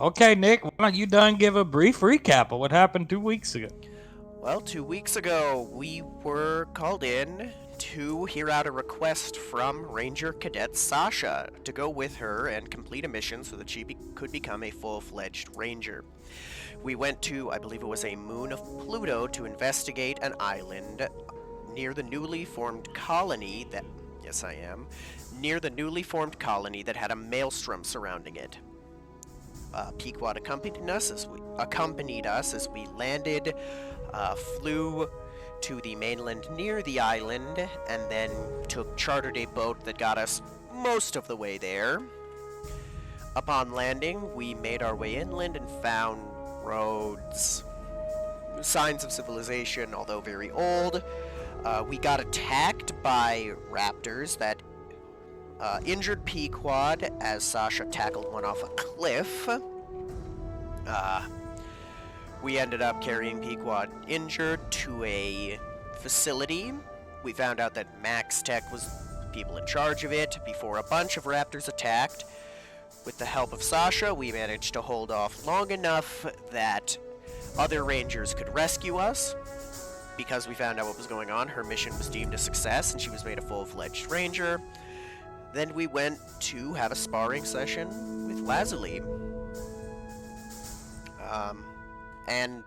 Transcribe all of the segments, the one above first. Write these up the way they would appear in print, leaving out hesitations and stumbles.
Okay, Nick, why don't you give a brief recap of what happened 2 weeks ago? Well, 2 weeks ago, we were called in to hear out a request from Ranger Cadet Sasha to go with her and complete a mission so that she could become a full-fledged Ranger. We went to, I believe it was a moon of Pluto, to investigate an island near the newly formed colony that, yes I am, near the newly formed colony that had a maelstrom surrounding it. Pequod accompanied us as we landed, flew to the mainland near the island, and then chartered a boat that got us most of the way there. Upon landing, we made our way inland and found roads, signs of civilization, although very old. We got attacked by raptors that injured Pequod as Sasha tackled one off a cliff. We ended up carrying Pequod injured to a facility. We found out that Max Tech was the people in charge of it before a bunch of raptors attacked. With the help of Sasha, we managed to hold off long enough that other rangers could rescue us. Because we found out what was going on, her mission was deemed a success and she was made a full-fledged ranger. Then we went to have a sparring session with Lazuli. And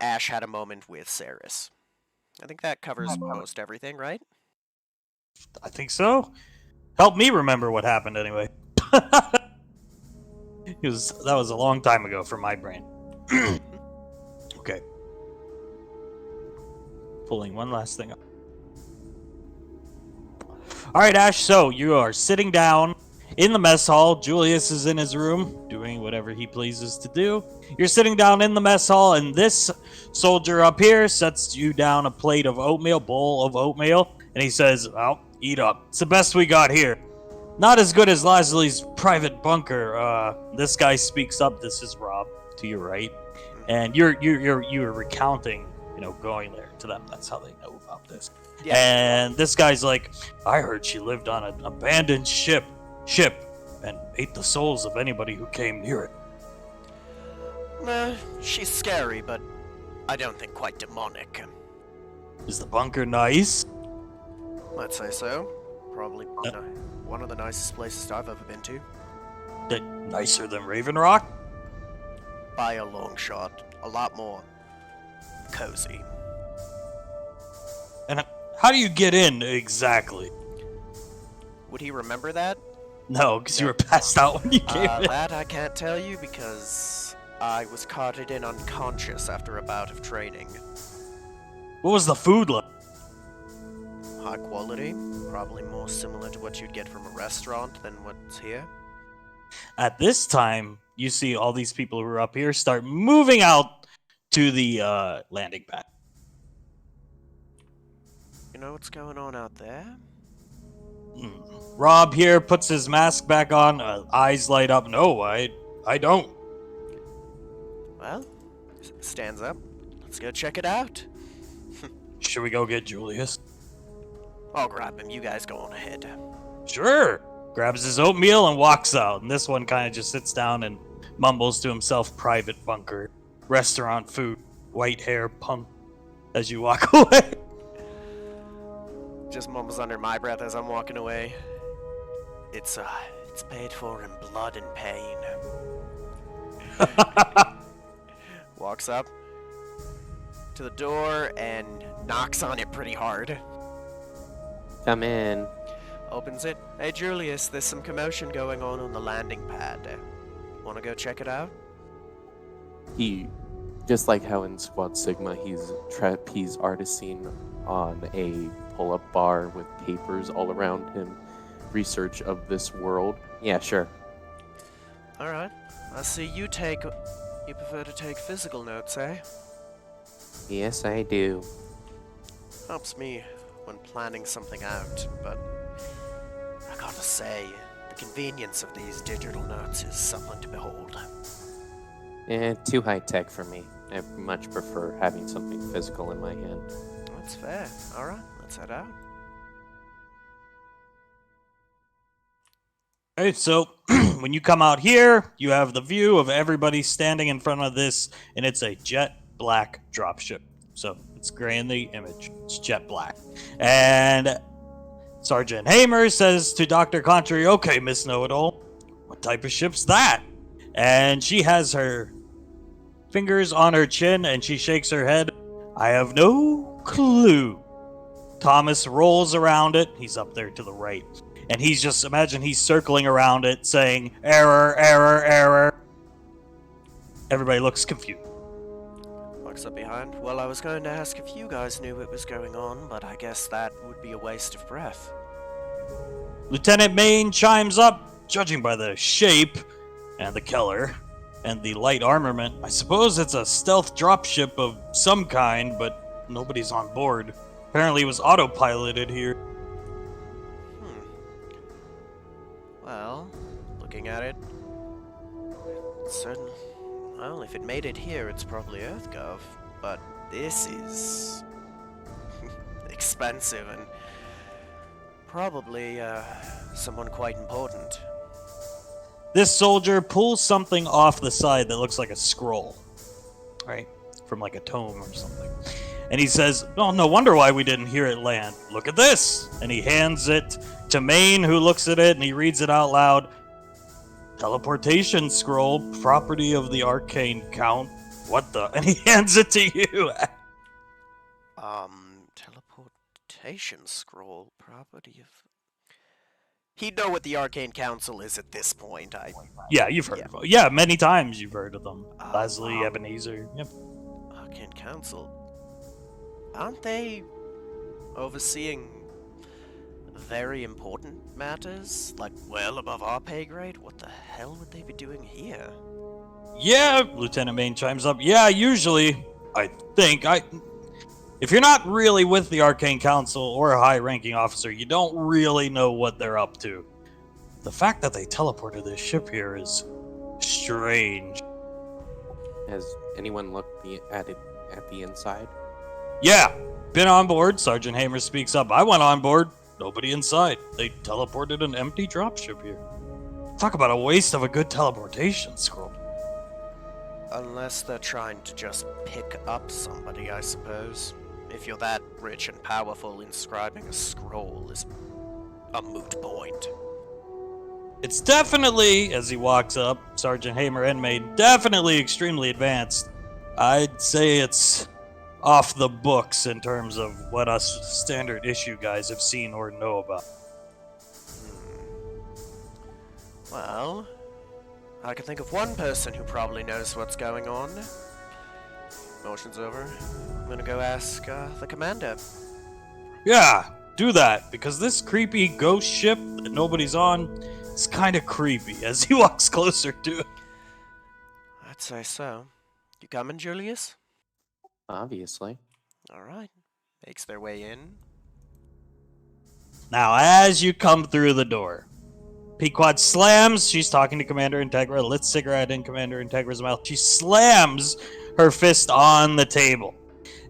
Ash had a moment with Saris. I think that covers most everything, right? I think so. Help me remember what happened anyway. That was a long time ago for my brain. Okay. Pulling one last thing up. All right, Ash, so you are sitting down in the mess hall. Julius is in his room doing whatever he pleases to do. You're sitting down in the mess hall, and this soldier up here sets you down a bowl of oatmeal, and he says, well, eat up. It's the best we got here. Not as good as Leslie's private bunker. This guy speaks up. This is Rob to your right, and you're recounting, going there to them. That's how they know about this. Yeah. And this guy's like, I heard she lived on an abandoned ship and ate the souls of anybody who came near it. She's scary, but I don't think quite demonic. Is the bunker nice? Let's say so. Probably one of the nicest places I've ever been to. Nicer than Raven Rock? By a long shot. A lot more cozy. And how do you get in exactly? Would he remember that? No, because you were passed out when you came in. That I can't tell you because I was carted in unconscious after a bout of training. What was the food like? High quality, probably more similar to what you'd get from a restaurant than what's here. At this time, you see all these people who are up here start moving out to the landing pad. You know what's going on out there? Rob here puts his mask back on, eyes light up. No, I don't. Well, stands up. Let's go check it out. Should we go get Julius? I'll grab him. You guys go on ahead. Sure. Grabs his oatmeal and walks out. And this one kind of just sits down and mumbles to himself, private bunker, restaurant food, white hair, punk, as you walk away. Just mumbles under my breath as I'm walking away. It's paid for in blood and pain. Walks up to the door and knocks on it pretty hard. Come in. Opens it. Hey Julius, there's some commotion going on the landing pad. Wanna go check it out? He, just like how in Squad Sigma, he's trapeze artisting on a pull-up bar with papers all around him. Research of this world. Yeah, sure. Alright. I see you prefer to take physical notes, eh? Yes, I do. Helps me when planning something out, but I gotta say, the convenience of these digital notes is something to behold. Too high-tech for me. I much prefer having something physical in my hand. That's fair. Alright, let's head out. Okay, so when you come out here, you have the view of everybody standing in front of this, and it's a jet black dropship. So it's gray in the image. It's jet black. And Sergeant Hamer says to Dr. Contrary, okay, Miss Know-It-All, what type of ship's that? And she has her fingers on her chin, and she shakes her head. I have no clue. Thomas rolls around it. He's up there to the right. And he's just, imagine he's circling around it saying, error, error, error. Everybody looks confused. Looks up behind. Well, I was going to ask if you guys knew what was going on, but I guess that would be a waste of breath. Lieutenant Maine chimes up, judging by the shape and the color and the light armament. I suppose it's a stealth dropship of some kind, but nobody's on board. Apparently it was autopiloted here. Well, looking at it, certain. Well, if it made it here, it's probably EarthGov. But this is expensive and probably someone quite important. This soldier pulls something off the side that looks like a scroll, right? From like a tome or something. And he says, oh, no wonder why we didn't hear it land. Look at this. And he hands it to Maine, who looks at it, and he reads it out loud. Teleportation scroll, property of the arcane count. What the? And he hands it to you. Teleportation scroll, property of... He'd know what the Arcane Council is at this point. Yeah, you've heard of them. Yeah, many times you've heard of them. Leslie, Ebenezer. Yep. Arcane Council. Aren't they overseeing very important matters? Like, well above our pay grade? What the hell would they be doing here? Yeah, Lieutenant Maine chimes up. Yeah, usually, I think. If you're not really with the Arcane Council or a high-ranking officer, you don't really know what they're up to. The fact that they teleported this ship here is strange. Has anyone looked at it at the inside? Yeah, been on board. Sergeant Hamer speaks up. I went on board. Nobody inside. They teleported an empty dropship here. Talk about a waste of a good teleportation scroll. Unless they're trying to just pick up somebody, I suppose. If you're that rich and powerful, inscribing a scroll is a moot point. It's definitely, as he walks up, Sergeant Hamer and Maid, definitely extremely advanced. I'd say it's off the books in terms of what us standard issue guys have seen or know about. Well, I can think of one person who probably knows what's going on. Motion's over. I'm gonna go ask the commander. Yeah, do that, because this creepy ghost ship that nobody's on is kind of creepy as he walks closer to it. I'd say so. You coming, Julius? Obviously. Alright. Makes their way in. Now, as you come through the door, Pequod slams, she's talking to Commander Integra, lit cigarette in Commander Integra's mouth. She slams her fist on the table.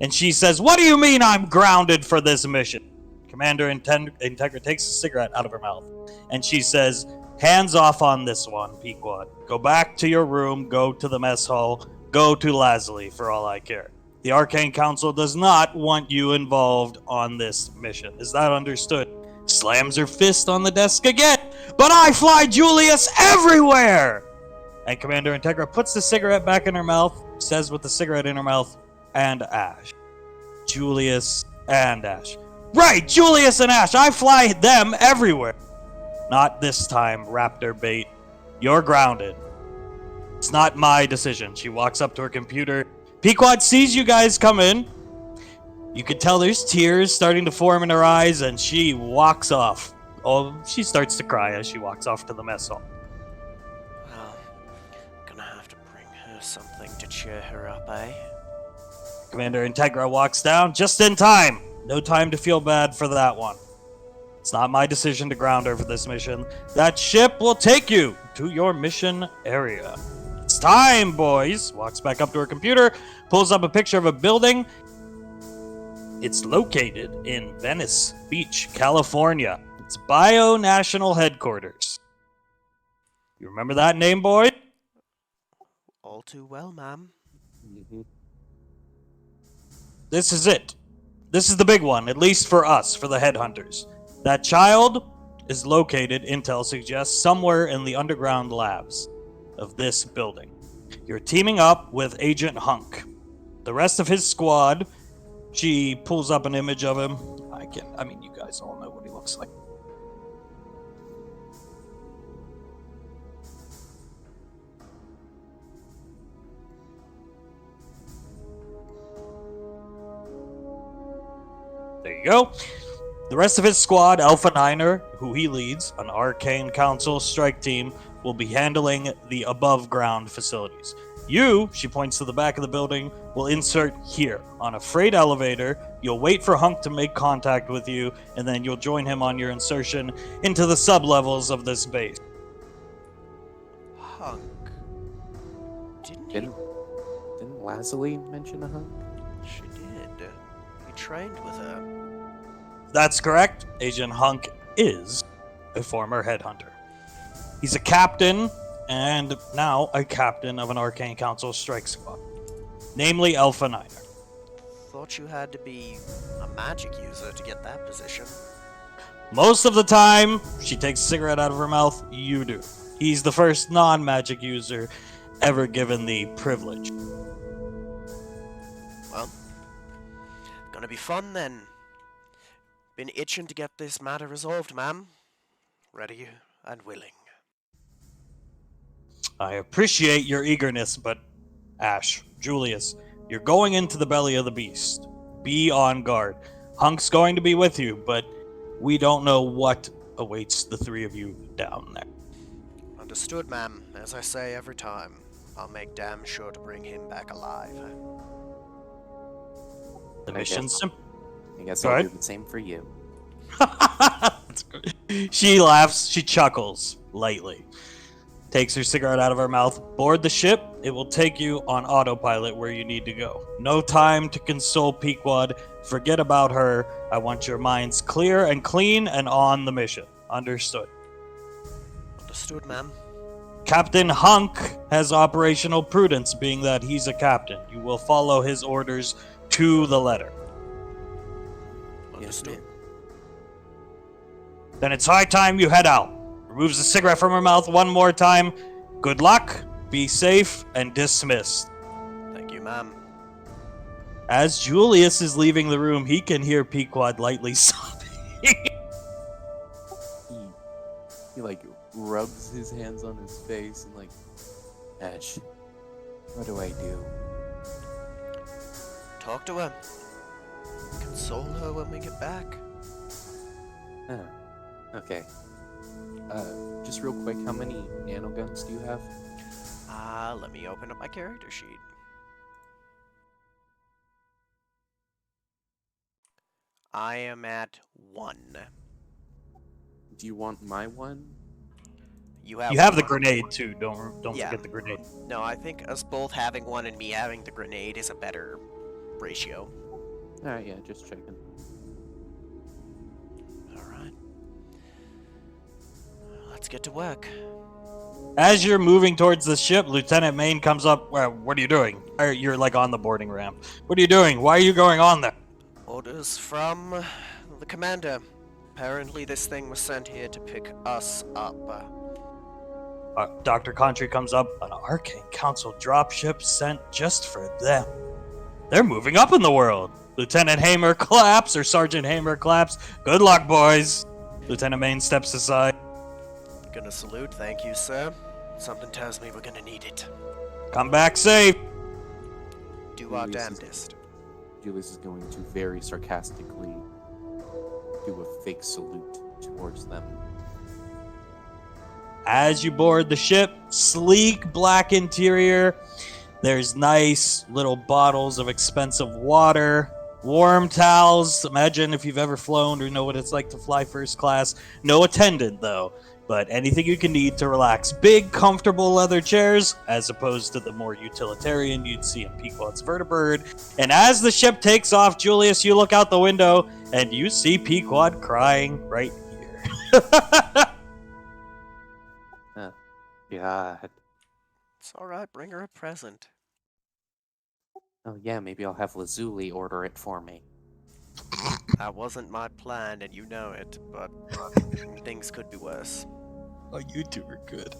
And she says, what do you mean I'm grounded for this mission? Commander Integra takes a cigarette out of her mouth. And she says, hands off on this one, Pequod. Go back to your room, go to the mess hall, go to Lasley for all I care. The Arcane Council does not want you involved on this mission. Is that understood? Slams her fist on the desk again. But I fly Julius everywhere! And Commander Integra puts the cigarette back in her mouth, says with the cigarette in her mouth, and Ash. Julius and Ash. Right, Julius and Ash. I fly them everywhere. Not this time, Raptor Bait. You're grounded. It's not my decision. She walks up to her computer. Pequod sees you guys come in. You can tell there's tears starting to form in her eyes, and she walks off. Oh, she starts to cry as she walks off to the mess hall. Well, gonna have to bring her something to cheer her up, eh? Commander Integra walks down just in time. No time to feel bad for that one. It's not my decision to ground her for this mission. That ship will take you to your mission area. It's time, boys. Walks back up to her computer, pulls up a picture of a building. It's located in Venice Beach, California. It's Bio National Headquarters. You remember that name, boy? All too well, ma'am. Mm-hmm. This is it. This is the big one, at least for us, for the headhunters. That child is located, intel suggests, somewhere in the underground labs of this building. You're teaming up with Agent Hunk. The rest of his squad, she pulls up an image of him. I mean, you guys all know what he looks like. There you go. The rest of his squad, Alpha Niner, who he leads, an Arcane Council strike team, will be handling the above ground facilities. You, she points to the back of the building, will insert here on a freight elevator. You'll wait for Hunk to make contact with you, and then you'll join him on your insertion into the sub-levels of this base. Hunk. Didn't Didn't Lazuli mention a hunk? She did. He trained with her. That's correct. Agent Hunk is a former headhunter. He's a captain, and now a captain of an Arcane Council strike squad, namely Alpha Niner. Thought you had to be a magic user to get that position. Most of the time, she takes a cigarette out of her mouth, you do. He's the first non-magic user ever given the privilege. Well, gonna be fun then. Been itching to get this matter resolved, ma'am. Ready and willing. I appreciate your eagerness, but Ash, Julius, you're going into the belly of the beast. Be on guard. Hunk's going to be with you, but we don't know what awaits the three of you down there. Understood, ma'am. As I say every time, I'll make damn sure to bring him back alive. The mission's simple. I guess Alright. I'll do the same for you. She laughs, she chuckles lightly, takes her cigarette out of her mouth. Board the ship. It will take you on autopilot where you need to go. No time to console Pequod. Forget about her. I want your minds clear and clean and on the mission. Understood. Understood, ma'am. Captain Hunk has operational prudence, being that he's a captain. You will follow his orders to the letter. Understood. Then it's high time you head out. Removes the cigarette from her mouth one more time. Good luck, be safe, and dismissed. Thank you, ma'am. As Julius is leaving the room, he can hear Pequod lightly sobbing. He like rubs his hands on his face and like, Ash, what do I do? Talk to her. Console her when we get back. Huh. Okay. Just real quick, how many nanoguns do you have? Let me open up my character sheet. I am at 1. Do you want my one? You have You have the one. grenade too. Don't Yeah. forget the grenade. No, I think us both having one and me having the grenade is a better ratio. Alright, yeah, just checking. Alright. Let's get to work. As you're moving towards the ship, Lieutenant Maine comes up. What are you doing? You're like on the boarding ramp. What are you doing? Why are you going on there? Orders from the commander. Apparently this thing was sent here to pick us up. Dr. Contry comes up. An Arcane Council dropship sent just for them. They're moving up in the world. Lieutenant Hamer claps, or Sergeant Hamer claps. Good luck, boys. Lieutenant Maine steps aside. Gonna salute, thank you, sir. Something tells me we're gonna need it. Come back safe. Do our Julius is- damnedest. Julius is going to very sarcastically do a fake salute towards them. As you board the ship, sleek black interior. There's nice little bottles of expensive water, warm towels. Imagine if you've ever flown or know what it's like to fly first class. No attendant, though, but anything you can need to relax. Big, comfortable leather chairs, as opposed to the more utilitarian you'd see in Pequod's Vertibird. And as the ship takes off, Julius, you look out the window, and you see Pequod crying right here. God. It's alright, bring her a present. Oh yeah, maybe I'll have Lazuli order it for me. That wasn't my plan, and you know it, but things could be worse. Oh, you two are good.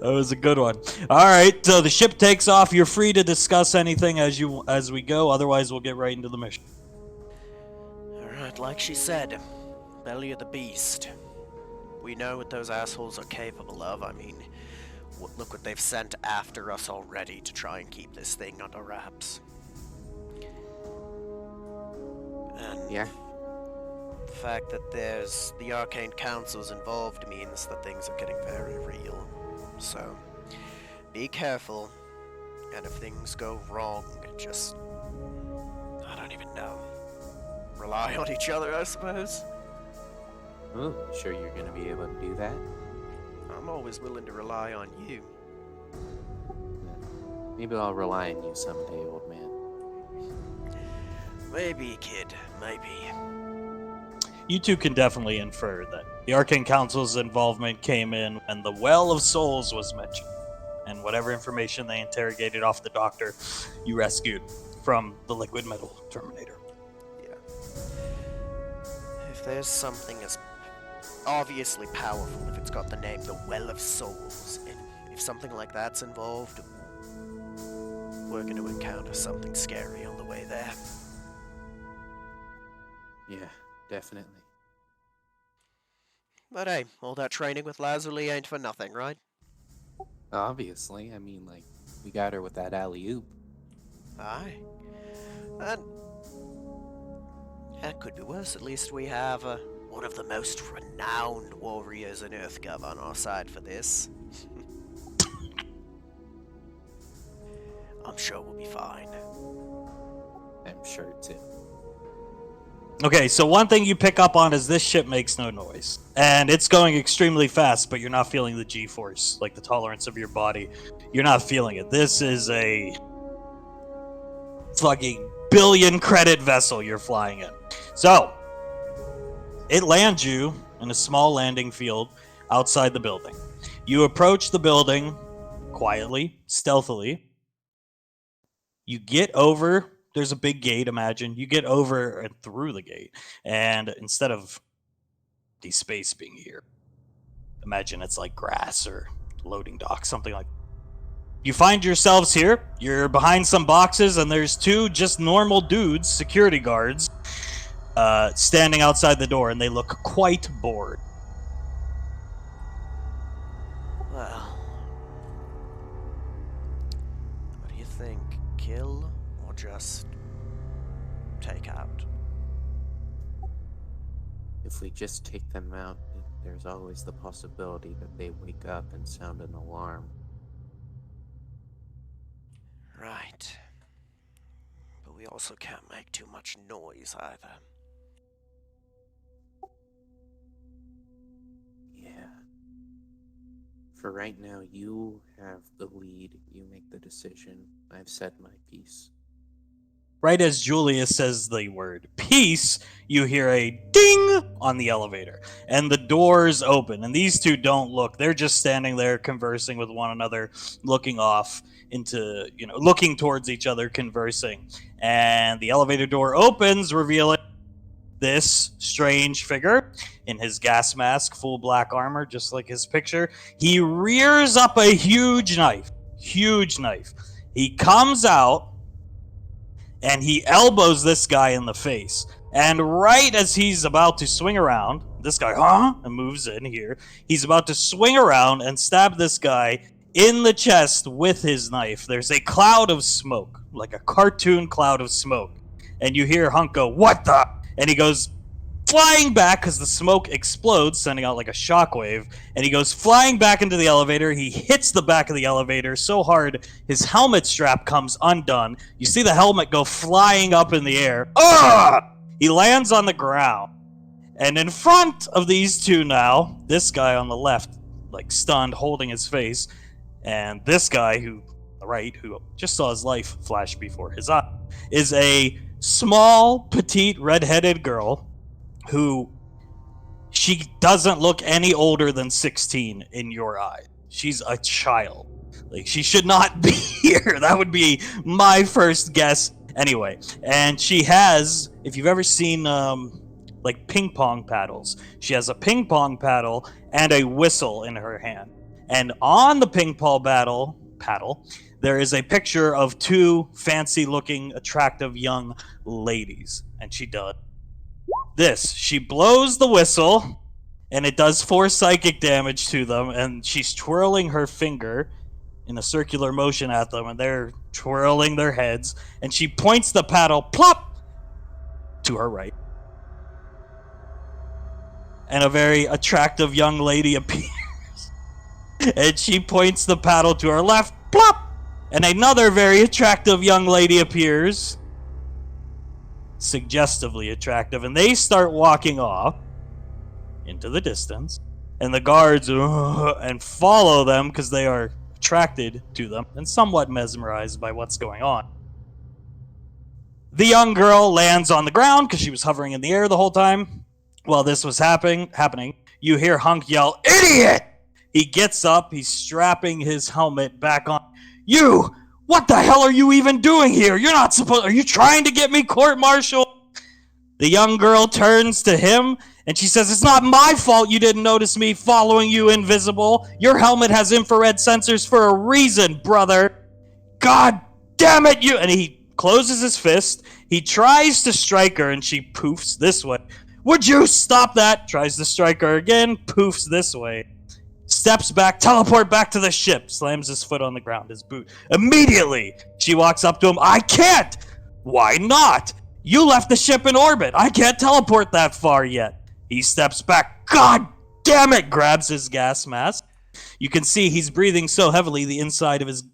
That was a good one. All right, so the ship takes off. You're free to discuss anything as we go. Otherwise, we'll get right into the mission. Alright, like she said, belly of the beast. We know what those assholes are capable of. I mean, look what they've sent after us already to try and keep this thing under wraps. And Yeah. the fact that there's the Arcane Councils involved means that things are getting very real. So, be careful, and if things go wrong, just... I don't even know. Rely on each other, I suppose? Oh, sure you're gonna be able to do that? I'm always willing to rely on you. Maybe I'll rely on you someday, old man. Maybe, kid, maybe. You two can definitely infer that the Arcane Council's involvement came in when the Well of Souls was mentioned, and whatever information they interrogated off the doctor, you rescued from the liquid metal Terminator. Yeah. If there's something as obviously powerful, if it's got the name the Well of Souls, if something like that's involved, we're going to encounter something scary on the way there. Yeah, definitely. But hey, all that training with Lazuli ain't for nothing, right? Obviously, I mean, like, we got her with that alley-oop. Aye. And that could be worse. At least we have one of the most renowned warriors in Earthgov on our side for this. I'm sure we'll be fine. I'm sure, too. Okay, so one thing you pick up on is this ship makes no noise. And it's going extremely fast, but you're not feeling the G-force, like the tolerance of your body. You're not feeling it. This is a fucking billion credit vessel you're flying in. So, it lands you in a small landing field outside the building. You approach the building quietly, stealthily. You get over, there's a big gate, imagine. You get over and through the gate. And instead of the space being here, imagine it's like grass or loading dock, something like that. You find yourselves here. You're behind some boxes, and there's two just normal dudes, security guards, standing outside the door, and they look quite bored. Well, what do you think? Kill or just take out? If we just take them out, there's always the possibility that they wake up and sound an alarm. Right. But we also can't make too much noise either. Yeah. For right now, you have the lead. You make the decision. I've said my piece. Right as Julius says the word peace, you hear a ding on the elevator, and the doors open, and these two don't look. They're just standing there conversing with one another, looking off into, looking towards each other, conversing. And the elevator door opens, revealing this strange figure in his gas mask, full black armor, just like his picture. He rears up a huge knife. He comes out, and he elbows this guy in the face. And right as he's about to swing around, this guy, and moves in here. He's about to swing around and stab this guy in the chest with his knife. There's a cloud of smoke, like a cartoon cloud of smoke. And you hear Hunk go, "What the?" And he goes flying back because the smoke explodes, sending out like a shockwave. And he goes flying back into the elevator. He hits the back of the elevator so hard, his helmet strap comes undone. You see the helmet go flying up in the air. He lands on the ground. And in front of these two now, this guy on the left, like stunned, holding his face, and this guy who just saw his life flash before his eye, is a small, petite, red-headed girl who She doesn't look any older than 16 in your eyes. She's a child. Like, she should not be here. That would be my first guess. Anyway, and she has, if you've ever seen like ping pong paddles, she has a ping pong paddle and a whistle in her hand. And on the ping pong paddle, there is a picture of two fancy-looking, attractive young ladies. And she does this. She blows the whistle, and it does 4 psychic damage to them, and she's twirling her finger in a circular motion at them, and they're twirling their heads, and she points the paddle, plop, to her right. And a very attractive young lady appears. And she points the paddle to her left, plop, and another very attractive young lady appears. Suggestively attractive, and they start walking off into the distance, and the guards and follow them because they are attracted to them and somewhat mesmerized by what's going on. The young girl lands on the ground because she was hovering in the air the whole time. While this was happening, you hear Hunk yell, "Idiot!" He gets up, he's strapping his helmet back on. "You! What the hell are you even doing here? You're not supposed... Are you trying to get me court-martialed?" The young girl turns to him, and she says, "It's not my fault you didn't notice me following you, invisible. Your helmet has infrared sensors for a reason, brother. God damn it, you..." And he closes his fist. He tries to strike her, and she poofs this way. "Would you stop that?" Tries to strike her again, poofs this way. Steps back, teleport back to the ship, slams his foot on the ground, his boot. Immediately, she walks up to him. "I can't!" "Why not? You left the ship in orbit. I can't teleport that far yet." He steps back. "God damn it!" Grabs his gas mask. You can see he's breathing so heavily the inside of his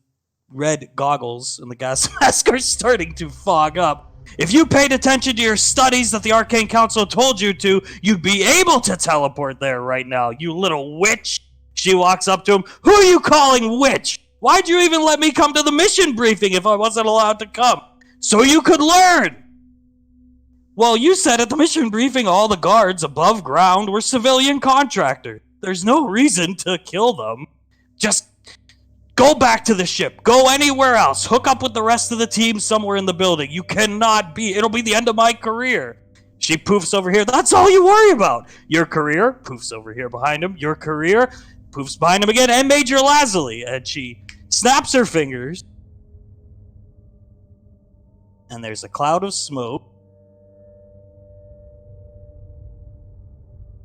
red goggles and the gas mask are starting to fog up. "If you paid attention to your studies that the Arcane Council told you to, you'd be able to teleport there right now, you little witch." She walks up to him. "Who are you calling witch? Why'd you even let me come to the mission briefing if I wasn't allowed to come? So you could learn." "Well, you said at the mission briefing all the guards above ground were civilian contractors. There's no reason to kill them. Just go back to the ship. Go anywhere else. Hook up with the rest of the team somewhere in the building. You cannot be... It'll be the end of my career." She poofs over here. "That's all you worry about. Your career." Poofs over here behind him. "Your career." Poofs behind him again. "And Major Lazuli." And she snaps her fingers. And there's a cloud of smoke.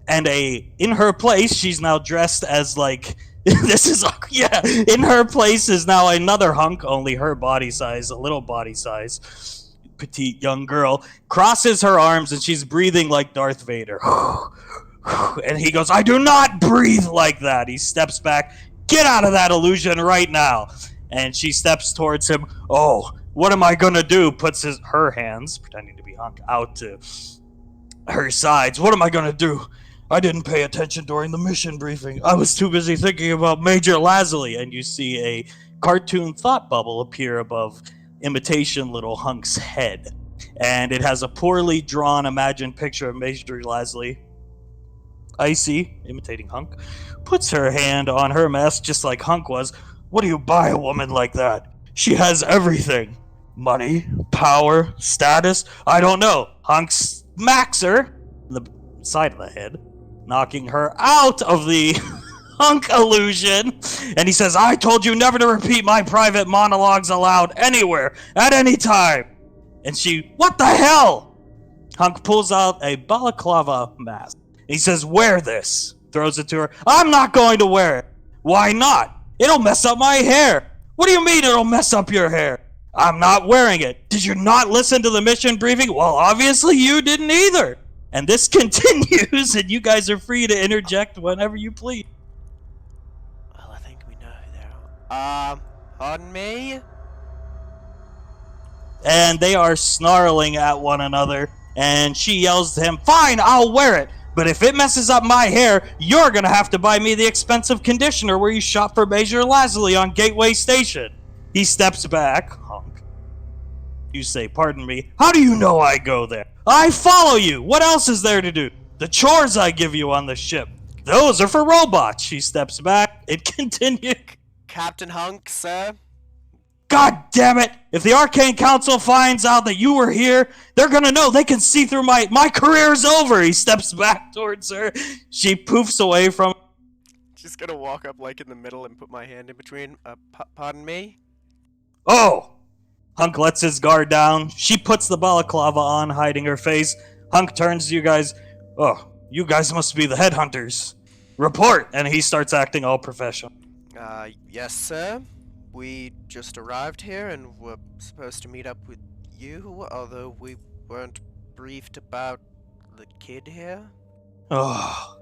And in her place, she's now dressed as like... This is... Yeah. In her place is now another hunk, only her body size, a little body size. Petite young girl. Crosses her arms and she's breathing like Darth Vader. And he goes, "I do not breathe like that." He steps back. "Get out of that illusion right now." And she steps towards him. "Oh, what am I gonna do?" Puts her hands, pretending to be Hunk, out to her sides. "What am I gonna do? I didn't pay attention during the mission briefing. I was too busy thinking about Major Lazuli." And you see a cartoon thought bubble appear above imitation little Hunk's head. And it has a poorly drawn imagined picture of Major Lazuli. Icy, imitating Hunk, puts her hand on her mask just like Hunk was. "What do you buy a woman like that? She has everything. Money, power, status, I don't know." Hunk smacks her in the side of the head, knocking her out of the Hunk illusion. And he says, "I told you never to repeat my private monologues aloud anywhere, at any time." And she, "What the hell?" Hunk pulls out a balaclava mask. He says, "Wear this." Throws it to her. "I'm not going to wear it." "Why not? It'll mess up my hair." "What do you mean it'll mess up your hair?" "I'm not wearing it." "Did you not listen to the mission briefing?" "Well, obviously you didn't either." And this continues, and you guys are free to interject whenever you please. Well, I think we know who they are. On me? And they are snarling at one another, and she yells to him, "Fine, I'll wear it. But if it messes up my hair, you're gonna have to buy me the expensive conditioner where you shop for Major Lazuli on Gateway Station." He steps back. Hunk. You say, "Pardon me, how do you know I go there?" "I follow you. What else is there to do?" The chores I give you on the ship, those are for robots. She steps back. It continues. Captain Hunk, sir? God damn it! If the Arcane Council finds out that you were here, they're gonna know they can see through my career's over. He steps back towards her. She poofs away from him. Just gonna walk up like in the middle and put my hand in between. Pardon me? Oh! Hunk lets his guard down. She puts the balaclava on, hiding her face. Hunk turns to you guys. Oh, you guys must be the headhunters. Report! And he starts acting all professional. Yes, sir. We just arrived here and were supposed to meet up with you, although we weren't briefed about the kid here. Oh,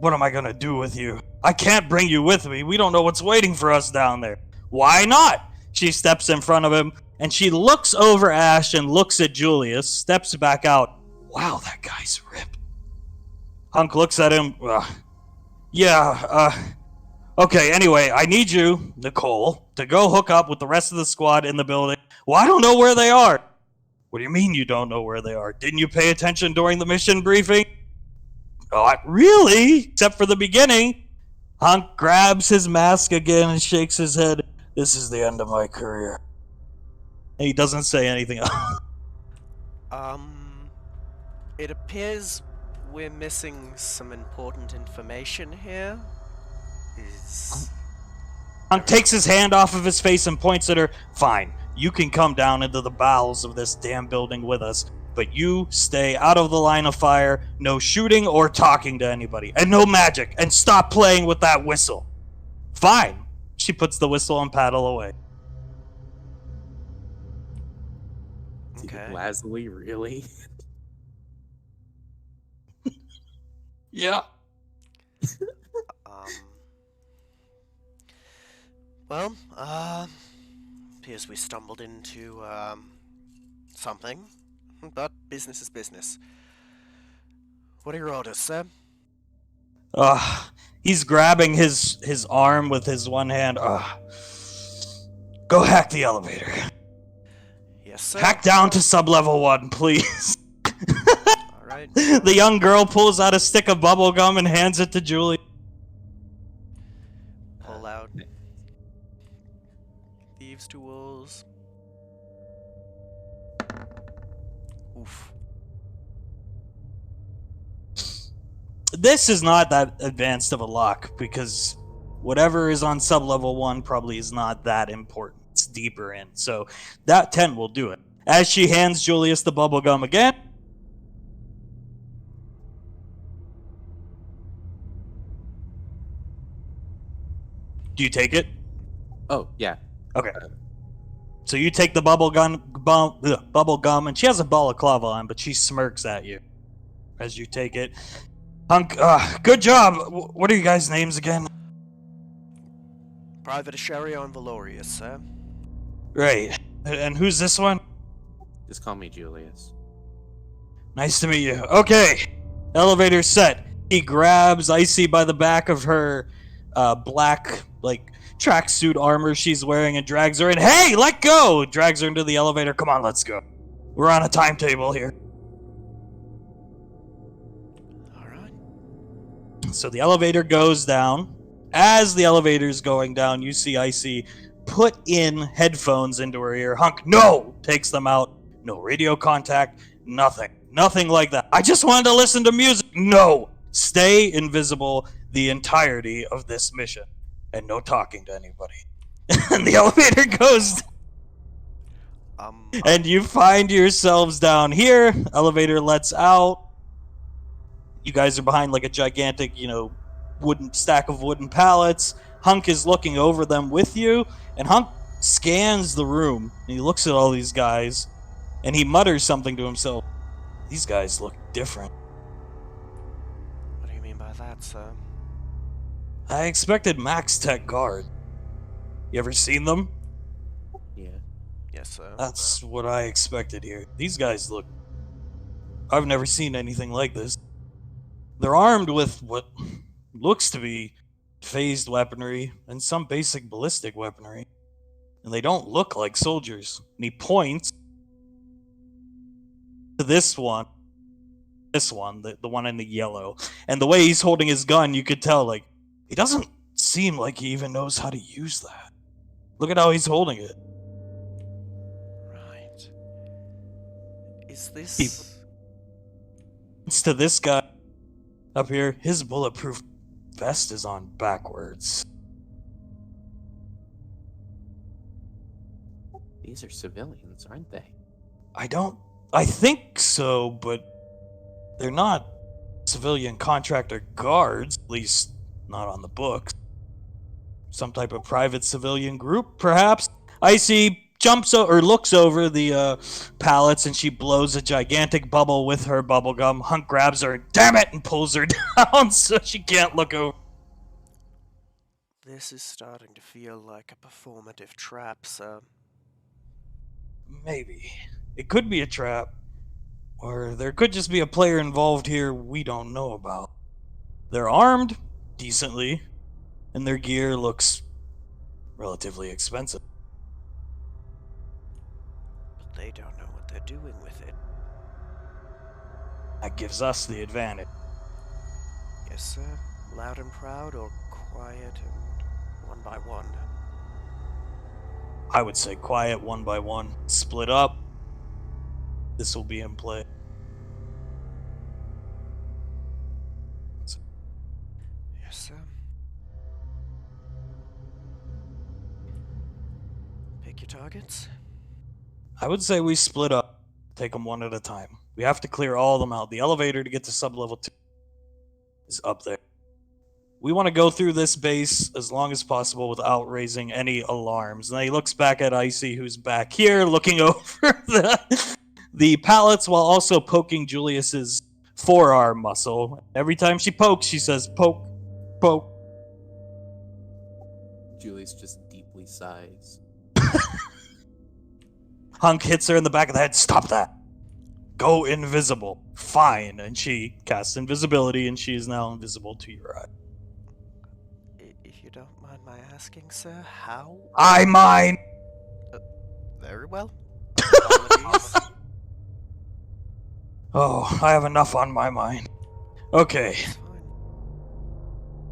what am I gonna do with you? I can't bring you with me. We don't know what's waiting for us down there. Why not? She steps in front of him, and she looks over Ash and looks at Julius, steps back out. Wow, that guy's ripped. Hunk looks at him. Okay, anyway, I need you, Nicole, to go hook up with the rest of the squad in the building. Well, I don't know where they are. What do you mean you don't know where they are? Didn't you pay attention during the mission briefing? Not really, except for the beginning. Hunk grabs his mask again and shakes his head. This is the end of my career. And he doesn't say anything else. It appears we're missing some important information here. Hunk takes his hand off of his face and points at her. Fine, you can come down into the bowels of this damn building with us, but you stay out of the line of fire, no shooting or talking to anybody, and no magic, and stop playing with that whistle. Fine. She puts the whistle and paddle away. Okay. Lazuli, really? Yeah. Well, appears we stumbled into, something. But business is business. What are your orders, sir? He's grabbing his arm with his one hand. Go hack the elevator. Yes, sir. Hack down to sub-level 1, please. Alright. The young girl pulls out a stick of bubble gum and hands it to Julie. Pull out thieves' tools. Oof. This is not that advanced of a lock, because whatever is on sub-level 1 probably is not that important. It's deeper in, so that 10 will do it. As she hands Julius the bubble gum again. Do you take it? Oh, yeah. Okay. So you take the bubble gum, and she has a balaclava on, but she smirks at you as you take it. Hunk, good job. What are you guys' names again? Private Asherio and Valorius, sir. Right. And who's this one? Just call me Julius. Nice to meet you. Okay. Elevator set. He grabs Icy by the back of her black, tracksuit armor she's wearing and drags her in. Hey, let go! Drags her into the elevator. Come on, let's go. We're on a timetable here. Alright. So the elevator goes down. As the elevator's going down, you see Icy put in headphones into her ear. Hunk, no! Takes them out. No radio contact. Nothing. Nothing like that. I just wanted to listen to music. No! Stay invisible the entirety of this mission. And no talking to anybody. And the elevator goes and you find yourselves down here. Elevator lets out. You guys are behind like a gigantic, wooden stack of wooden pallets. Hunk is looking over them with you, and Hunk scans the room, and he looks at all these guys, and he mutters something to himself. These guys look different. What do you mean by that, sir? I expected Max Tech guard. You ever seen them? Yeah. Yes, sir. That's what I expected here. These guys look... I've never seen anything like this. They're armed with what looks to be phased weaponry and some basic ballistic weaponry. And they don't look like soldiers. And he points to this one. This one, the one in the yellow. And the way he's holding his gun, you could tell, like, he doesn't seem like he even knows how to use that. Look at how he's holding it. Right. Is He- this... It's to this guy up here. His bulletproof vest is on backwards. These are civilians, aren't they? I think so, but they're not civilian contractor guards, at least not on the books. Some type of private civilian group, perhaps? Icy looks over the pallets, and she blows a gigantic bubble with her bubblegum. Hunk grabs her, damn it, and pulls her down so she can't look over. This is starting to feel like a performative trap, sir. Maybe. It could be a trap. Or there could just be a player involved here we don't know about. They're armed, decently, and their gear looks relatively expensive. But they don't know what they're doing with it. That gives us the advantage. Yes, sir. Loud and proud, or quiet and one by one? I would say quiet, one by one. Split up. This will be in play. Yes, sir. Pick your targets. I would say we split up. Take them one at a time. We have to clear all of them out. The elevator to get to sublevel 2 is up there. We want to go through this base as long as possible without raising any alarms. And he looks back at Icy, who's back here, looking over the pallets while also poking Julius's forearm muscle. Every time she pokes, she says, poke, poke. Julius just deeply sighs. Hunk hits her in the back of the head. Stop that. Go invisible. Fine. And she casts invisibility, and she is now invisible to your eye. If you don't mind my asking, sir, how? I mine. Very well. Apologies. Oh, I have enough on my mind. Okay, It's fine.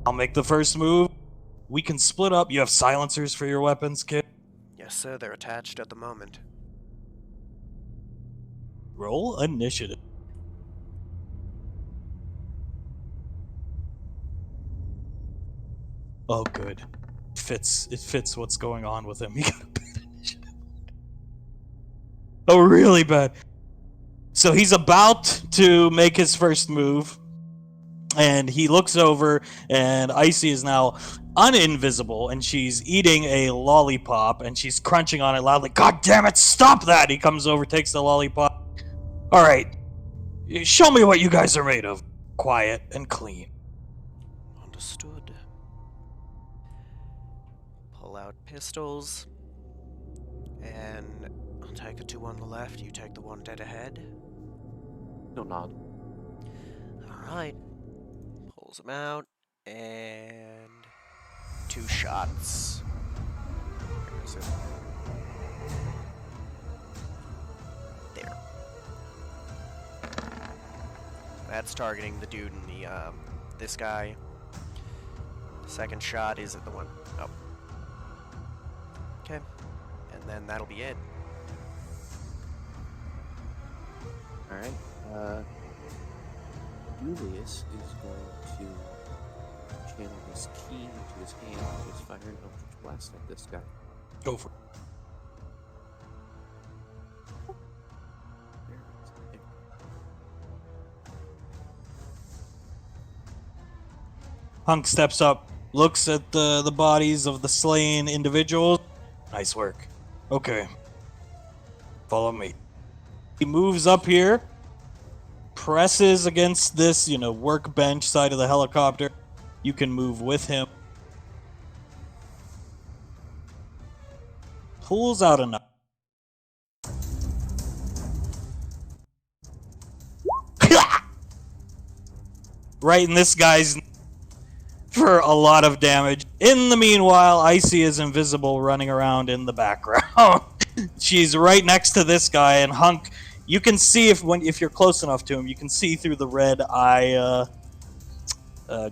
I'll make the first move. We can split up. You have silencers for your weapons, kid. Yes, sir, they're attached at the moment. Roll initiative. Oh, good. It fits what's going on with him. He got a bad initiative. Oh, really bad. So he's about to make his first move, and he looks over, and Icy is now uninvisible, and she's eating a lollipop, and she's crunching on it loudly. God damn it, stop that! He comes over, takes the lollipop. All right, show me what you guys are made of. Quiet and clean. Understood. Pull out pistols. And I'll take the two on the left, you take the one dead ahead. No nod. Alright. Pulls them out. And 2 shots. Where is it? There. That's targeting the dude in the, this guy. Second shot is at the one. Oh. Okay. And then that'll be it. Alright. Julius is going to channel his key into his hand and just fire an eldritch blast at this guy. Go for it. There it is. There. Hunk steps up, looks at the bodies of the slain individuals. Nice work. Okay. Follow me. He moves up here, presses against this, workbench side of the helicopter. You can move with him. Pulls out a knife. Right in this guy's for a lot of damage. In the meanwhile, Icy is invisible, running around in the background. She's right next to this guy, and Hunk, You can see if you're close enough to him, you can see through the red eye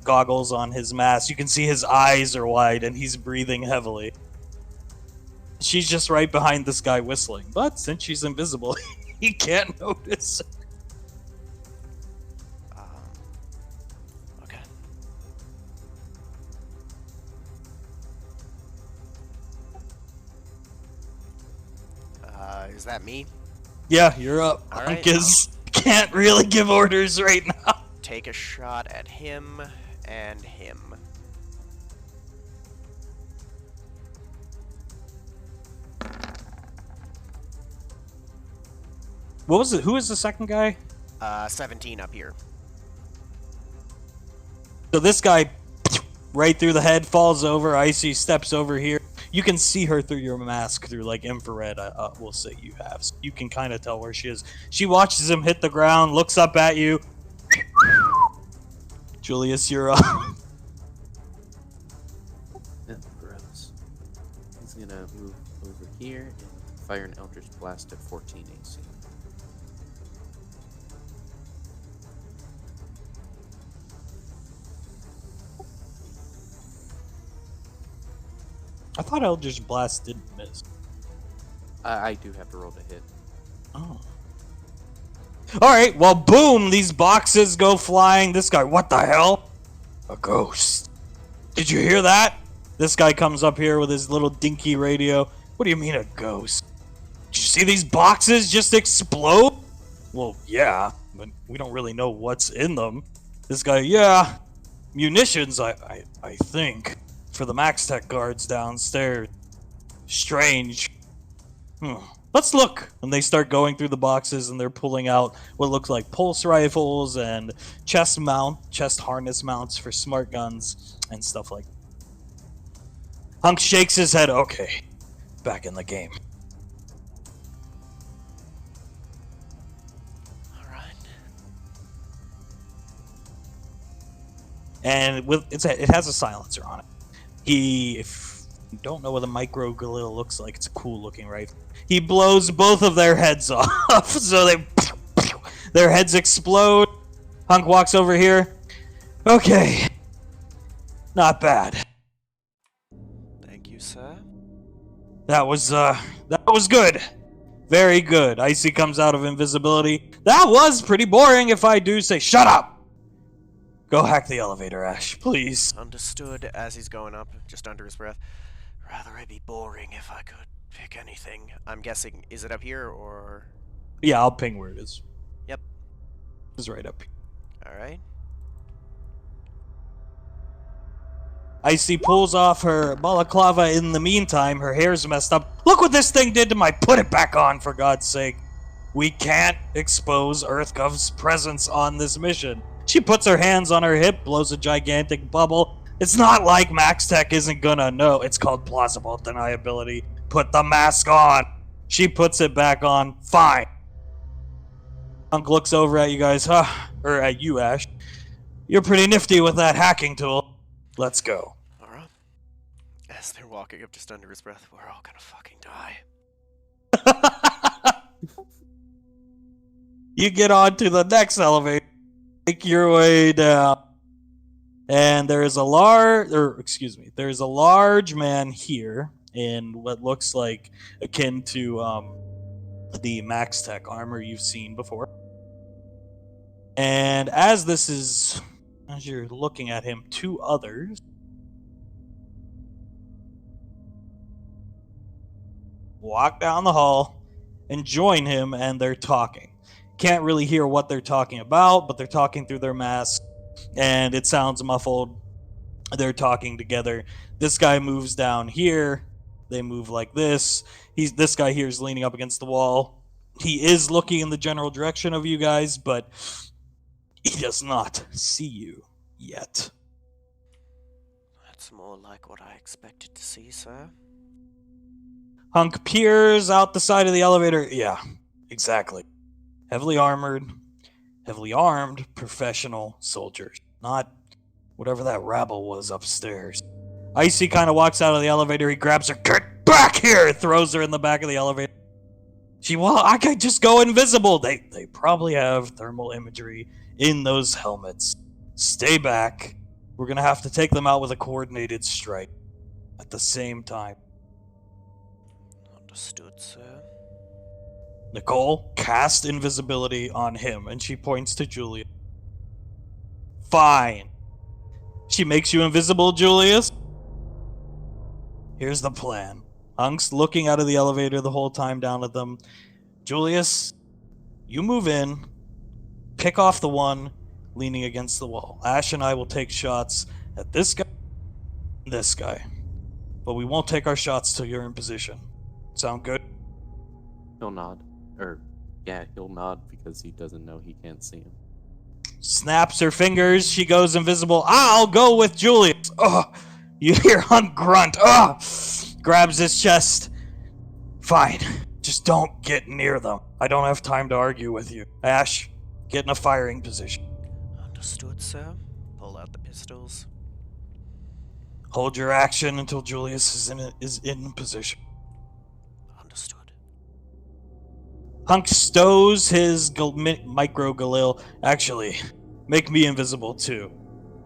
goggles on his mask. You can see his eyes are wide and he's breathing heavily. She's just right behind this guy whistling, but since she's invisible, he can't notice. Okay. Is that me? Yeah, you're up. All Hunk right. can't really give orders right now. Take a shot at him and him. What was it? Who is the second guy? 17 up here. So this guy, right through the head, falls over. Icy steps over here. You can see her through your mask, through like infrared, we'll say you have. So you can kind of tell where she is. She watches him hit the ground, looks up at you. Julius, you're up. Gross. He's gonna move over here and fire an Eldritch Blast at 14 AC. I thought Eldritch Blast didn't miss. I do have to roll to hit. Oh. Alright, well, boom! These boxes go flying. This guy, what the hell? A ghost. Did you hear that? This guy comes up here with his little dinky radio. What do you mean a ghost? Did you see these boxes just explode? Well, yeah, but we don't really know what's in them. This guy, yeah, munitions, I think, for the Max Tech guards downstairs. Strange. Let's look. And they start going through the boxes and they're pulling out what look like pulse rifles and chest harness mounts for smart guns and stuff like that. Hunk shakes his head. Okay, back in the game. All right. And it has a silencer on it. If you don't know what a micro gorilla looks like, it's a cool looking rifle. He blows both of their heads off, so their heads explode. Hunk walks over here. Okay, not bad. Thank you, sir. That was good. Very good. Icy comes out of invisibility. That was pretty boring, if I do say. Shut up! Go hack the elevator, Ash, please. Understood. As he's going up, just under his breath. Rather it be boring if I could pick anything. I'm guessing, is it up here or? Yeah, I'll ping where it is. Yep. It's right up here. All right. Icy pulls off her balaclava in the meantime. Her hair's messed up. Look what this thing did to my... Put it back on, for God's sake. We can't expose EarthGov's presence on this mission. She puts her hands on her hip, blows a gigantic bubble. It's not like Max Tech isn't gonna know. It's called plausible deniability. Put the mask on. She puts it back on. Fine. Hunk looks over at you guys, or at you, Ash. You're pretty nifty with that hacking tool. Let's go. All right. As they're walking up just under his breath, we're all gonna fucking die. You get on to the next elevator. Make your way down. And there's a large man here in what looks like akin to the Max Tech armor you've seen before. And as you're looking at him, two others walk down the hall and join him, and they're talking. Can't really hear what they're talking about, but they're talking through their masks, and it sounds muffled. They're talking together. This guy moves down here. They move like this. This guy here is leaning up against the wall. He is looking in the general direction of you guys, but he does not see you yet. That's more like what I expected to see, sir. Hunk peers out the side of the elevator. Yeah, exactly. Heavily armored, heavily armed professional soldiers. Not whatever that rabble was upstairs. Icy kind of walks out of the elevator. He grabs her. Get back here! Throws her in the back of the elevator. Well, I could just go invisible. They probably have thermal imagery in those helmets. Stay back. We're gonna have to take them out with a coordinated strike at the same time. Understood, sir. Nicole, cast invisibility on him, and she points to Julius. Fine. She makes you invisible, Julius. Here's the plan. Hunk's looking out of the elevator the whole time down at them. Julius, you move in, pick off the one leaning against the wall. Ash and I will take shots at this guy and this guy. But we won't take our shots till you're in position. Sound good? He'll nod. He'll nod because he doesn't know he can't see him. Snaps her fingers. She goes invisible. I'll go with Julius. Oh, you hear Hunk grunt. Oh, grabs his chest. Fine. Just don't get near them. I don't have time to argue with you. Ash, get in a firing position. Understood, sir. Pull out the pistols. Hold your action until Julius is in position. Understood. Hunk stows his micro Galil. Actually, make me invisible too.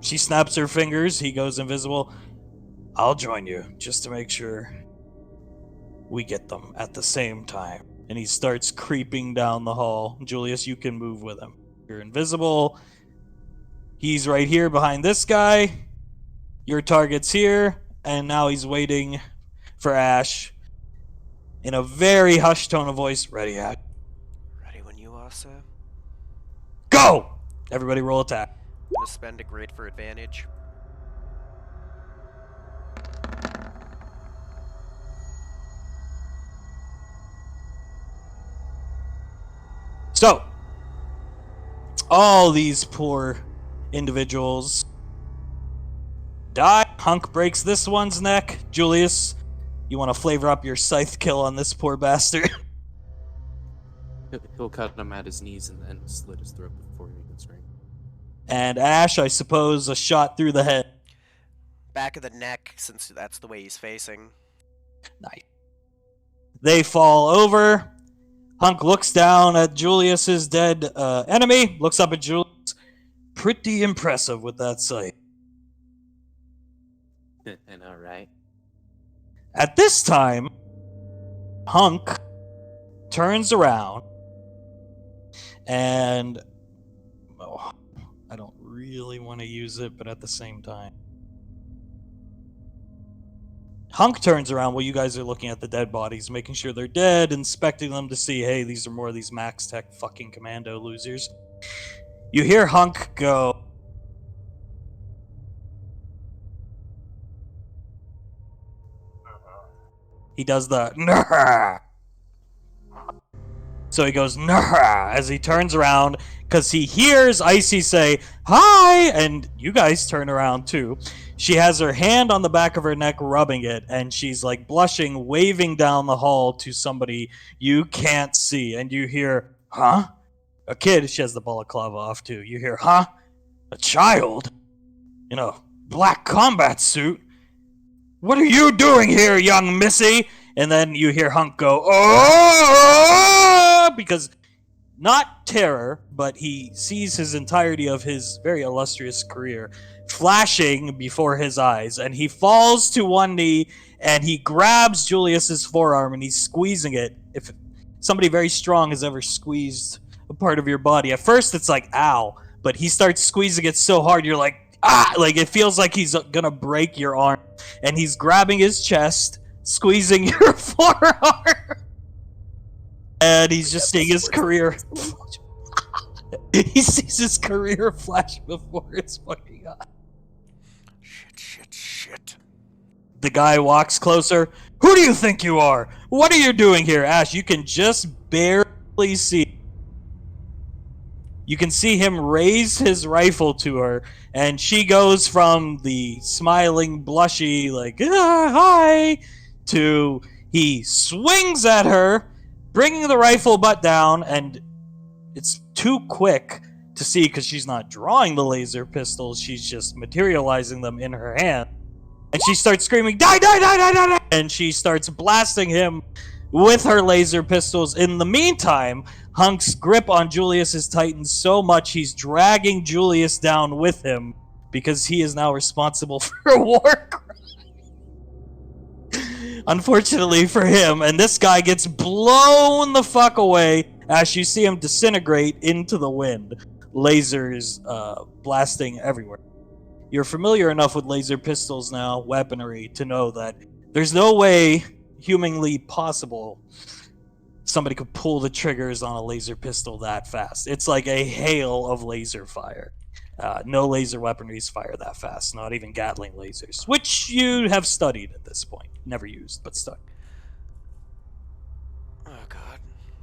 She snaps her fingers. He goes invisible. I'll join you just to make sure we get them at the same time. And he starts creeping down the hall. Julius, you can move with him. You're invisible. He's right here behind this guy. Your target's here. And now he's waiting for Ash. In a very hushed tone of voice. Ready, Ash? Ready when you are, sir. Go! Everybody roll attack. I'm gonna spend a grid for advantage. So, all these poor individuals die. Hunk breaks this one's neck. Julius, you want to flavor up your scythe kill on this poor bastard? He'll cut him at his knees and then slit his throat before he can scream. And Ash, I suppose, a shot through the head. Back of the neck, since that's the way he's facing. Nice. They fall over. Hunk looks down at Julius's dead enemy, looks up at Julius. Pretty impressive with that sight. I know, right? At this time, Hunk turns around and I don't really want to use it, but at the same time. Hunk turns around while you guys are looking at the dead bodies, making sure they're dead, inspecting them to see, hey, these are more of these Max Tech fucking commando losers. You hear Hunk go, he does the nah. So he goes nah as he turns around because he hears Icy say hi, and you guys turn around too. She has her hand on the back of her neck, rubbing it, and she's like blushing, waving down the hall to somebody you can't see. And you hear, huh? A kid. She has the balaclava off too. You hear, huh? A child in a black combat suit. What are you doing here, young missy? And then you hear Hunk go, oh, because not terror, but he sees his entirety of his very illustrious career flashing before his eyes, and he falls to one knee and he grabs Julius's forearm and he's squeezing it. If somebody very strong has ever squeezed a part of your body, at first it's like ow, but he starts squeezing it so hard you're like ah, like it feels like he's gonna break your arm, and he's grabbing his chest, squeezing your forearm, and he's just seeing his career. He sees his career flash before his fucking eyes. Shit. The guy walks closer. Who do you think you are? What are you doing here, Ash? You can just barely see. You can see him raise his rifle to her, and she goes from the smiling, blushy, like, hi, to he swings at her, bringing the rifle butt down, and it's too quick to see because she's not drawing the laser pistols, she's just materializing them in her hand. And she starts screaming, die, die, die, die, die, die! And she starts blasting him with her laser pistols. In the meantime, Hunk's grip on Julius has tightened so much he's dragging Julius down with him because he is now responsible for a war crime. Unfortunately for him, and this guy gets blown the fuck away as you see him disintegrate into the wind. Lasers blasting everywhere. You're familiar enough with laser pistols now, weaponry, to know that there's no way humanly possible somebody could pull the triggers on a laser pistol that fast. It's like a hail of laser fire. No laser weaponries fire that fast, not even Gatling lasers, which you have studied at this point. Never used, but studied. Oh god,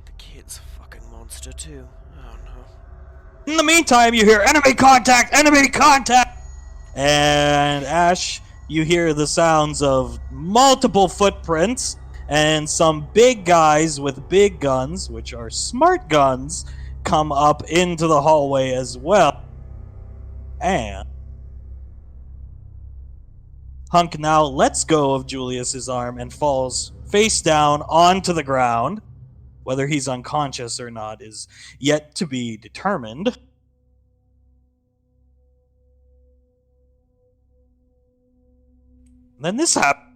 the kid's a fucking monster too. Oh no. In the meantime, you hear enemy contact, enemy contact! And Ash, you hear the sounds of multiple footprints and some big guys with big guns, which are smart guns, come up into the hallway as well. And Hunk now lets go of Julius's arm and falls face down onto the ground. Whether he's unconscious or not is yet to be determined. And then this happens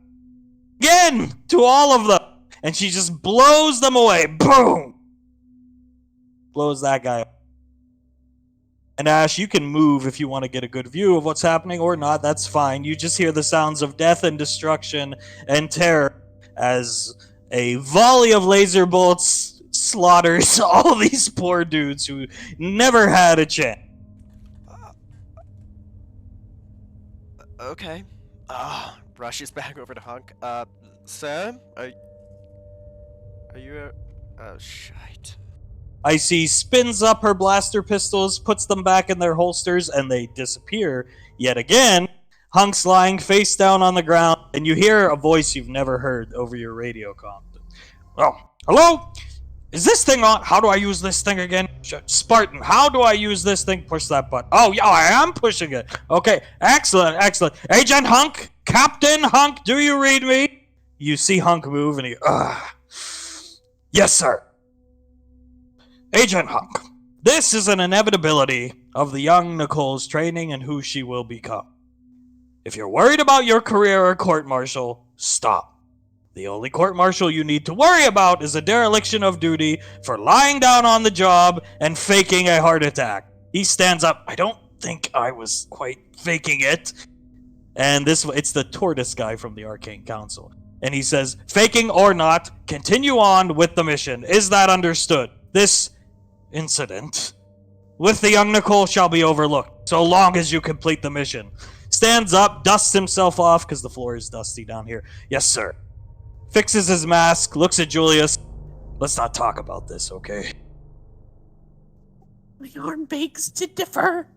again to all of them. And she just blows them away. Boom! Blows that guy up. And Ash, you can move if you want to get a good view of what's happening or not. That's fine. You just hear the sounds of death and destruction and terror as a volley of laser bullets slaughters all these poor dudes who never had a chance. Okay. Rushes back over to Hunk. Sir? Are you oh, shite. Icy spins up her blaster pistols, puts them back in their holsters, and they disappear yet again. Hunk's lying face down on the ground, and you hear a voice you've never heard over your radio comm. Oh, hello? Is this thing on? How do I use this thing again? Spartan, how do I use this thing? Push that button. Oh, yeah, I am pushing it. Okay, excellent, excellent. Agent Hunk, Captain Hunk, do you read me? You see Hunk move, and he, yes, sir. Agent Hunk, this is an inevitability of the young Nicole's training and who she will become. If you're worried about your career or court-martial, stop. The only court-martial you need to worry about is a dereliction of duty for lying down on the job and faking a heart attack. He stands up. I don't think I was quite faking it. And it's the tortoise guy from the Arcane Council. And he says, faking or not, continue on with the mission. Is that understood? This incident with the young Nicole shall be overlooked, so long as you complete the mission. Stands up, dusts himself off, because the floor is dusty down here. Yes, sir. Fixes his mask, looks at Julius. Let's not talk about this, okay? My arm begs to differ.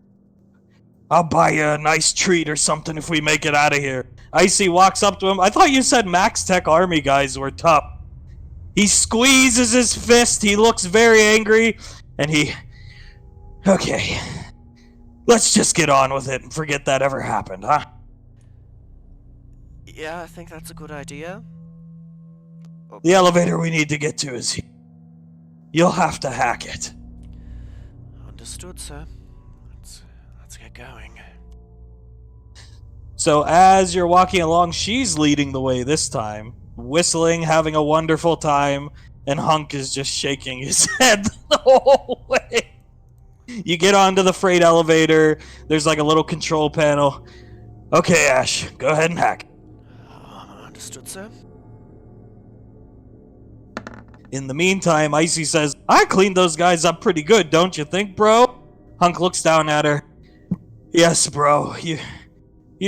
I'll buy you a nice treat or something if we make it out of here. Icy walks up to him. I thought you said Max Tech Army guys were tough. He squeezes his fist. He looks very angry. And okay, let's just get on with it and forget that ever happened, huh? Yeah, I think that's a good idea. The elevator we need to get to is here. You'll have to hack it. Understood, sir. Let's get going. So as you're walking along, she's leading the way this time, whistling, having a wonderful time, and Hunk is just shaking his head the whole way. You get onto the freight elevator. There's like a little control panel. Okay, Ash, go ahead and hack. Understood, sir. In the meantime, Icy says, I cleaned those guys up pretty good, don't you think, bro? Hunk looks down at her. Yes, bro, you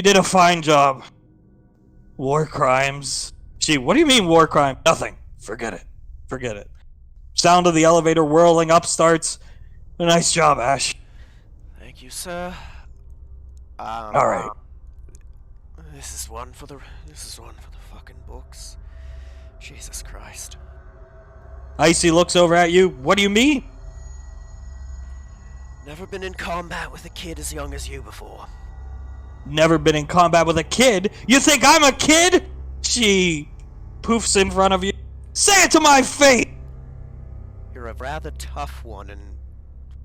did a fine job. War crimes. What do you mean war crime? Nothing. Forget it. Sound of the elevator whirling up starts. Nice job, Ash. Thank you, sir. All right. This is one for the fucking books. Jesus Christ. Icy looks over at you. What do you mean? Never been in combat with a kid as young as you before. Never been in combat with a kid? You think I'm a kid? She poofs in front of you. Say it to my face! You're a rather tough one and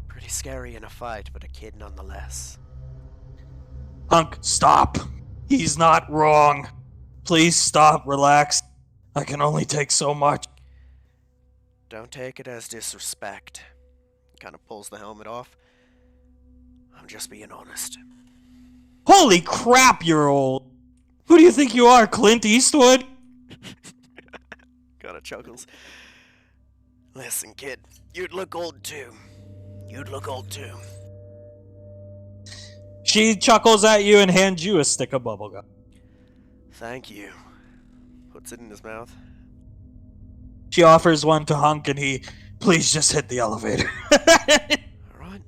pretty scary in a fight, but a kid nonetheless. Hunk, stop. He's not wrong. Please stop, relax. I can only take so much. Don't take it as disrespect. Kind of pulls the helmet off. I'm just being honest. Holy crap, you're old. Who do you think you are, Clint Eastwood? Kinda chuckles. Listen, kid, you'd look old too. You'd look old too. She chuckles at you and hands you a stick of bubblegum. Thank you. Puts it in his mouth. She offers one to Hunk and he, please just hit the elevator. Alright.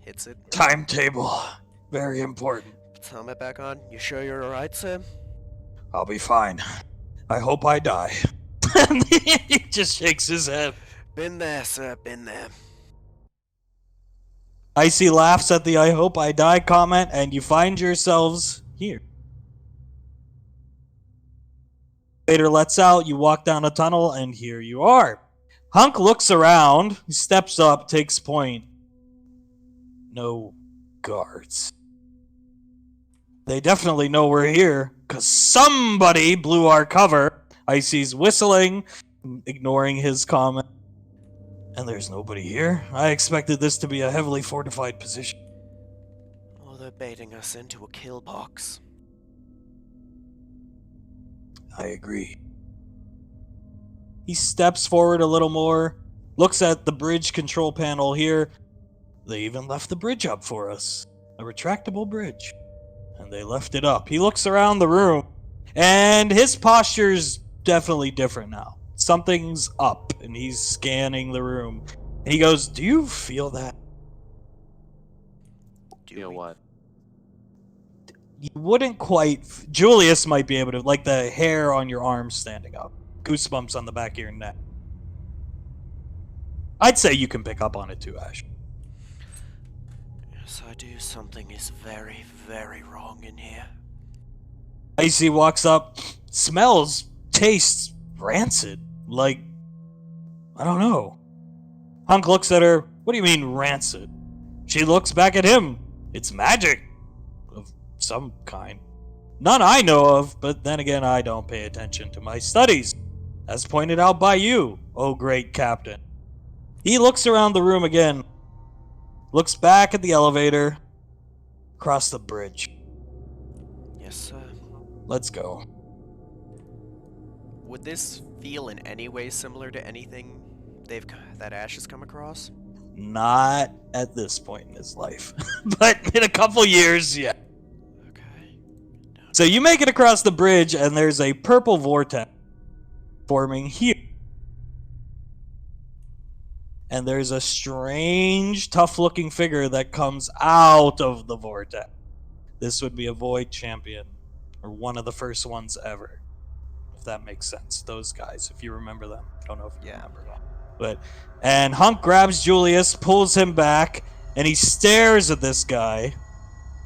Hits it. Timetable. Very important. Puts helmet back on. You sure you're alright, Sam? I'll be fine. I hope I die. He just shakes his head. Been there, sir, been there. Icy laughs at the I hope I die comment, and you find yourselves here. Vader lets out, you walk down a tunnel, and here you are. Hunk looks around, he steps up, takes point. No guards. They definitely know we're here, because somebody blew our cover. Icy's whistling, ignoring his comment. And there's nobody here. I expected this to be a heavily fortified position. Oh, they're baiting us into a kill box. I agree. He steps forward a little more, looks at the bridge control panel here. They even left the bridge up for us. A retractable bridge. And they left it up. He looks around the room, and his posture's definitely different now. Something's up, and he's scanning the room. And he goes, do you feel that? You know what? You wouldn't quite... Julius might be able to, like the hair on your arm standing up. Goosebumps on the back of your neck. I'd say you can pick up on it too, Ash. Yes, I do. Something is very, very wrong in here. Icy walks up, smells, tastes rancid. Like, I don't know. Hunk looks at her. What do you mean rancid? She looks back at him. It's magic. Of some kind. None I know of, but then again, I don't pay attention to my studies. As pointed out by you, oh great captain. He looks around the room again. Looks back at the elevator. Across the bridge. Yes, sir. Let's go. Would this feel in any way similar to anything that Ash has come across? Not at this point in his life. But in a couple years, yeah. Okay. So you make it across the bridge, and there's a purple vortex forming here. And there's a strange, tough-looking figure that comes out of the vortex. This would be a Void Champion, or one of the first ones ever. If that makes sense. Those guys, if you remember them. I don't know if you remember them. And Hunk grabs Julius, pulls him back, and he stares at this guy.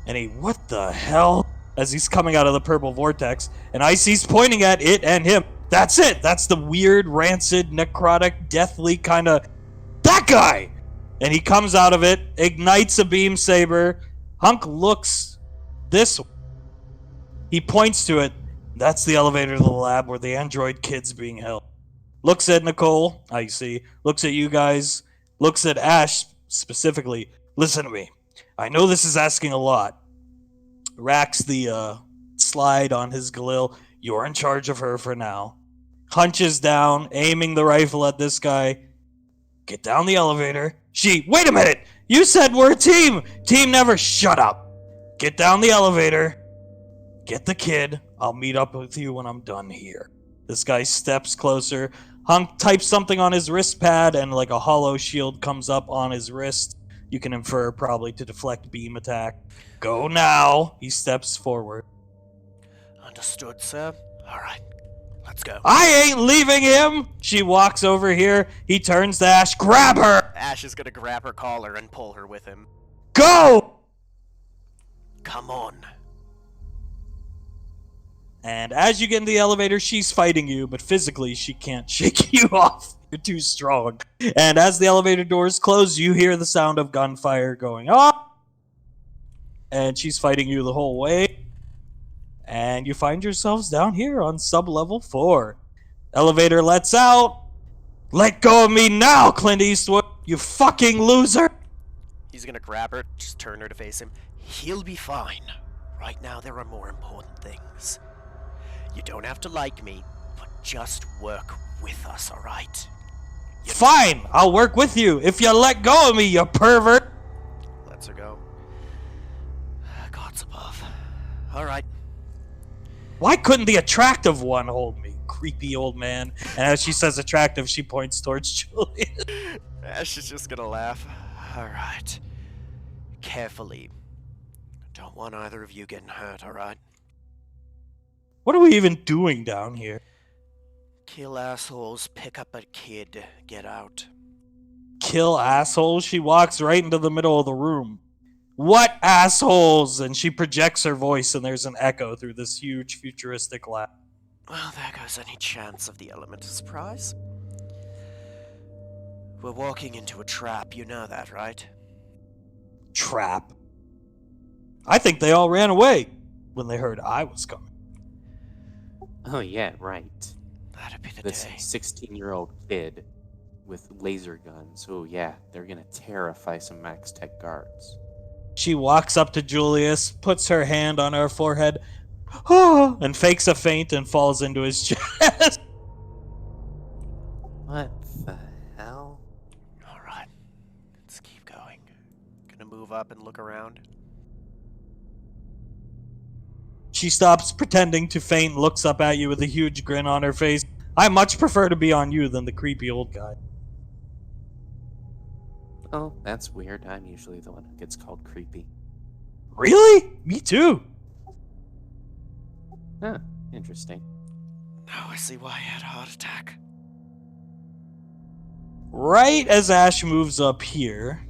And he, what the hell? As he's coming out of the purple vortex. And Icy's pointing at it and him. That's it. That's the weird, rancid, necrotic, deathly kind of... That guy! And he comes out of it, ignites a beam saber. Hunk looks this way. He points to it. That's the elevator to the lab where the android kid's being held. Looks at Nicole, Icy. Looks at you guys. Looks at Ash specifically. Listen to me. I know this is asking a lot. Racks the slide on his Galil. You're in charge of her for now. Hunches down, aiming the rifle at this guy. Get down the elevator. Wait a minute! You said we're a team! Team never shut up! Get down the elevator. Get the kid. I'll meet up with you when I'm done here. This guy steps closer. Hunk types something on his wrist pad, and like a hollow shield comes up on his wrist. You can infer probably to deflect beam attack. Go now. He steps forward. Understood, sir. Alright, let's go. I ain't leaving him! She walks over here. He turns to Ash. Grab her! Ash is gonna grab her collar and pull her with him. Go! Come on. And as you get in the elevator, she's fighting you, but physically she can't shake you off. You're too strong. And as the elevator doors close, you hear the sound of gunfire going off. And she's fighting you the whole way. And you find yourselves down here on sub-level 4. Elevator lets out. Let go of me now, Clint Eastwood, you fucking loser! He's gonna grab her, just turn her to face him. He'll be fine. Right now there are more important things. You don't have to like me, but just work with us, alright? Fine, I'll work with you if you let go of me, you pervert! Lets her go. God's above. Alright. Why couldn't the attractive one hold me? Creepy old man. And as she says attractive, she points towards Julius. Ash is just gonna laugh. Alright. Carefully. Don't want either of you getting hurt, alright? What are we even doing down here? Kill assholes, pick up a kid, get out. Kill assholes? She walks right into the middle of the room. What assholes? And she projects her voice, and there's an echo through this huge futuristic lab. Well, there goes any chance of the element of surprise. We're walking into a trap, you know that, right? Trap. I think they all ran away when they heard I was coming. Oh yeah, right. That'd be the This day. 16-year-old kid with laser guns. Oh yeah, they're gonna terrify some Max Tech guards. She walks up to Julius, puts her hand on her forehead, and fakes a faint and falls into his chest. What the hell? Alright, let's keep going. Gonna move up and look around. She stops pretending to faint and looks up at you with a huge grin on her face. I much prefer to be on you than the creepy old guy. Oh, that's weird. I'm usually the one who gets called creepy. Really? Me too. Huh, interesting. Now I see why I had a heart attack. Right as Ash moves up here,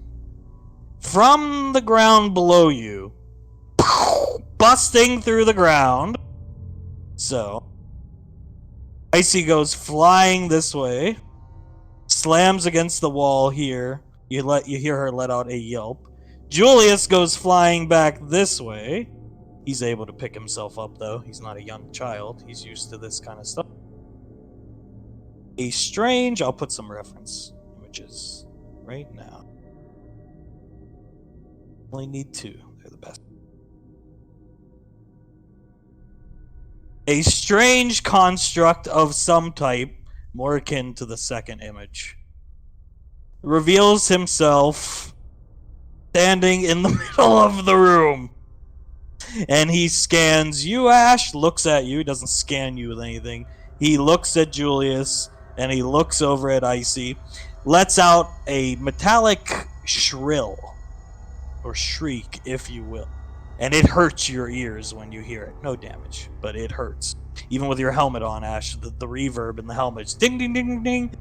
from the ground below you, busting through the ground. So, Icy goes flying this way, slams against the wall here. You hear her let out a yelp. Julius goes flying back this way. He's able to pick himself up, though. He's not a young child. He's used to this kind of stuff. A strange... I'll put some reference images right now. Only need 2. They're the best. A strange construct of some type, more akin to the second image, reveals himself standing in the middle of the room. And he scans you, Ash, looks at you, doesn't scan you with anything. He looks at Julius, and he looks over at Icy, lets out a metallic shrill, or shriek, if you will. And it hurts your ears when you hear it. No damage, but it hurts. Even with your helmet on, Ash, the reverb in the helmet's ding, ding, ding, ding, ding.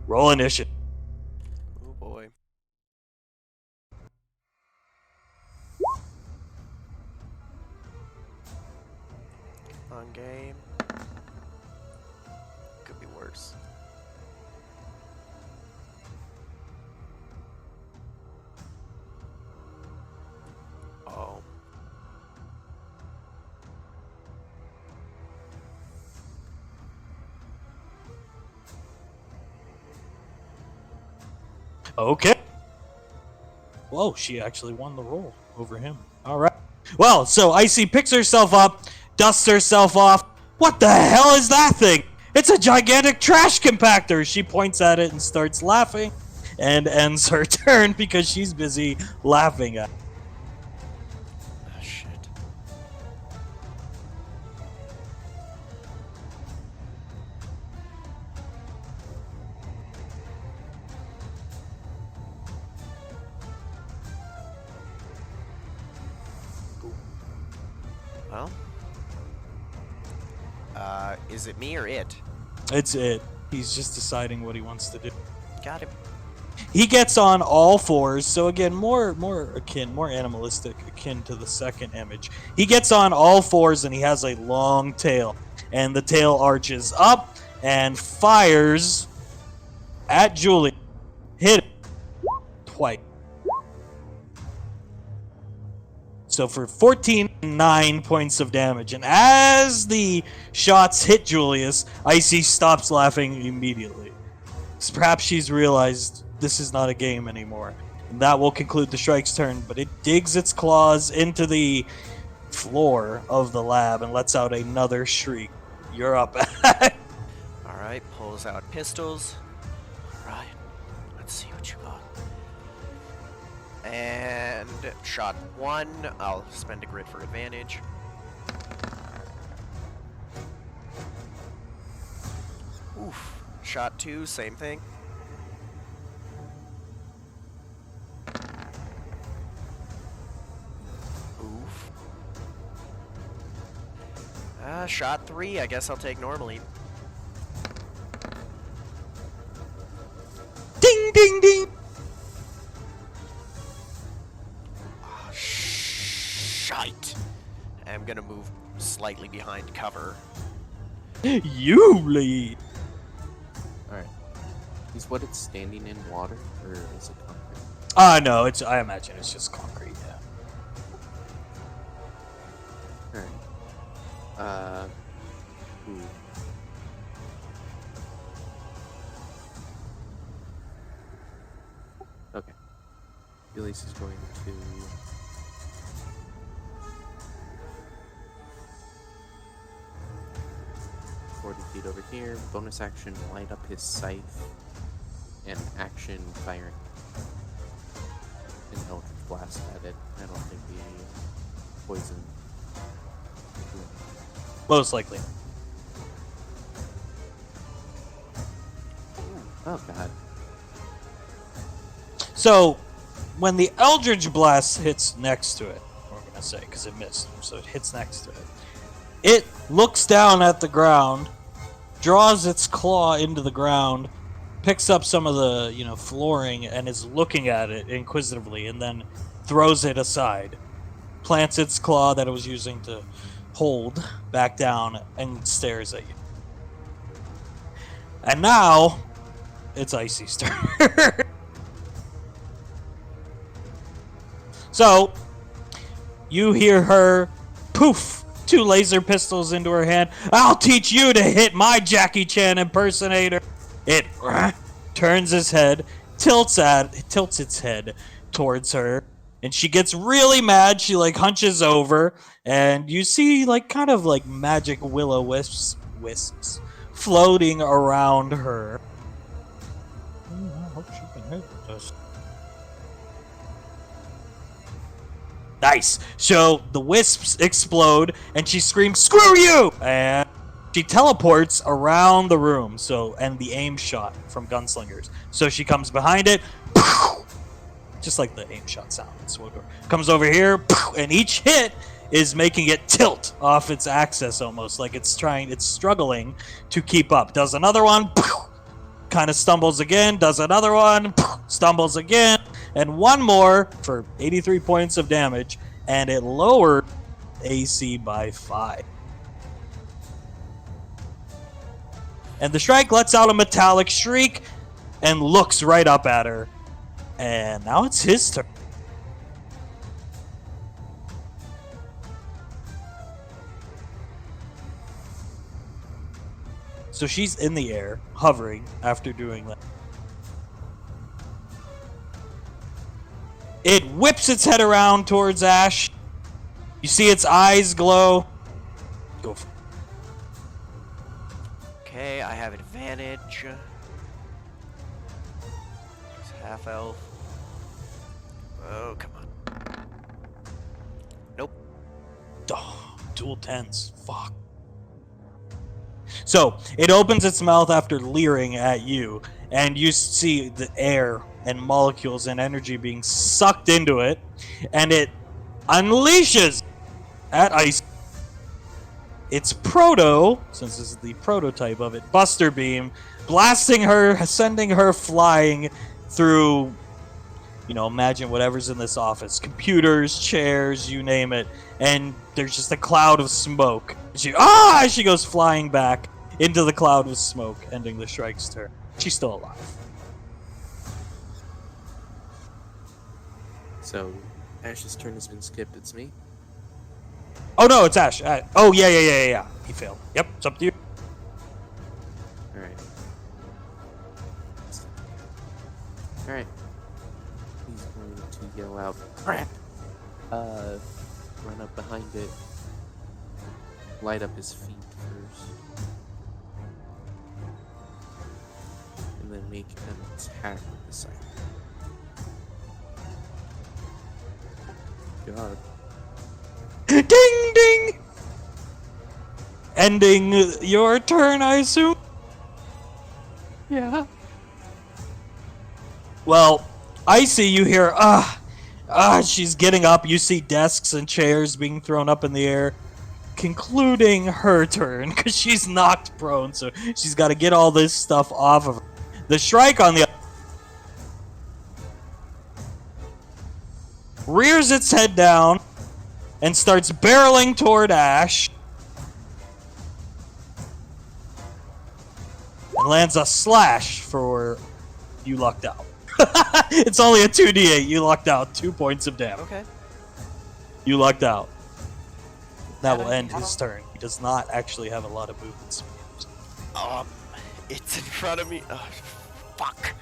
Roll initiative. Oh boy. On game. Could be worse. Oh. Okay. Whoa, she actually won the roll over him. All right. Well, so Icy picks herself up, dusts herself off. What the hell is that thing? It's a gigantic trash compactor. She points at it and starts laughing and ends her turn because she's busy laughing at it. Oh, shit. Well. Is it me or it? It's it. He's just deciding what he wants to do. Got him. He gets on all fours, so again, more animalistic, akin to the second image. He gets on all fours and he has a long tail, and the tail arches up and fires at Julie. Hit it twice. So for 14.9 points of damage, and as the shots hit Julius, Icy stops laughing immediately. Perhaps she's realized this is not a game anymore. And that will conclude the strike's turn, but it digs its claws into the floor of the lab and lets out another shriek. You're up. Alright, pulls out pistols. Alright, let's see what you got. And shot 1. I'll spend a grit for advantage. Oof. Shot 2, same thing. Oof. Shot 3, I guess I'll take normally. Ding, ding, ding. Oh, shite. I'm gonna move slightly behind cover. You lead. Alright. Is what it's standing in water, or is it concrete? No, I imagine it's just concrete, yeah. Alright. Ooh. Okay. Julius is going to... 40 feet over here. Bonus action, light up his scythe. And action, firing an Eldritch Blast at it. I don't think the poison... Most likely. Oh god. So, when the Eldritch Blast hits next to it, we're going to say, because it missed, so it hits next to it, it looks down at the ground, draws its claw into the ground, picks up some of the, flooring, and is looking at it inquisitively, and then throws it aside, plants its claw that it was using to hold back down, and stares at you. And now, it's Icy's turn. So, you hear her, poof, 2 laser pistols into her hand. I'll teach you to hit my Jackie Chan impersonator. It turns its head, tilts its head towards her, and she gets really mad. She hunches over, and you see kind of magic willow wisps floating around her. I hope she can hit this. Nice. So the wisps explode, and she screams, "Screw you!" And she teleports around the room. And the aim shot from gunslingers. So she comes behind it, just like the aim shot sounds. Comes over here, and each hit is making it tilt off its axis, almost like it's struggling to keep up. Does another one, kind of stumbles again. Does another one, stumbles again. And one more for 83 points of damage, and it lowered AC by 5. And the strike lets out a metallic shriek and looks right up at her. And now it's his turn. So she's in the air, hovering after doing that. It whips its head around towards Ash. You see its eyes glow. Go for it. Okay, I have advantage. It's half elf. Oh, come on. Nope. Oh, dual 10s. Fuck. So, it opens its mouth after leering at you, and you see the air and molecules and energy being sucked into it, and it unleashes at Ice its proto, since this is the prototype of it, Buster Beam, blasting her, sending her flying through, imagine whatever's in this office, computers, chairs, you name it, and there's just a cloud of smoke. She goes flying back into the cloud of smoke, ending the Shrike's turn. She's still alive. So, Ash's turn has been skipped. It's me. Oh no, it's Ash. Oh yeah. He failed. Yep, it's up to you. Alright. Alright. He's going to yell out, crap! Run up behind it. Light up his feet first. And then make an attack with the scythe. God. Ding ding! Ending your turn, I assume? Yeah. Well, I see you here. She's getting up. You see desks and chairs being thrown up in the air, concluding her turn because she's knocked prone, so she's got to get all this stuff off of her. The Shrike on the rears its head down and starts barreling toward Ash and lands a slash for you lucked out. It's only a 2d8. You lucked out. 2 points of damage. Okay. You lucked out. That will end his turn. He does not actually have a lot of movements. It's in front of me. Oh, fuck.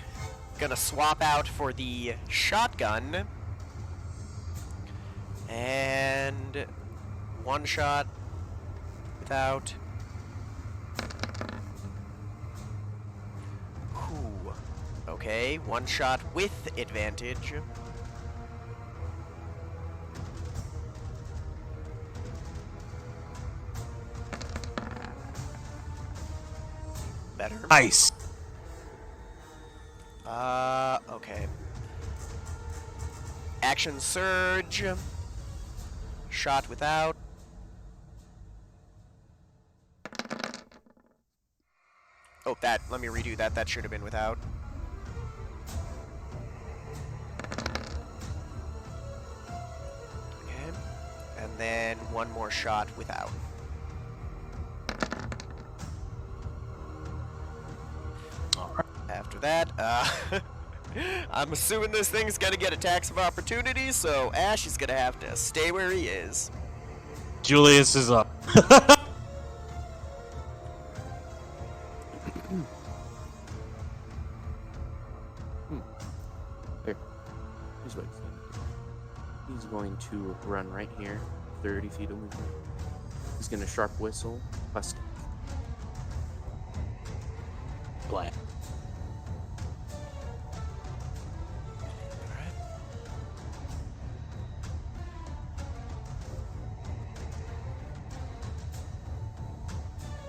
Gonna swap out for the shotgun. And one shot without. Ooh. Okay, one shot with advantage. Better. Nice. Okay. Action surge. Shot without. Oh, let me redo that. That should have been without. Okay. And then one more shot without. After that, I'm assuming this thing's gonna get attacks of opportunity, so Ash is gonna have to stay where he is. Julius is up. There. Here's what he's going to do. He's going to run right here, 30 feet of movement. He's going to sharp whistle, plus Bland.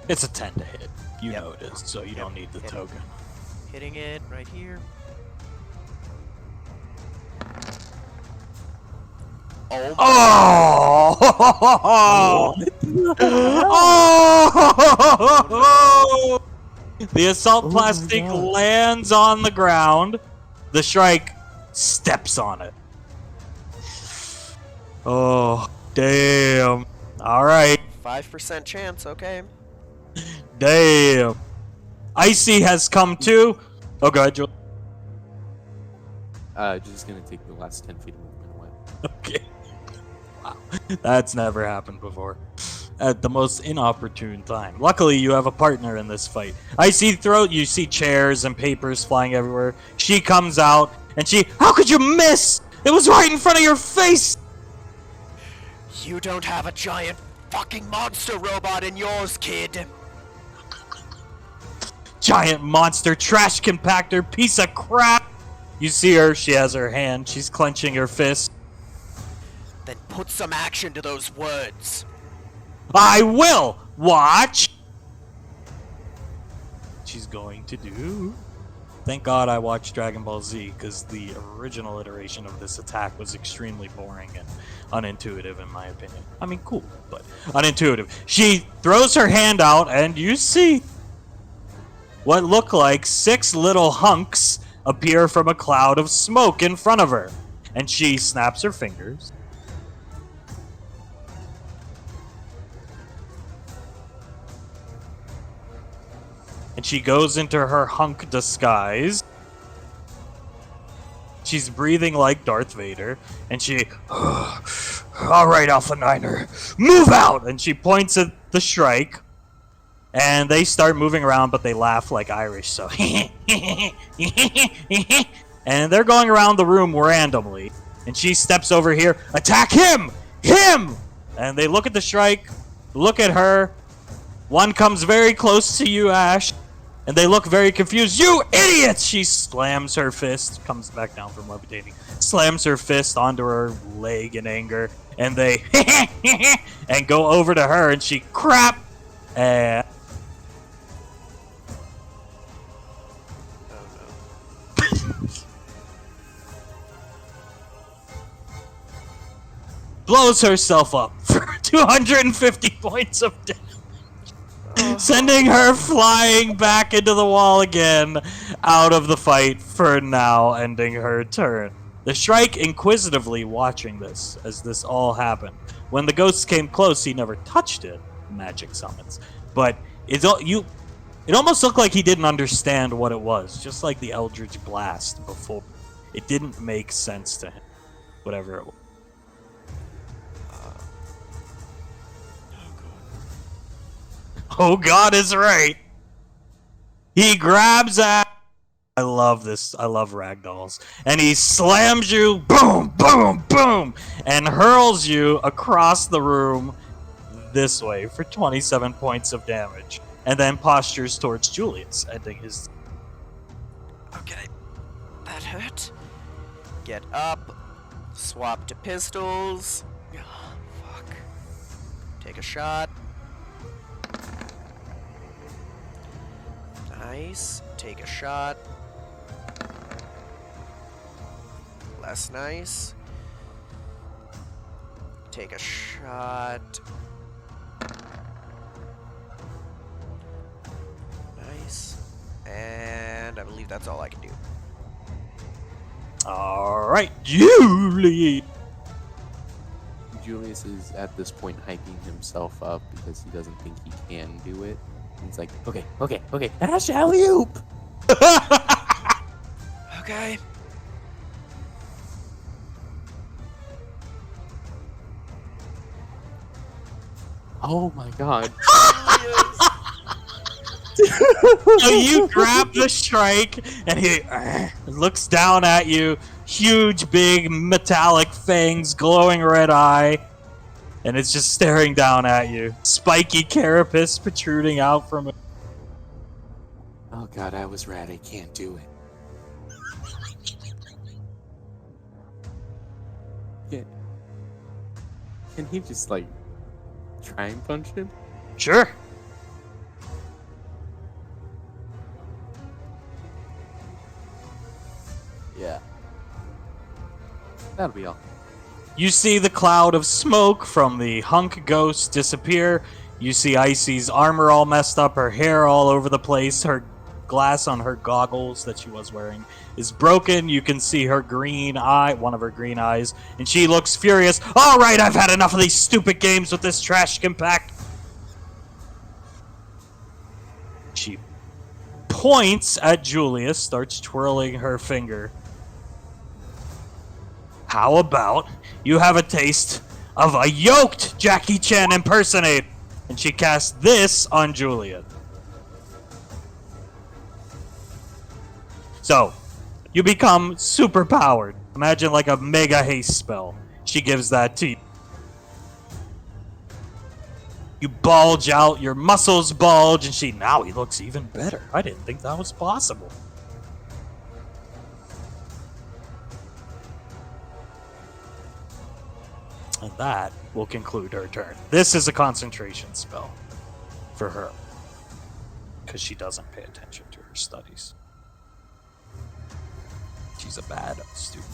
It's a 10 to hit. You Yep. know it is, so you don't need the Hit it. token. Hitting it right here. Oh! Oh! The assault plastic God. lands on the ground. The Shrike steps on it. Oh, damn. All right. 5% chance, okay. Damn. Icy has come too. Oh, go ahead, Joel. just going to take the last 10 feet of movement away. Okay. Wow. That's never happened before. At the most inopportune time. Luckily, you have a partner in this fight. Icy throat, you see chairs and papers flying everywhere. She comes out, and how could you miss? It was right in front of your face! You don't have a giant fucking monster robot in yours, kid. Giant monster trash compactor piece of crap! You see her, she has her hand, she's clenching her fist. Then put some action to those words. I will! Watch! She's going to do... Thank God I watched Dragon Ball Z, because the original iteration of this attack was extremely boring and unintuitive in my opinion. I mean, cool, but unintuitive. She throws her hand out, and you see what look like 6 little hunks appear from a cloud of smoke in front of her. And she snaps her fingers. And she goes into her hunk disguise. She's breathing like Darth Vader. And she, all right, Alpha Niner, move out! And she points at the Shrike. And they start moving around, but they laugh like Irish, so. And they're going around the room randomly. And she steps over here, attack him! Him! And they look at the Shrike, look at her. One comes very close to you, Ash. And they look very confused. You idiots! She slams her fist, comes back down from levitating, slams her fist onto her leg in anger. And they and go over to her, and she crap. And blows herself up for 250 points of damage. Sending her flying back into the wall again, out of the fight for now, ending her turn. The Shrike inquisitively watching this as this all happened. When the ghosts came close, he never touched it, magic summons. But it almost looked like he didn't understand what it was, just like the Eldritch Blast before. It didn't make sense to him, whatever it was. Oh God is right. He grabs at. I love this. I love ragdolls. And he slams you, boom, boom, boom, and hurls you across the room this way for 27 points of damage. And then postures towards Julius, ending his. Okay, that hurt. Get up. Swap to pistols. Oh, fuck. Take a shot. Nice. Take a shot. Less nice. Take a shot. Nice. And I believe that's all I can do. Alright, Julie! Julius is at this point hyping himself up because he doesn't think he can do it. He's like, okay, Ash, alley-oop! Okay. Oh my god. So you grab the Shrike, and he looks down at you. Huge, big, metallic fangs, glowing red eye. And it's just staring down at you. Spiky carapace protruding out from it. Oh god, I was rad. I can't do it. Yeah. Can he just, like, try and punch him? Sure. Yeah. That'll be all. You see the cloud of smoke from the hunk ghost disappear. You see Icy's armor all messed up, her hair all over the place, her glass on her goggles that she was wearing is broken. You can see her green eye, one of her green eyes, and she looks furious. All right, I've had enough of these stupid games with this trash compact. She points at Julius, starts twirling her finger. How about you have a taste of a yoked Jackie Chan impersonator? And she casts this on Juliet. So, you become super powered. Imagine like a mega haste spell. She gives that to you. You bulge out, your muscles bulge, and now he looks even better. I didn't think that was possible. And that will conclude her turn. This is a concentration spell for her, because she doesn't pay attention to her studies. She's a bad student,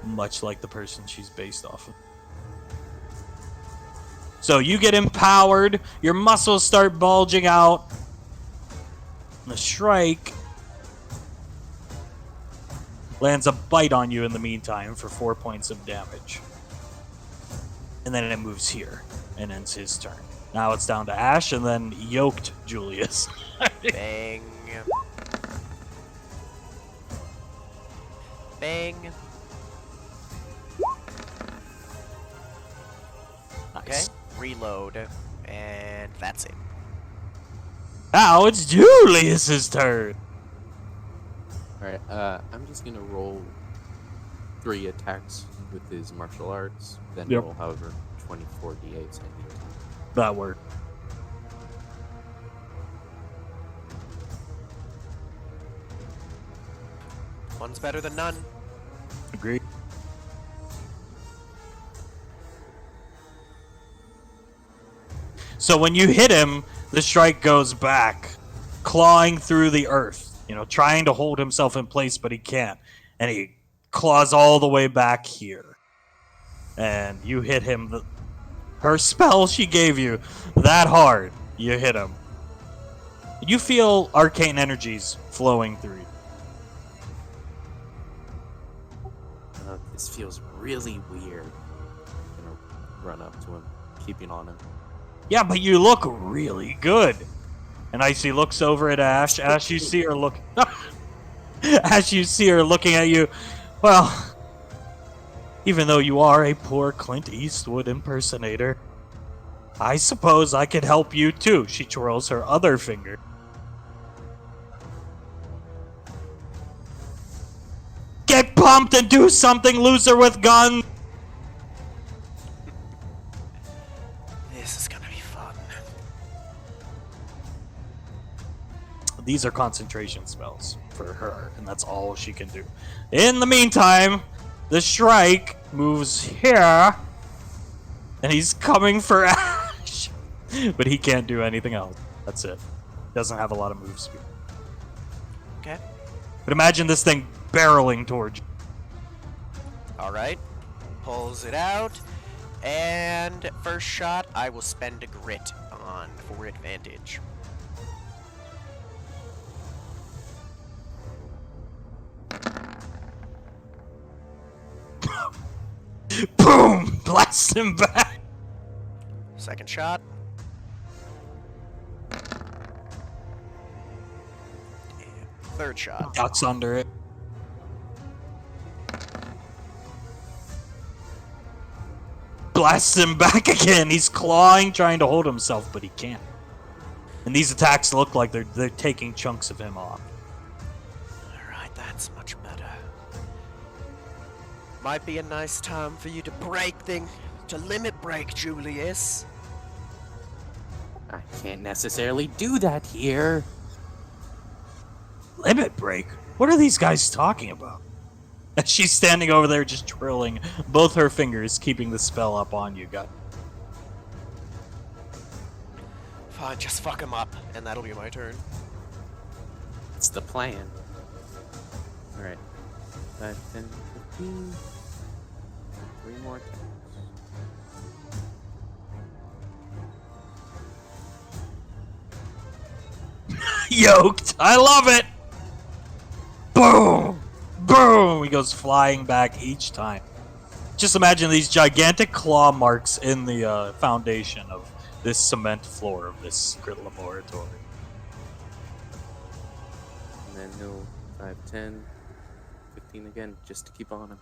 much like the person she's based off of. So you get empowered, your muscles start bulging out. The Shrike lands a bite on you in the meantime for 4 points of damage. And then it moves here and ends his turn. Now it's down to Ash and then yoked Julius. Bang. Bang. Okay, Nice. reload. And that's it. Now it's Julius's turn. Alright, I'm just gonna roll 3 attacks with his martial arts, then Yep. roll however 24 d8s I need to. That worked. One's better than none. Agreed. So when you hit him, the strike goes back, clawing through the earth, trying to hold himself in place, but he can't. And he claws all the way back here. And you hit him. Her spell she gave you that hard, you hit him. You feel arcane energies flowing through you. This feels really weird. I'm gonna run up to him, keeping on him. Yeah, but you look really good. And Icy looks over at Ash. Ash, you see her look. Ash, you see her looking at you. Well, even though you are a poor Clint Eastwood impersonator, I suppose I could help you too. She twirls her other finger. Get pumped and do something, loser with guns! This is gonna be fun. These are concentration spells for her, and that's all she can do. In the meantime, the strike moves here, and he's coming for Ash. But he can't do anything else. That's it. Doesn't have a lot of move speed. Okay. But imagine this thing barreling towards you. Alright. Pulls it out. And first shot, I will spend a grit on for advantage. Boom! Blast him back! Second shot. And third shot. Ducks under it. Blasts him back again. He's clawing, trying to hold himself, but he can't. And these attacks look like they're taking chunks of him off. Alright, that's much better. Might be a nice time for you to to limit break, Julius. I can't necessarily do that here. Limit break? What are these guys talking about? She's standing over there just twirling both her fingers, keeping the spell up on you, guys. Fine, just fuck him up, and that'll be my turn. It's the plan. Alright. 5, 10, 15. 3 more attacks. Yoked! I love it! Boom! Boom! He goes flying back each time. Just imagine these gigantic claw marks in the foundation of this cement floor of this secret laboratory. And then he'll 5, 10, 15 again, just to keep on him.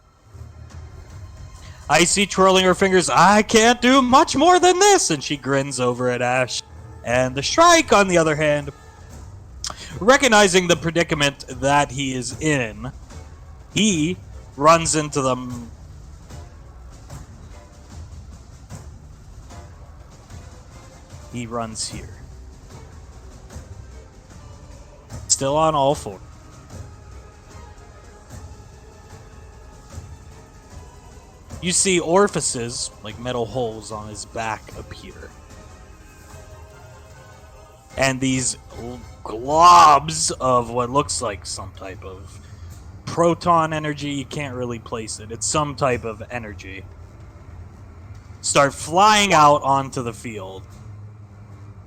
Icy twirling her fingers, I can't do much more than this! And she grins over at Ash. And the strike, on the other hand, recognizing the predicament that he is in, he runs into them. He runs here. Still on all four. You see orifices, like metal holes on his back, appear. And these globs of what looks like some type of proton energy, you can't really place it. It's some type of energy. Start flying out onto the field.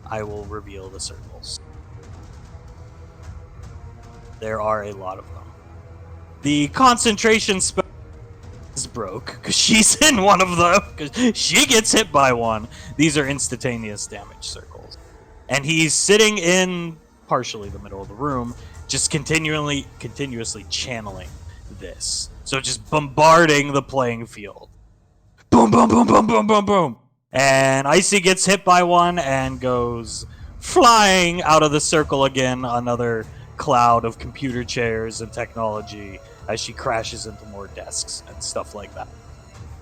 I will reveal the circles. There are a lot of them. The concentration spell is broke because she's in one of them. Because she gets hit by one. These are instantaneous damage circles, and he's sitting in partially the middle of the room, just continuously channeling this. So just bombarding the playing field. Boom, boom, boom, boom, boom, boom, boom. And Icy gets hit by one and goes flying out of the circle again. Another cloud of computer chairs and technology as she crashes into more desks and stuff like that.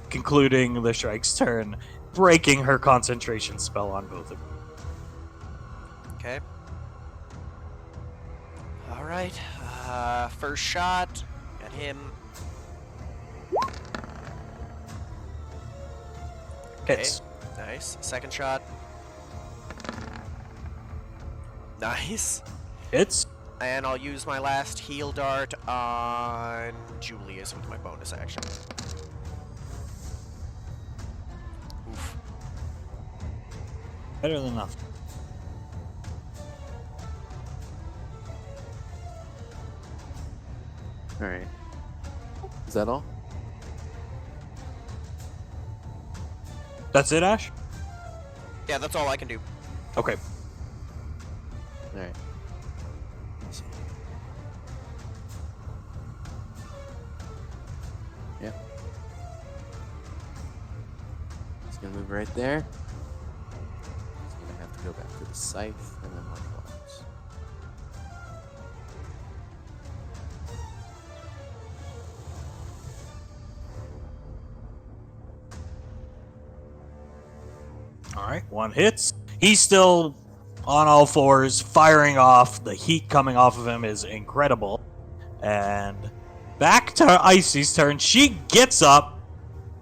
Concluding the Shrike's turn, breaking her concentration spell on both of them. Okay. All right. First shot at him. Okay. Hits. Nice. Second shot. Nice. Hits. And I'll use my last heal dart on Julius with my bonus action. Oof. Better than nothing. Alright. Is that all? That's it, Ash? Yeah, that's all I can do. Okay. Alright. Yeah. He's gonna move right there. He's gonna have to go back to the scythe and then martial arts. Alright, one hits. He's still on all fours, firing off. The heat coming off of him is incredible. And back to Icy's turn. She gets up,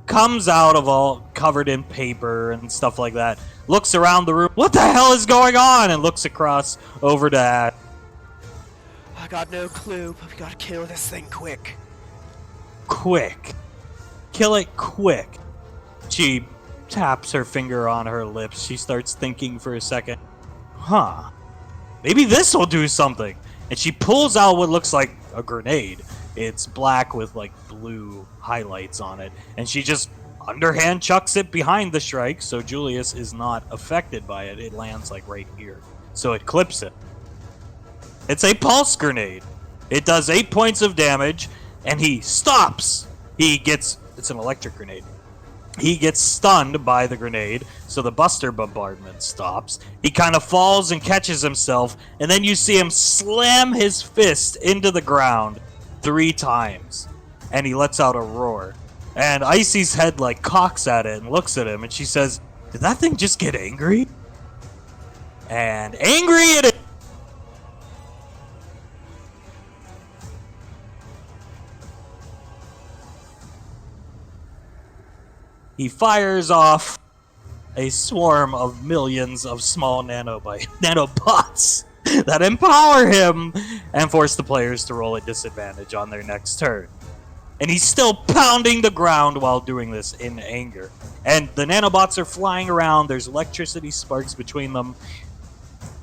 comes out of all covered in paper and stuff like that, looks around the room. What the hell is going on? And looks across over to Ash. I got no clue, but we gotta kill this thing quick. Quick. Kill it quick. She taps her finger on her lips. She starts thinking for a second. Huh. Maybe this will do something. And she pulls out what looks like a grenade. It's black with like blue highlights on it. And she just underhand chucks it behind the Shrike so Julius is not affected by it. It lands like right here. So it clips it. It's a pulse grenade. It does 8 points of damage and he stops. It's an electric grenade. He gets stunned by the grenade, so the Buster bombardment stops. He kind of falls and catches himself, and then you see him slam his fist into the ground 3 times, and he lets out a roar. And Icy's head like cocks at it and looks at him, and she says, "Did that thing just get angry?" And angry it is. He fires off a swarm of millions of small nanobots that empower him and force the players to roll at disadvantage on their next turn. And he's still pounding the ground while doing this in anger. And the nanobots are flying around. There's electricity sparks between them.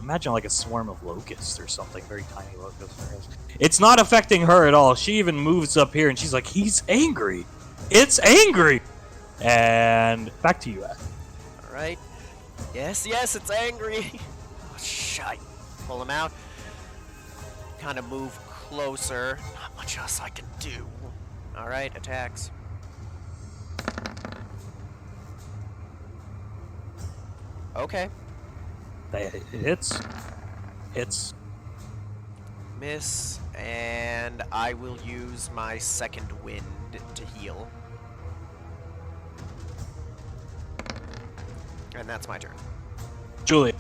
Imagine like a swarm of locusts or something, very tiny locusts. It's not affecting her at all. She even moves up here and she's like, he's angry. It's angry. And back to you, Ash. Alright. Yes, it's angry. Oh, shite. Pull him out. Kind of move closer. Not much else I can do. Alright, attacks. Okay. Hits. Miss. And I will use my second wind to heal. And that's my turn. Julia.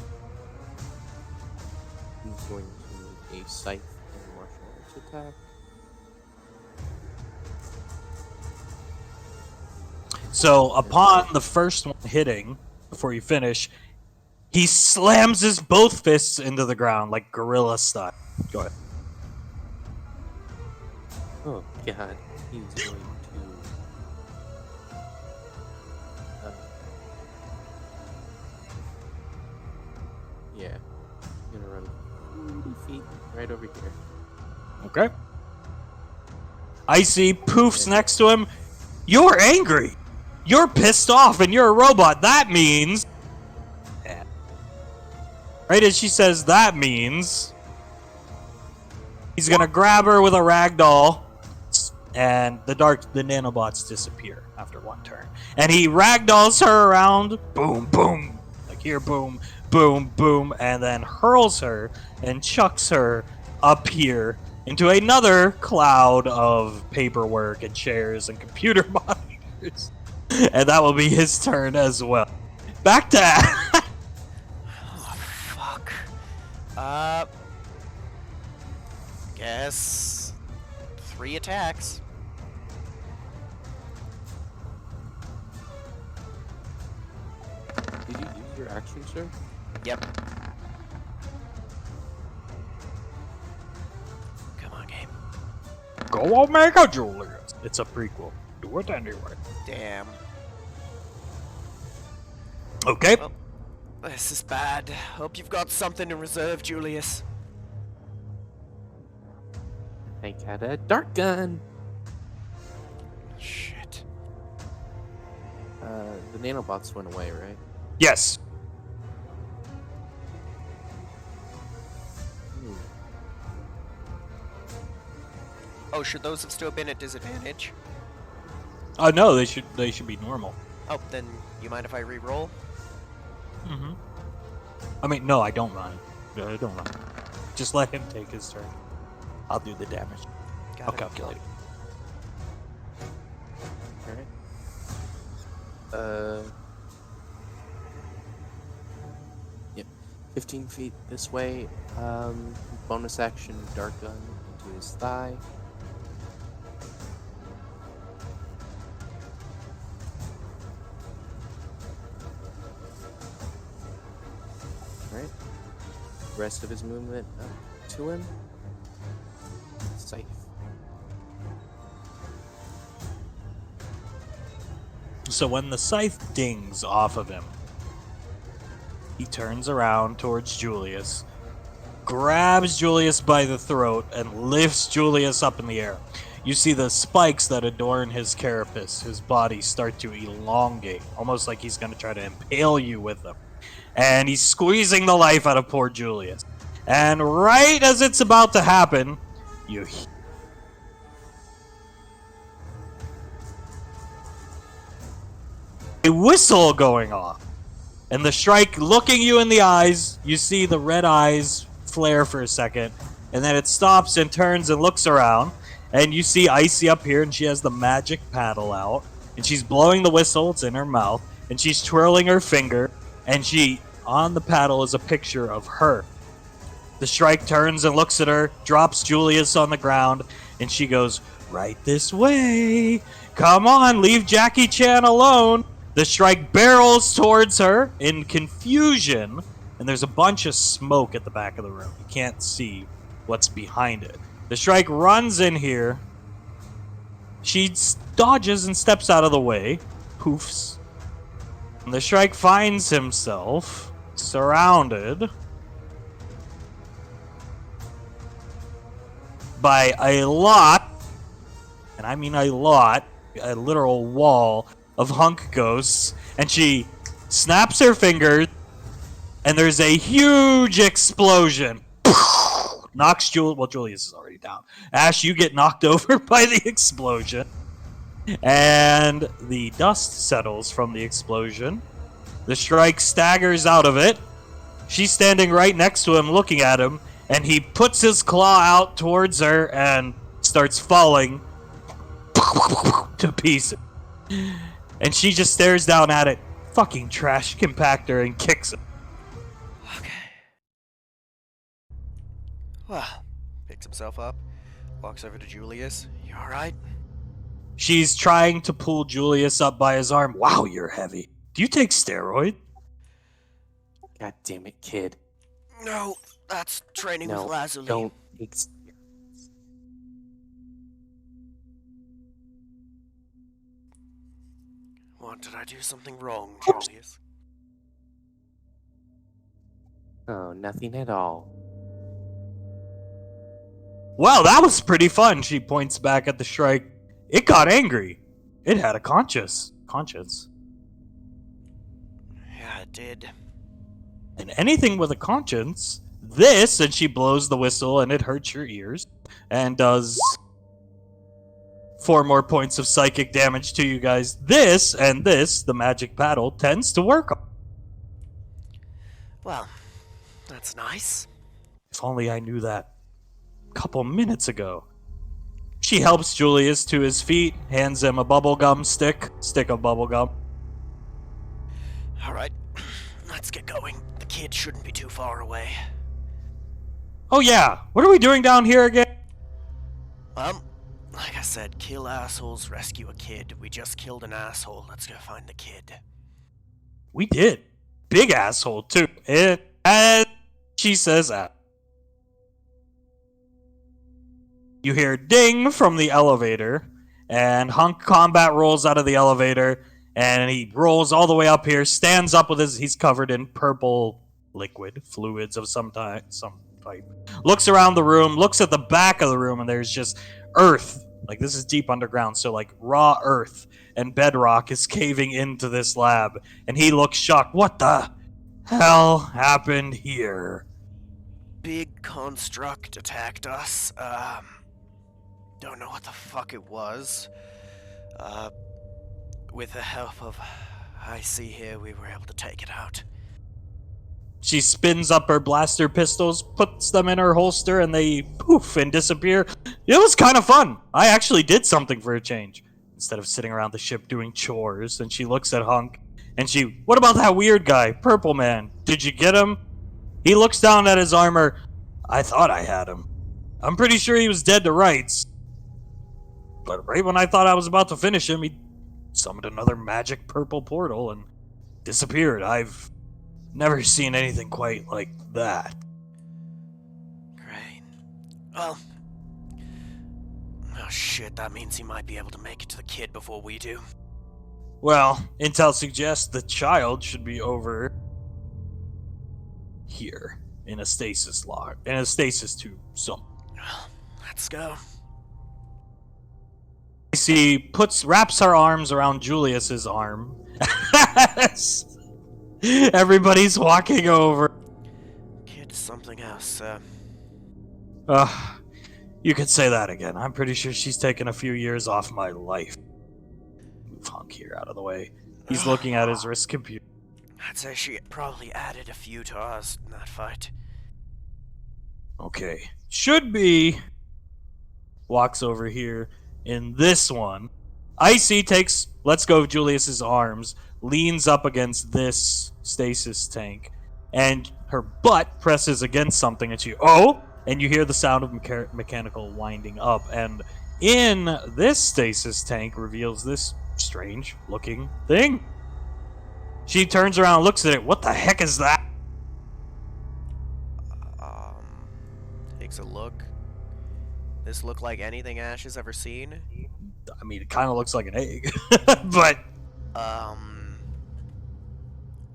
He's going to make a scythe and martial arts attack. So upon the first one hitting, before you finish, he slams his both fists into the ground like gorilla style. Go ahead. Oh god, he's going to yeah, I'm gonna run 40 feet right over here. Okay. Icy poofs next to him. You're angry. You're pissed off, and you're a robot. That means... Right as she says that means... He's gonna grab her with a ragdoll, and the nanobots disappear after one turn. And he ragdolls her around, boom, boom, like here, boom, boom, boom, and then hurls her and chucks her up here into another cloud of paperwork and chairs and computer monitors. And that will be his turn as well. Back to Oh, fuck. Guess 3 attacks. Did you use your action, sir? Yep. Come on, game. Go Omega Julius. It's a prequel. Do it anyway. Damn. Okay. Well, this is bad. Hope you've got something in reserve, Julius. I got a dart gun. Shit. The nanobots went away, right? Yes. Oh, should those have still been at disadvantage? No, they should be normal. Oh, then you mind if I re-roll? Mm-hmm. I mean, no, I don't mind. I don't mind. Just let him take his turn. I'll do the damage. Got I'll it. calculate it. Alright. Yep. 15 feet this way. Bonus action, dart gun into his thigh. Alright. Rest of his movement up to him. Safe. So when the scythe dings off of him, he turns around towards Julius, grabs Julius by the throat, and lifts Julius up in the air. You see the spikes that adorn his carapace, his body, start to elongate, almost like he's going to try to impale you with them. And he's squeezing the life out of poor Julius. And right as it's about to happen, you hear a whistle going off. And the strike looking you in the eyes, you see the red eyes flare for a second, and then it stops and turns and looks around, and you see Icy up here, and she has the magic paddle out, and she's blowing the whistle, it's in her mouth, and she's twirling her finger, and on the paddle is a picture of her. The strike turns and looks at her, drops Julius on the ground, and she goes, "Right this way. Come on, leave Jackie Chan alone." The strike barrels towards her in confusion, and there's a bunch of smoke at the back of the room. You can't see what's behind it. The strike runs in here. She dodges and steps out of the way. Poofs. And the strike finds himself surrounded by a lot, and I mean a lot, a literal wall of hunk ghosts, and she snaps her fingers, and there's a huge explosion. Knocks Julius is already down. Ash, you get knocked over by the explosion, and the dust settles from the explosion. The strike staggers out of it. She's standing right next to him, looking at him, and he puts his claw out towards her and starts falling to pieces. And she just stares down at it, fucking trash compactor, and kicks him. Okay. Well, picks himself up, walks over to Julius. You alright? She's trying to pull Julius up by his arm. Wow, you're heavy. Do you take steroid? God damn it, kid. No, that's training No, with Lazuli. don't. What, did I do something wrong, Julius? Oh, nothing at all. Well, that was pretty fun, she points back at the Shrike. It got angry. It had a conscience. Yeah, it did. And anything with a conscience, this, and she blows the whistle and it hurts your ears, and does 4 more points of psychic damage to you guys. This, and this, the magic paddle, tends to work. Well, that's nice. If only I knew that a couple minutes ago. She helps Julius to his feet, hands him a bubblegum stick of bubblegum. Alright, let's get going. The kid shouldn't be too far away. Oh yeah, what are we doing down here again? Like I said, kill assholes, rescue a kid. We just killed an asshole. Let's go find the kid. We did. Big asshole, too. And she says that. You hear ding from the elevator, and Hunk Combat rolls out of the elevator, and he rolls all the way up here, stands up with he's covered in purple liquid, fluids of some type, looks around the room, looks at the back of the room, and there's just earth. Like, this is deep underground, so like raw earth and bedrock is caving into this lab, and he looks shocked. What the hell happened here? Big construct attacked us. Don't know what the fuck it was. With the help of IC here, we were able to take it out. She spins up her blaster pistols, puts them in her holster, and they poof and disappear. It was kind of fun. I actually did something for a change, instead of sitting around the ship doing chores. And she looks at Hunk, and what about that weird guy, Purple Man? Did you get him? He looks down at his armor. I thought I had him. I'm pretty sure he was dead to rights. But right when I thought I was about to finish him, he summoned another magic purple portal and disappeared. I've never seen anything quite like that. Great. Well... oh shit, that means he might be able to make it to the kid before we do. Well, intel suggests the child should be over here in a stasis tube. So Let's go. She wraps her arms around Julius's arm. Everybody's walking over. Kid, something else. You could say that again. I'm pretty sure she's taken a few years off my life. Move Hunk here out of the way. He's looking at his wrist computer. I'd say she probably added a few to ours in that fight. Okay. Should be. Walks over here. In this one, Icy lets go of Julius's arms, leans up against this stasis tank, and her butt presses against something, and you hear the sound of mechanical winding up, and in this stasis tank reveals this strange-looking thing. She turns around and looks at it. What the heck is that? Takes a look. This look like anything Ash has ever seen? I mean, it kind of looks like an egg, but...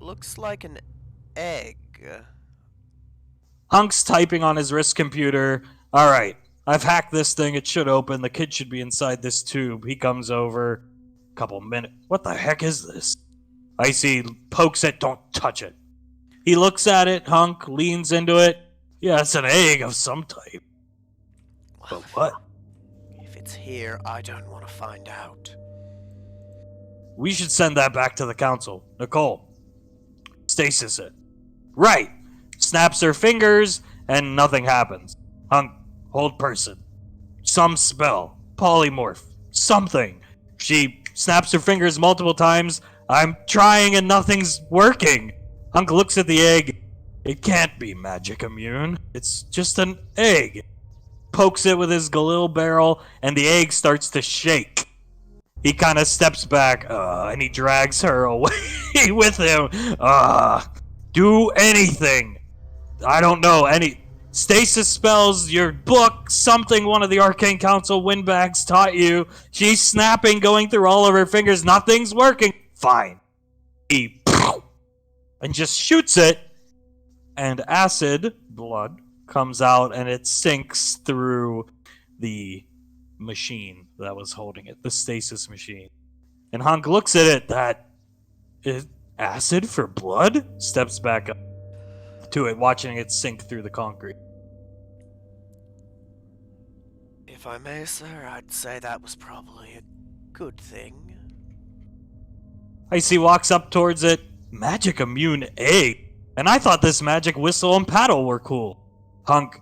looks like an egg. Hunk's typing on his wrist computer. Alright, I've hacked this thing. It should open. The kid should be inside this tube. He comes over. Couple minutes. What the heck is this? Icy pokes it. Don't touch it. He looks at it. Hunk leans into it. Yeah, it's an egg of some type. But what? If it's here, I don't want to find out. We should send that back to the council. Nicole. Stasis it. Right. Snaps her fingers, and nothing happens. Hunk, hold person. Some spell. Polymorph. Something. She snaps her fingers multiple times. I'm trying and nothing's working. Hunk looks at the egg. It can't be magic immune. It's just an egg. Pokes it with his Galil barrel, and the egg starts to shake. He kind of steps back, and he drags her away with him. Do anything. I don't know, any stasis spells, your book, something one of the Arcane Council windbags taught you. She's snapping, going through all of her fingers. Nothing's working. Fine. He and just shoots it, and acid, blood, comes out and it sinks through the machine that was holding it, the stasis machine. And Hunk looks at it. That is acid for blood? Steps back up to it, watching it sink through the concrete. If I may, sir, I'd say that was probably a good thing. Icy walks up towards it. Magic immune egg. And I thought this magic whistle and paddle were cool. Hunk,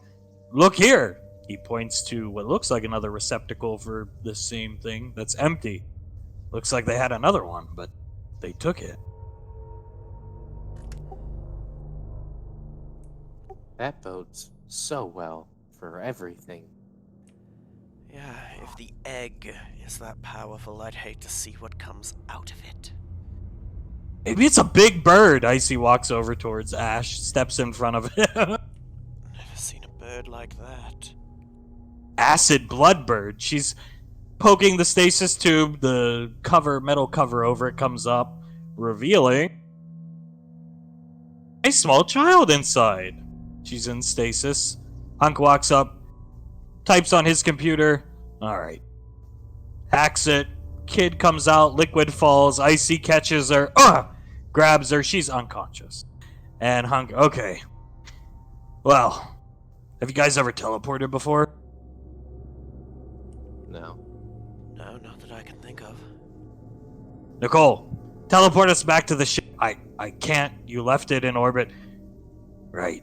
look here. He points to what looks like another receptacle for the same thing that's empty. Looks like they had another one, but they took it. That bodes so well for everything. Yeah, if the egg is that powerful, I'd hate to see what comes out of it. Maybe it's a big bird. Icy walks over towards Ash, steps in front of him. Never seen a bird like that. Acid blood bird. She's poking the stasis tube. The metal cover over it comes up, revealing a small child inside. She's in stasis. Hunk walks up, types on his computer. Alright. Hacks it. Kid comes out, liquid falls. Icy catches her. Grabs her. She's unconscious. And Hunk, okay. Well, have you guys ever teleported before? No. No, not that I can think of. Nicole, teleport us back to the ship. I can't. You left it in orbit. Right.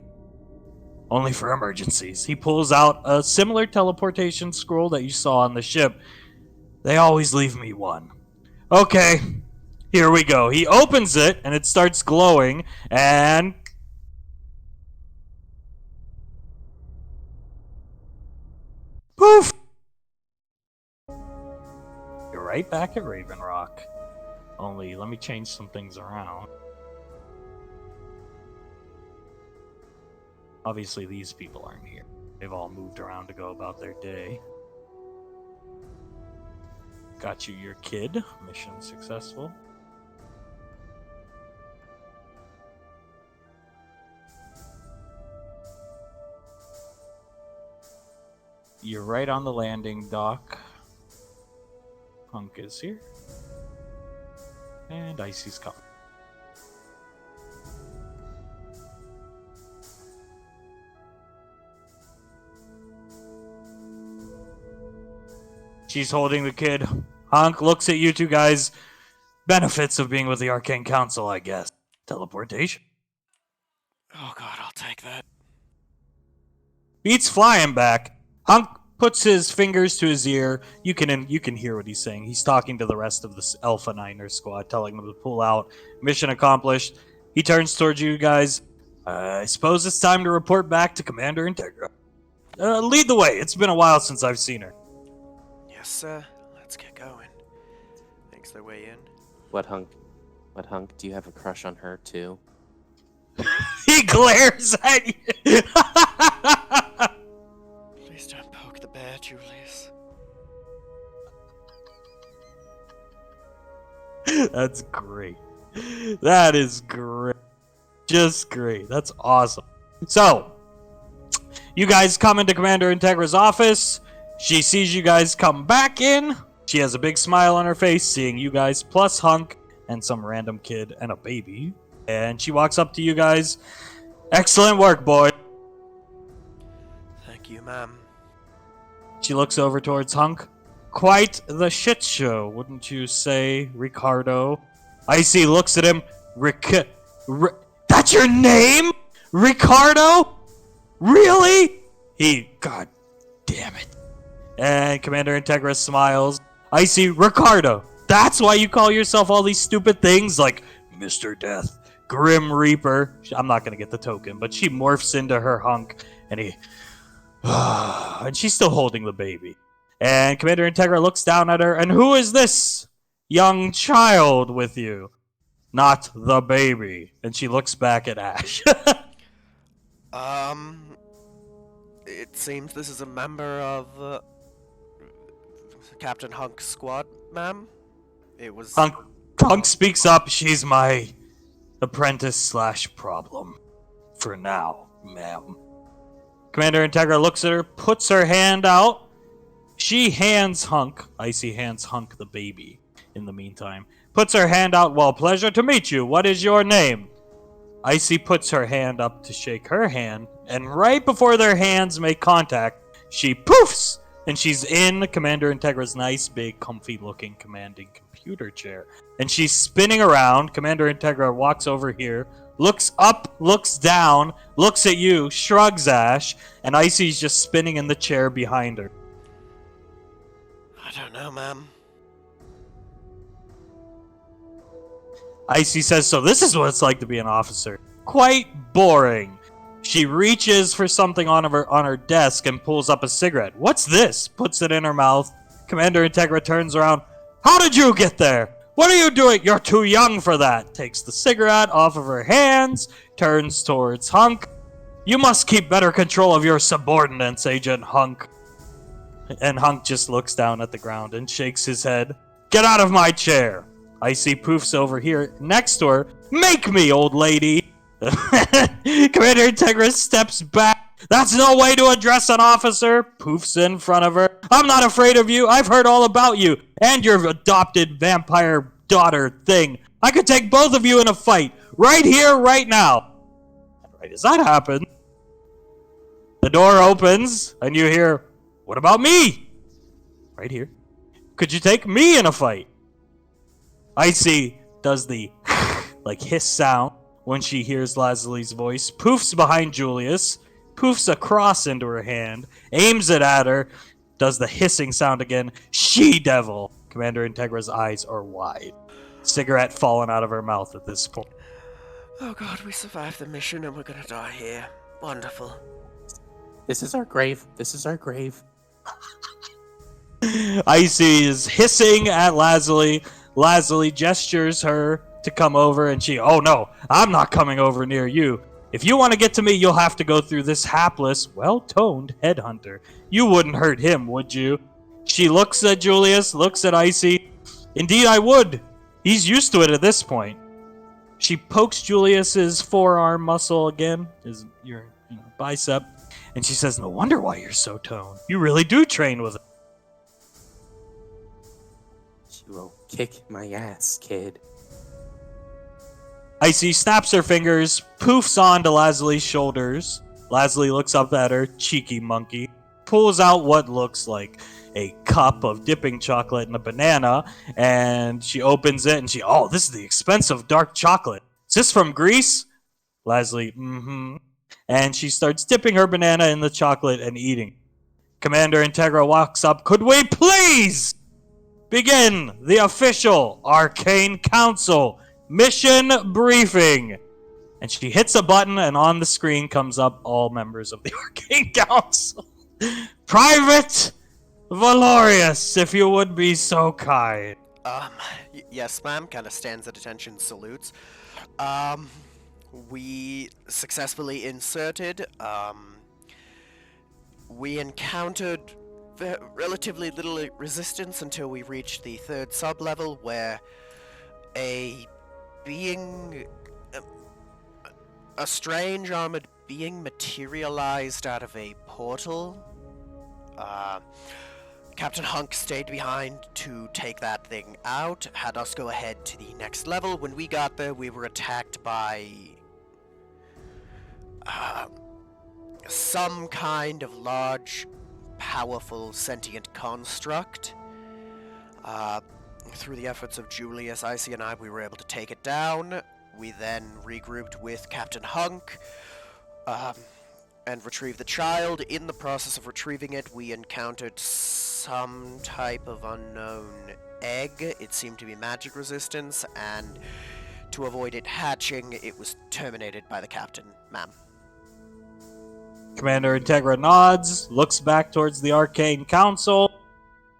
Only for emergencies. He pulls out a similar teleportation scroll that you saw on the ship. They always leave me one. Okay, here we go. He opens it, and it starts glowing, and... poof! You're right back at Raven Rock. Only, let me change some things around. Obviously, these people aren't here. They've all moved around to go about their day. Got you your kid. Mission successful. You're right on the landing dock. Hunk is here. And Icy's coming. She's holding the kid. Hunk looks at you two guys. Benefits of being with the Arcane Council, I guess. Teleportation. Oh god, I'll take that. Beats flying back. Hunk puts his fingers to his ear. You can hear what he's saying. He's talking to the rest of the Alpha Niner squad, telling them to pull out. Mission accomplished. He turns towards you guys. I suppose it's time to report back to Commander Integra. Lead the way. It's been a while since I've seen her. Yes, let's get going. Makes their way in. What Hunk? Do you have a crush on her too? He glares at you. Please don't poke the bear, Julius. That's great. That is great. Just great. That's awesome. So, you guys come into Commander Integra's office. She sees you guys come back in. She has a big smile on her face, seeing you guys, plus Hunk, and some random kid and a baby. And she walks up to you guys. Excellent work, boy. Thank you, ma'am. She looks over towards Hunk. Quite the shit show, wouldn't you say, Ricardo? Icy looks at him. That's your name? Ricardo? Really? God damn it. And Commander Integra smiles. Icy, Ricardo. That's why you call yourself all these stupid things like Mr. Death, Grim Reaper. I'm not going to get the token, but she morphs into her Hunk, and and she's still holding the baby. And Commander Integra looks down at her, and who is this young child with you? Not the baby. And she looks back at Ash. It seems this is a member of, Captain Hunk's squad, ma'am. It was... Hunk speaks up. She's my apprentice/problem. For now, ma'am. Commander Integra looks at her, puts her hand out. She hands Hunk, Icy hands Hunk the baby in the meantime. Puts her hand out, well, pleasure to meet you. What is your name? Icy puts her hand up to shake her hand, and right before their hands make contact, she poofs, and she's in Commander Integra's nice, big, comfy-looking commanding computer chair. And she's spinning around. Commander Integra walks over here, looks up, looks down, looks at you, shrugs Ash, and Icy's just spinning in the chair behind her. I don't know, ma'am. Icy says, so this is what it's like to be an officer. Quite boring. She reaches for something on her desk and pulls up a cigarette. What's this? Puts it in her mouth. Commander Integra turns around. How did you get there? What are you doing? You're too young for that. Takes the cigarette off of her hands, turns towards Hunk. You must keep better control of your subordinates, Agent Hunk. And Hunk just looks down at the ground and shakes his head. Get out of my chair. Icy poofs over here next to her. Make me, old lady. Commander Integra steps back. That's no way to address an officer. Poofs in front of her. I'm not afraid of you. I've heard all about you and your adopted vampire daughter thing. I could take both of you in a fight. Right here, right now. Right as that happens, the door opens and you hear, what about me? Right here. Could you take me in a fight? Icy does the like hiss sound when she hears Laslie's voice, poofs behind Julius, poofs across into her hand, aims it at her, does the hissing sound again. She-devil. Commander Integra's eyes are wide. Cigarette falling out of her mouth at this point. Oh god, we survived the mission and we're gonna die here. Wonderful. This is our grave. This is our grave. Icy is hissing at Lasley. Lasley gestures her to come over, and she, oh no, I'm not coming over near you. If you want to get to me, you'll have to go through this hapless, well-toned headhunter. You wouldn't hurt him, would you? She looks at Julius, looks at Icy. Indeed, I would. He's used to it at this point. She pokes Julius's forearm muscle again, your bicep, and she says, no wonder why you're so toned. You really do train with it. She will kick my ass, kid. Icy snaps her fingers, poofs onto Laslie's shoulders. Lasley looks up at her, cheeky monkey, pulls out what looks like a cup of dipping chocolate and a banana, and she opens it and oh, this is the expensive dark chocolate. Is this from Greece? Lasley, mm-hmm. And she starts dipping her banana in the chocolate and eating. Commander Integra walks up. Could we please begin the official Arcane Council mission briefing? And she hits a button, and on the screen comes up all members of the Arcane Council. Private Valorius, if you would be so kind. Yes, ma'am. Kind of stands at attention, salutes. We successfully inserted. We encountered relatively little resistance until we reached the third sub-level, where a being... a strange armored being materialized out of a portal. Captain Hunk stayed behind to take that thing out, had us go ahead to the next level. When we got there, we were attacked by some kind of large, powerful, sentient construct. Through the efforts of Julius, Icy, and I, we were able to take it down. We then regrouped with Captain Hunk, and retrieved the child. In the process of retrieving it, we encountered some type of unknown egg. It seemed to be magic resistance, and to avoid it hatching, it was terminated by the captain, ma'am. Commander Integra nods, looks back towards the Arcane Council.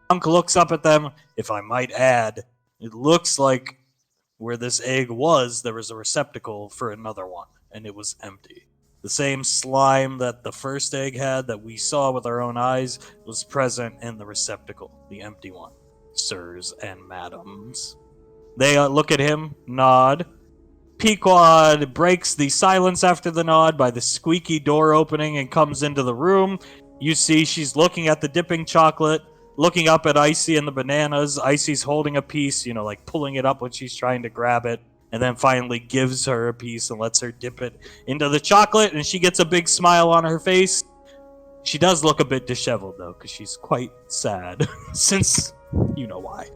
Hunk looks up at them. If I might add, it looks like where this egg was, there was a receptacle for another one, and it was empty. The same slime that the first egg had that we saw with our own eyes was present in the receptacle, the empty one. Sirs and madams. They look at him, nod, Pequod breaks the silence after the nod by the squeaky door opening and comes into the room. You see she's looking at the dipping chocolate, looking up at Icy and the bananas. Icy's holding a piece, like pulling it up when she's trying to grab it, and then finally gives her a piece and lets her dip it into the chocolate, and she gets a big smile on her face. She does look a bit disheveled, though, because she's quite sad, since you know why.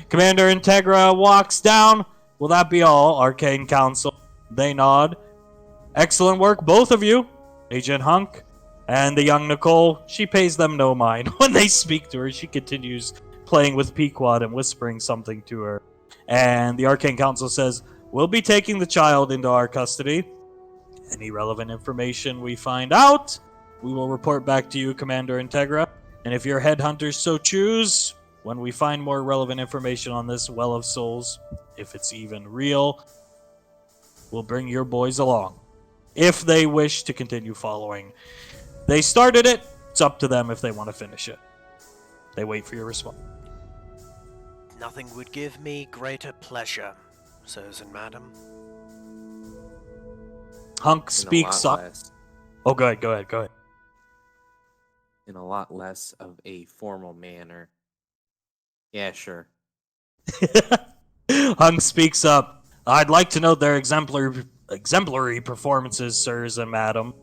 Commander Integra walks down. Will that be all, Arcane Council? They nod. Excellent work, both of you. Agent Hunk and the young Nicole, she pays them no mind. When they speak to her, she continues playing with Pequod and whispering something to her. And the Arcane Council says, we'll be taking the child into our custody. Any relevant information we find out, we will report back to you, Commander Integra. And if your headhunters so choose, when we find more relevant information on this Well of Souls, if it's even real, we'll bring your boys along. If they wish to continue following. They started it, it's up to them if they want to finish it. They wait for your response. Nothing would give me greater pleasure, sirs and madam. Hunk speaks up. Oh, go ahead. In a lot less of a formal manner. Yeah, sure. Hunk speaks up. I'd like to note their exemplary performances, sirs and madam.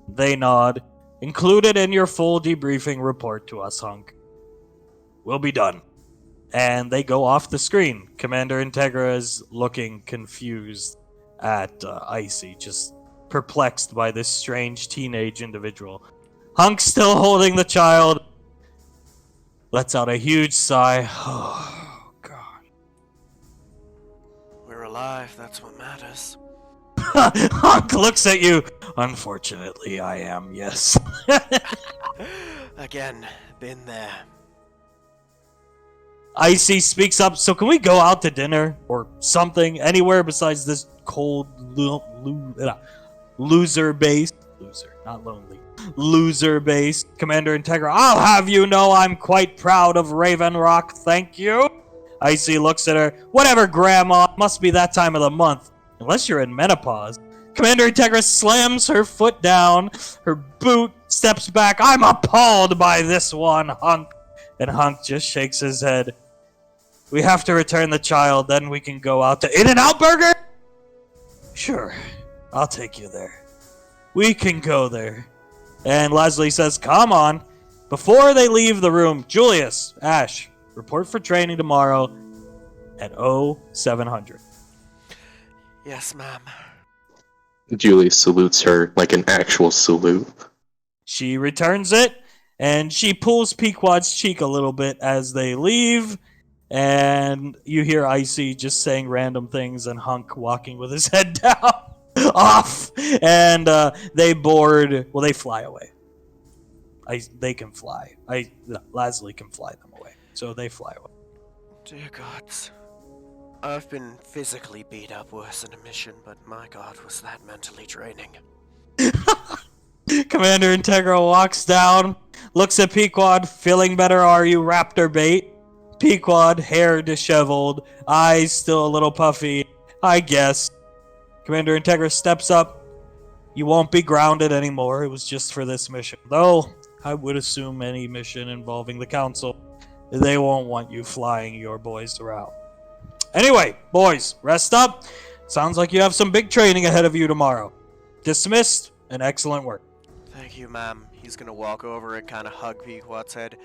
They nod. Included in your full debriefing report to us, Hunk. We'll be done. And they go off the screen. Commander Integra is looking confused at Icy, just perplexed by this strange teenage individual. Hunk still holding the child. Lets out a huge sigh. Oh, God. We're alive, that's what matters. Hunk looks at you. Unfortunately, I am, yes. Again, been there. Icy speaks up, so can we go out to dinner or something? Anywhere besides this cold loser base. Loser, not lonely. Loser base. Commander Integra, I'll have you know I'm quite proud of Raven Rock, thank you. Icy looks at her. Whatever, Grandma. Must be that time of the month. Unless you're in menopause. Commander Integra slams her foot down. Her boot steps back. I'm appalled by this one, Hunk. And Hunk just shakes his head. We have to return the child, then we can go out to In-N-Out Burger? Sure, I'll take you there. We can go there. And Leslie says, come on. Before they leave the room, Julius, Ash, report for training tomorrow at 0700. Yes, ma'am. Julius salutes her like an actual salute. She returns it, and she pulls Pequod's cheek a little bit as they leave, and you hear Icy just saying random things and Hunk walking with his head down off, and they board. Well, they fly away. They can fly. Leslie can fly them away, so they fly away. Dear gods. I've been physically beat up worse than a mission, but my god, was that mentally draining. Commander Integra walks down, looks at Pequod. Feeling better, are you, Raptor Bait? Pequod, hair disheveled, eyes still a little puffy. I guess. Commander Integra steps up. You won't be grounded anymore. It was just for this mission. Though, I would assume any mission involving the Council, they won't want you flying your boys around. Anyway, boys, rest up. Sounds like you have some big training ahead of you tomorrow. Dismissed, and excellent work. Thank you, ma'am. He's gonna walk over and kind of hug Pequod's head.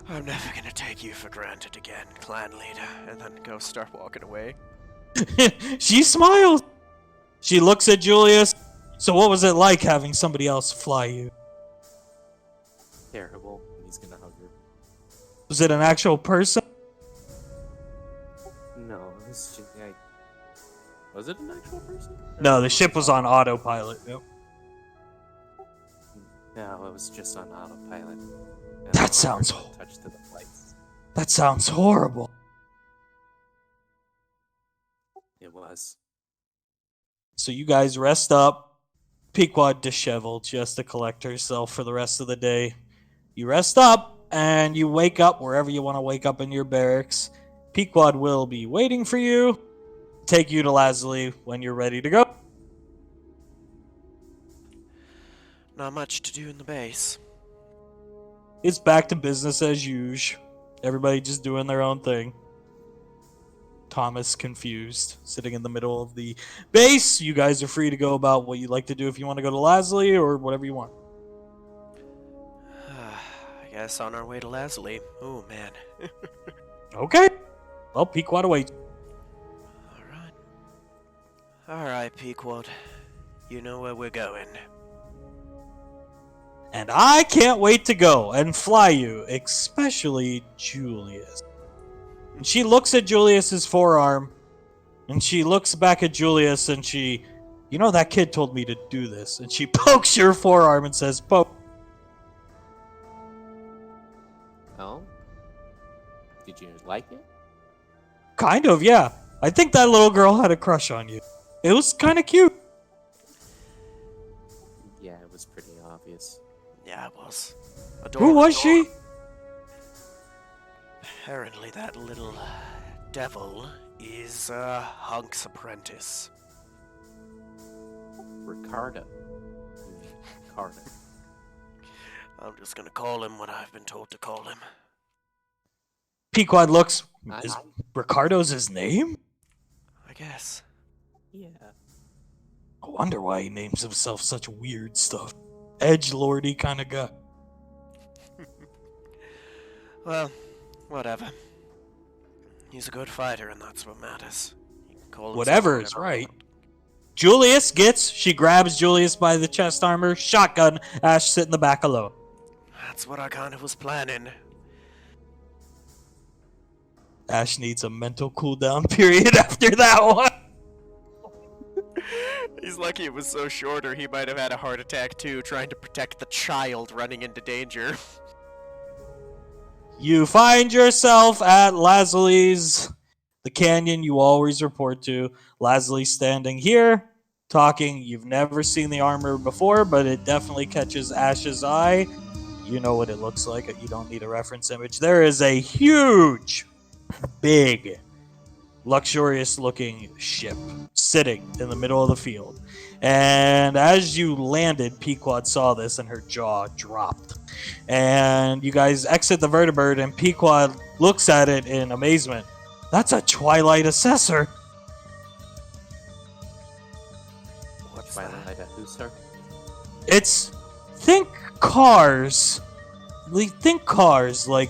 I'm never gonna take you for granted again, clan leader. And then go start walking away. She smiles. She looks at Julius. So what was it like having somebody else fly you? Terrible. He's gonna hug her. Was it an actual person? No, it's just was it an actual person? No, the ship was on autopilot. Yep. No, it was just on autopilot. That sounds touch to the flights. That sounds horrible. It was. So you guys rest up. Pequod disheveled. She has to collect herself for the rest of the day. You rest up, and you wake up wherever you want to wake up in your barracks. Pequod will be waiting for you. take you to Lazuli when you're ready to go. Not much to do in the base. It's back to business as usual. Everybody just doing their own thing. Thomas confused, sitting in the middle of the base. You guys are free to go about what you'd like to do if you want to go to Lazuli or whatever you want. I guess on our way to Lazuli. Oh, man. Okay. Well, Pequod awaits. Alright. Alright, Pequod. You know where we're going. And I can't wait to go and fly you, especially Julius. And she looks at Julius's forearm, and she looks back at Julius, and she, you know, that kid told me to do this. And she pokes your forearm and says, poke. Oh? Did you like it? Kind of, yeah. I think that little girl had a crush on you. It was kind of cute. Yeah, it was pretty obvious. Yeah, it was. Who was she? Apparently that little devil is Hunk's apprentice. Ricardo. Ricardo. I'm just gonna call him what I've been told to call him. Pequod looks. Is Ricardo's his name? I guess. Yeah. I wonder why he names himself such weird stuff. Edgelordy kind of guy. Well, whatever. He's a good fighter, and that's what matters. He can call himself Whatever is whatever right. he wants. Julius gets. She grabs Julius by the chest armor. Shotgun. Ash sit in the back alone. That's what I kind of was planning. Ash needs a mental cooldown period after that one. He's lucky it was so short, or he might have had a heart attack too, trying to protect the child running into danger. You find yourself at Lazuli's, the canyon you always report to. Lazuli standing here, talking. You've never seen the armor before, but it definitely catches Ash's eye. You know what it looks like. You don't need a reference image. There is a huge, big, luxurious-looking ship sitting in the middle of the field. And as you landed, Pequod saw this and her jaw dropped. And you guys exit the vertibird, and Pequod looks at it in amazement. That's a Twilight Assessor. What's that? Twilight who, sir? It's think cars. Think cars like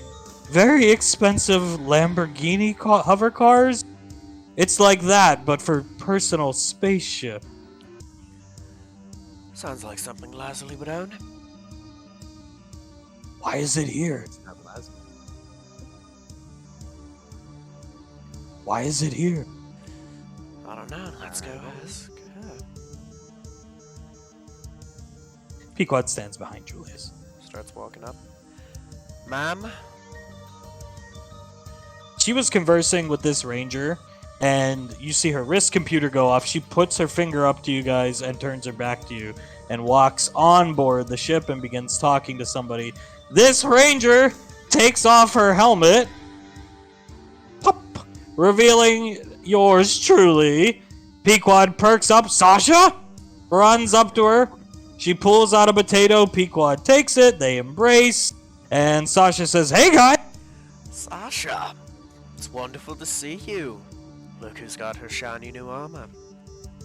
very expensive Lamborghini hover cars. It's like that, but for personal spaceship. Sounds like something Lazuli would own. Why is it here? It's not Lazuli. Why is it here? I don't know. Let's go ask her. Pequod stands behind Julius. Starts walking up. Ma'am? She was conversing with this ranger, and you see her wrist computer go off. She puts her finger up to you guys and turns her back to you and walks on board the ship and begins talking to somebody. This ranger takes off her helmet, pop, revealing yours truly. Pequod perks up. Sasha runs up to her. She pulls out a potato. Pequod takes it. They embrace. And Sasha says, "Hey, guy." Sasha! It's wonderful to see you. Look who's got her shiny new armor.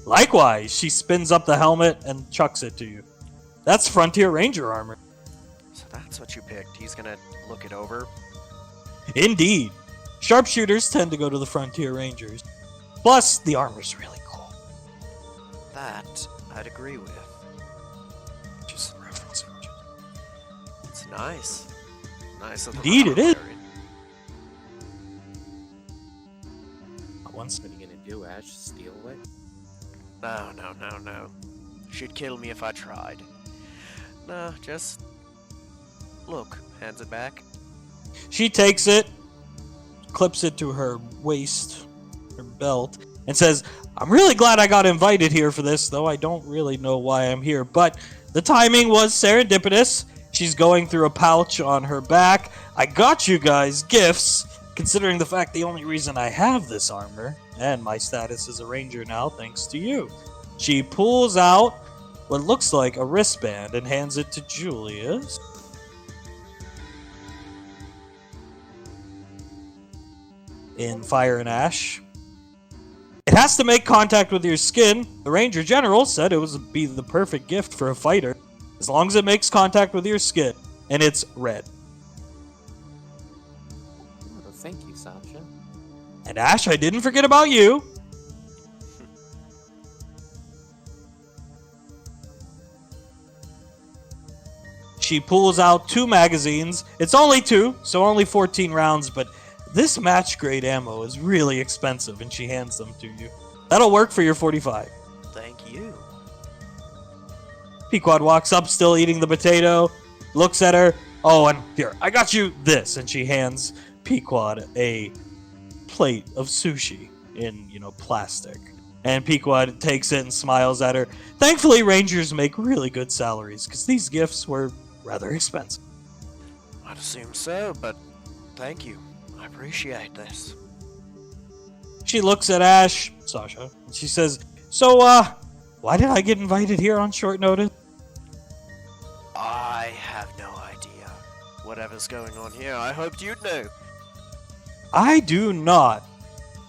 Likewise, she spins up the helmet and chucks it to you. That's Frontier Ranger armor. So that's what you picked. He's gonna look it over. Indeed. Sharpshooters tend to go to the Frontier Rangers. Plus, the armor's really cool. That I'd agree with. Just some reference. It's nice. Nice of the Indeed it is. military. Once What are you gonna do, Ash? Steal it? No. She'd kill me if I tried. No, just look. Hands it back. she takes it, clips it to her waist, her belt, and says, "I'm really glad I got invited here for this, though I don't really know why I'm here, but the timing was serendipitous." She's going through a pouch on her back. "I got you guys gifts. considering the fact the only reason I have this armor, and my status as a ranger now thanks to you. She pulls out what looks like a wristband and hands it to Julius. In Fire and Ash. It has to make contact with your skin. The Ranger General said it would be the perfect gift for a fighter, as long as it makes contact with your skin, and it's red. Oh, thank you, Sasha. And Ash, I didn't forget about you. She pulls out 2 magazines. It's only 2, so only 14 rounds, but this match grade ammo is really expensive, and she hands them to you. That'll work for your 45. Thank you. Pequod walks up, still eating the potato, looks at her. Oh, and here, I got you this. And she hands Pequod a plate of sushi in, plastic. And Pequod takes it and smiles at her. Thankfully, Rangers make really good salaries, because these gifts were rather expensive. I'd assume so, but thank you. I appreciate this. She looks at Ash, Sasha, and she says, So, why did I get invited here on short notice? I have no idea. Whatever's going on here, I hoped you'd know. I do not.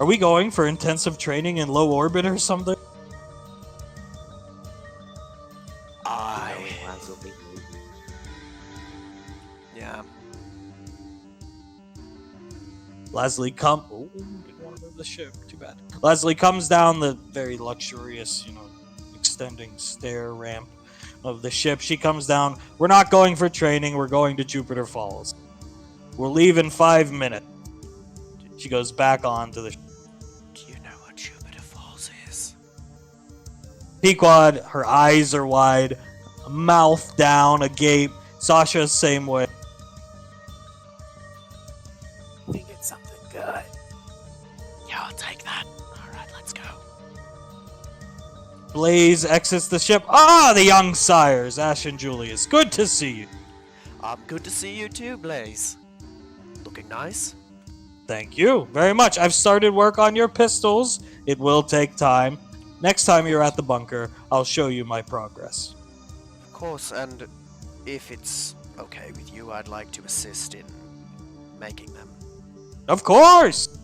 Are we going for intensive training in low orbit or something? Yeah. Leslie didn't want to move the ship. Too bad. Leslie comes down the very luxurious, extending stair ramp of the ship. She comes down. We're not going for training. We're going to Jupiter Falls. We'll leave in 5 minutes. She goes back on to the ship. Do you know what Jupiter Falls is? Pequod, her eyes are wide, mouth down, agape. Sasha, same way. I think it's something good. Yeah, I'll take that. Alright, let's go. Blaze exits the ship. Ah, the young sires, Ash and Julius. Good to see you. Good to see you too, Blaze. Looking nice? Thank you very much. I've started work on your pistols. It will take time. Next time you're at the bunker, I'll show you my progress. Of course, and if it's okay with you, I'd like to assist in making them. Of course!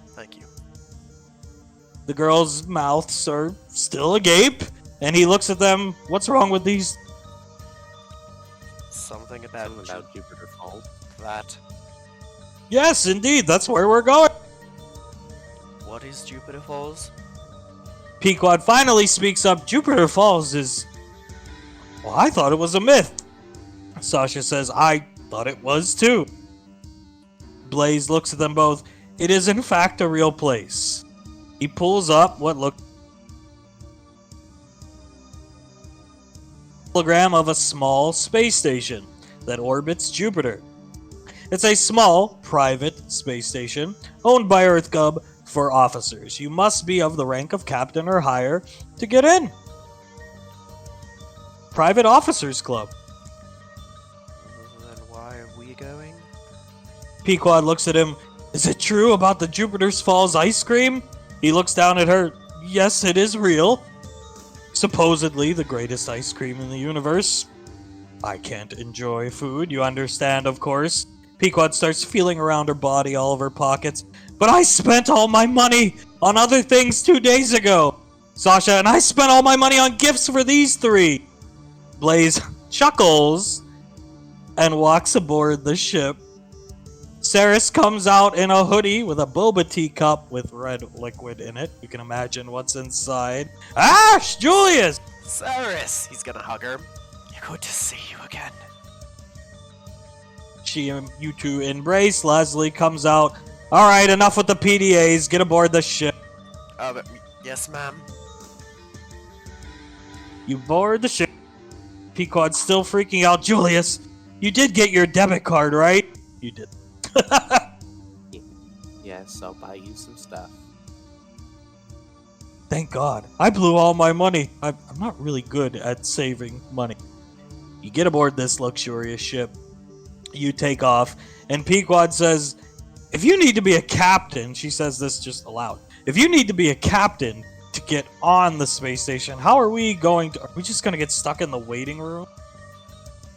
Thank you. The girls' mouths are still agape, and he looks at them. What's wrong with these? Something about Jupiter Falls. that. Yes, indeed, that's where we're going. What is Jupiter Falls? Pequod finally speaks up. Jupiter Falls is... Well, I thought it was a myth. Sasha says, I thought it was too. Blaze looks at them both. It is in fact a real place. He pulls up what looks hologram of a small space station that orbits Jupiter. It's a small, private space station owned by EarthGov for officers. You must be of the rank of captain or higher to get in. Private Officers Club. Then why are we going? Pequod looks at him. Is it true about the Jupiter's Falls ice cream? He looks down at her. Yes, it is real. Supposedly the greatest ice cream in the universe. I can't enjoy food, you understand, of course. Pequod starts feeling around her body, all of her pockets. But I spent all my money on other things 2 days ago. Sasha, and I spent all my money on gifts for these 3. Blaze chuckles and walks aboard the ship. Saris comes out in a hoodie with a boba tea cup with red liquid in it. You can imagine what's inside. Ash! Julius! Saris! He's gonna hug her. Good to see you again. You two embrace. Leslie comes out. Alright, enough with the PDAs. Get aboard the ship. Yes, ma'am. You board the ship. Pequod's still freaking out. Julius, you did get your debit card, right? You did. Yes, I'll buy you some stuff. Thank God. I blew all my money. I'm not really good at saving money. You get aboard this luxurious ship. You take off. And Pequod says, If you need to be a captain, she says this just aloud. If you need to be a captain to get on the space station, how are we going to... Are we just going to get stuck in the waiting room?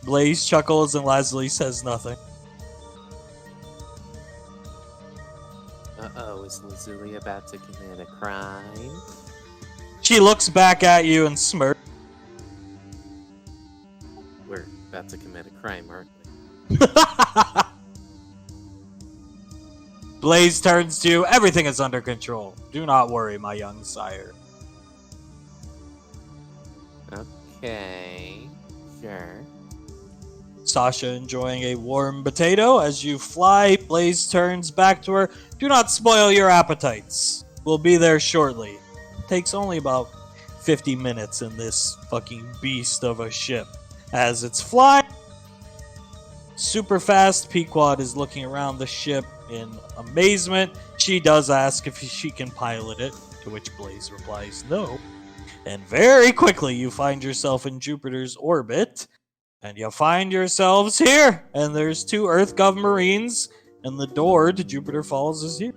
Blaze chuckles and Leslie says nothing. Uh-oh, is Lazuli about to commit a crime? She looks back at you and smirks. We're about to commit a crime, aren't we? Blaze turns to you. Everything is under control. Do not worry, my young sire. Okay, sure. Sasha enjoying a warm potato as you fly. Blaze turns back to her. Do not spoil your appetites. We'll be there shortly. Takes only about 50 minutes in this fucking beast of a ship. As it's flying super fast, Pequod is looking around the ship in amazement. She does ask if she can pilot it, to which Blaze replies no. And very quickly you find yourself in Jupiter's orbit. And you find yourselves here, and there's 2 EarthGov Marines, and the door to Jupiter Falls is here.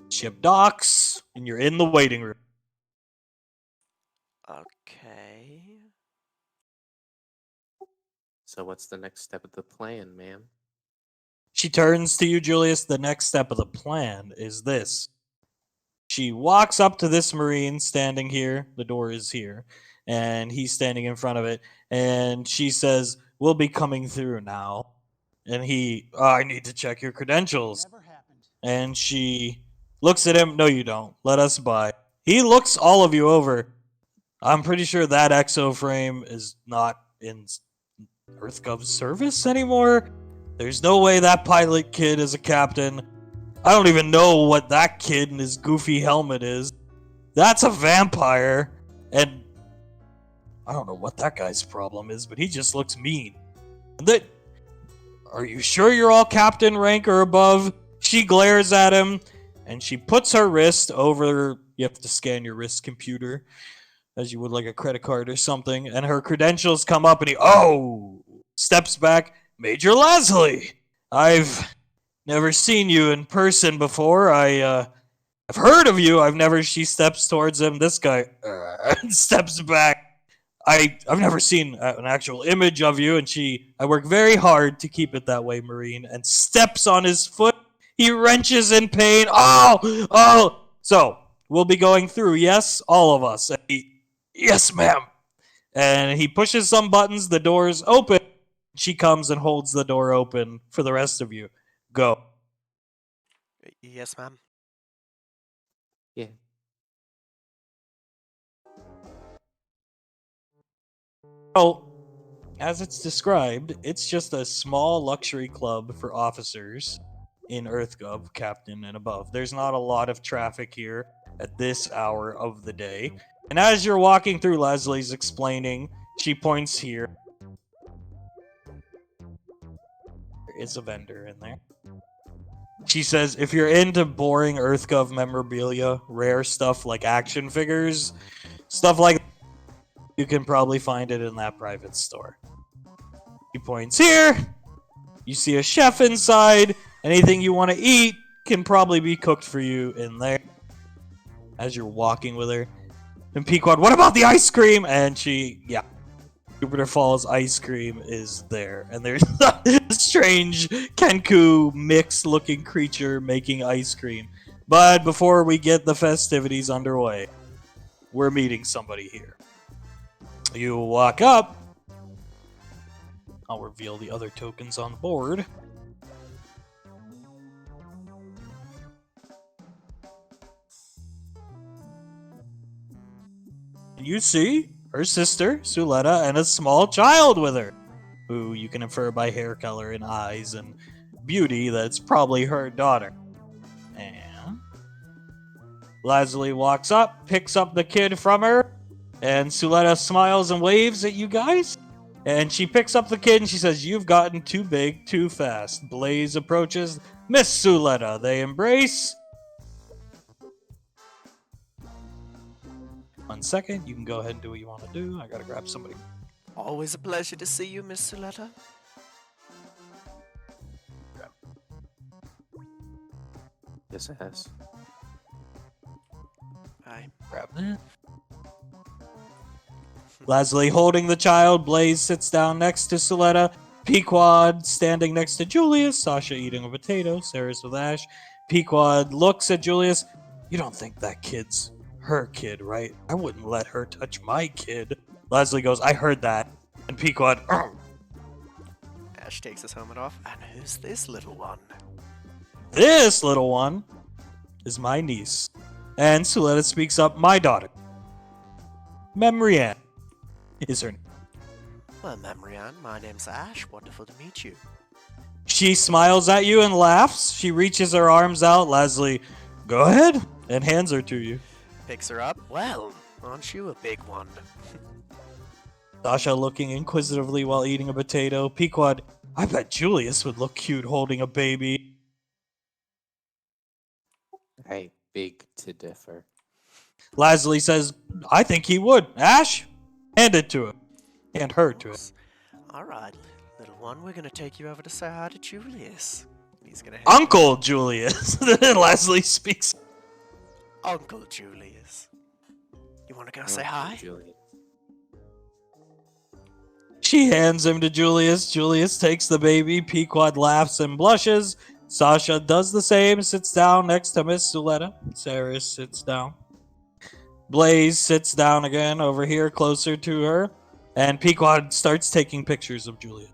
Ship docks, and you're in the waiting room. Okay. So what's the next step of the plan, ma'am? She turns to you, Julius. The next step of the plan is this. She walks up to this Marine standing here. The door is here. And he's standing in front of it. And she says, we'll be coming through now. And I need to check your credentials. And she looks at him. No, you don't. Let us by. He looks all of you over. I'm pretty sure that exo frame is not in EarthGov service anymore. There's no way that pilot kid is a captain. I don't even know what that kid in his goofy helmet is. That's a vampire. And I don't know what that guy's problem is, but he just looks mean. Are you sure you're all captain rank or above? She glares at him, and she puts her wrist over... You have to scan your wrist computer, as you would like a credit card or something, and her credentials come up, and he... steps back. Major Leslie! I've never seen you in person before. I've heard of you. She steps towards him. This guy steps back. I've never seen an actual image of you, and I work very hard to keep it that way, Marine, and steps on his foot. He wrenches in pain. Oh! So, we'll be going through, yes? All of us. Yes, ma'am. And he pushes some buttons. The doors open. She comes and holds the door open for the rest of you. Go. Yes, ma'am. Yeah. Oh, as it's described, it's just a small luxury club for officers in EarthGov, captain and above. There's not a lot of traffic here at this hour of the day. And as you're walking through, Leslie's explaining, she points here. There is a vendor in there. She says, if you're into boring EarthGov memorabilia, rare stuff like action figures, stuff like that, you can probably find it in that private store. She points here. You see a chef inside. Anything you want to eat can probably be cooked for you in there. As you're walking with her. And Pequod, what about the ice cream? And Jupiter Falls ice cream is there. And there's a strange Kenku mix-looking creature making ice cream. But before we get the festivities underway, we're meeting somebody here. You walk up. I'll reveal the other tokens on board. You see her sister, Suletta, and a small child with her, who you can infer by hair color and eyes and beauty that's probably her daughter. And Leslie walks up, picks up the kid from her, and Suletta smiles and waves at you guys. And she picks up the kid and she says, you've gotten too big too fast. Blaze approaches. Miss Suletta, they embrace. 1 second, you can go ahead and do what you want to do. I gotta grab somebody. Always a pleasure to see you, Miss Suletta. Yes, it has. Aye. Grab that. Leslie holding the child. Blaze sits down next to Soletta. Pequod standing next to Julius. Sasha eating a potato. Saris with Ash. Pequod looks at Julius. You don't think that kid's her kid, right? I wouldn't let her touch my kid. Leslie goes, I heard that. And Pequod, Ash takes his helmet off. And who's this little one? this little one is my niece. And Suletta speaks up, my daughter. Memrianne is her name. Well, Memrian, my name's Ash. Wonderful to meet you. She smiles at you and laughs. She reaches her arms out. Leslie, go ahead, and hands her to you. Picks her up. Well, aren't you a big one? Sasha looking inquisitively while eating a potato. Pequod, I bet Julius would look cute holding a baby. I beg to differ. Leslie says, I think he would. Ash, hand it to him. Hand her to him. All right, little one, we're gonna take you over to say hi to Julius. He's gonna Uncle Julius. Then Leslie speaks. Uncle Julius. You wanna go say hi? Julius. She hands him to Julius. Julius takes the baby. Pequod laughs and blushes. Sasha does the same, sits down next to Miss Suletta. Saris sits down. Blaze sits down again over here closer to her. And Pequod starts taking pictures of Julius.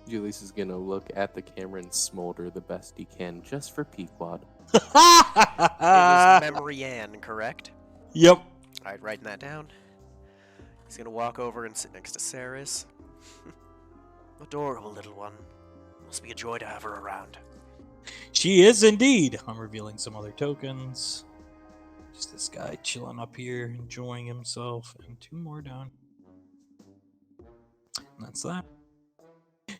Julius is gonna look at the camera and smolder the best he can just for Pequod. It was Memrianne, correct? Yep. Alright, writing that down. He's gonna walk over and sit next to Saris. Adorable little one. Must be a joy to have her around. She is indeed. I'm revealing some other tokens. Just this guy chilling up here, enjoying himself. And two more down. And that's that.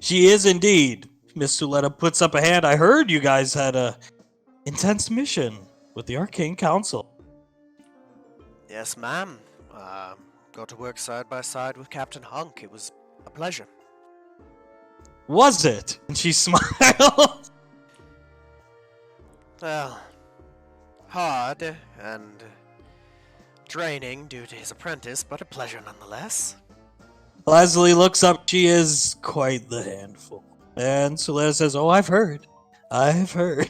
She is indeed. Miss Suletta puts up a hand. I heard you guys had a intense mission with the Arcane Council. Yes, ma'am. Got to work side by side with Captain Hunk. It was a pleasure. Was it? And she smiled. Well, hard and draining due to his apprentice, but a pleasure nonetheless. Leslie looks up. She is quite the handful. And Suletta says, oh, I've heard. I've heard.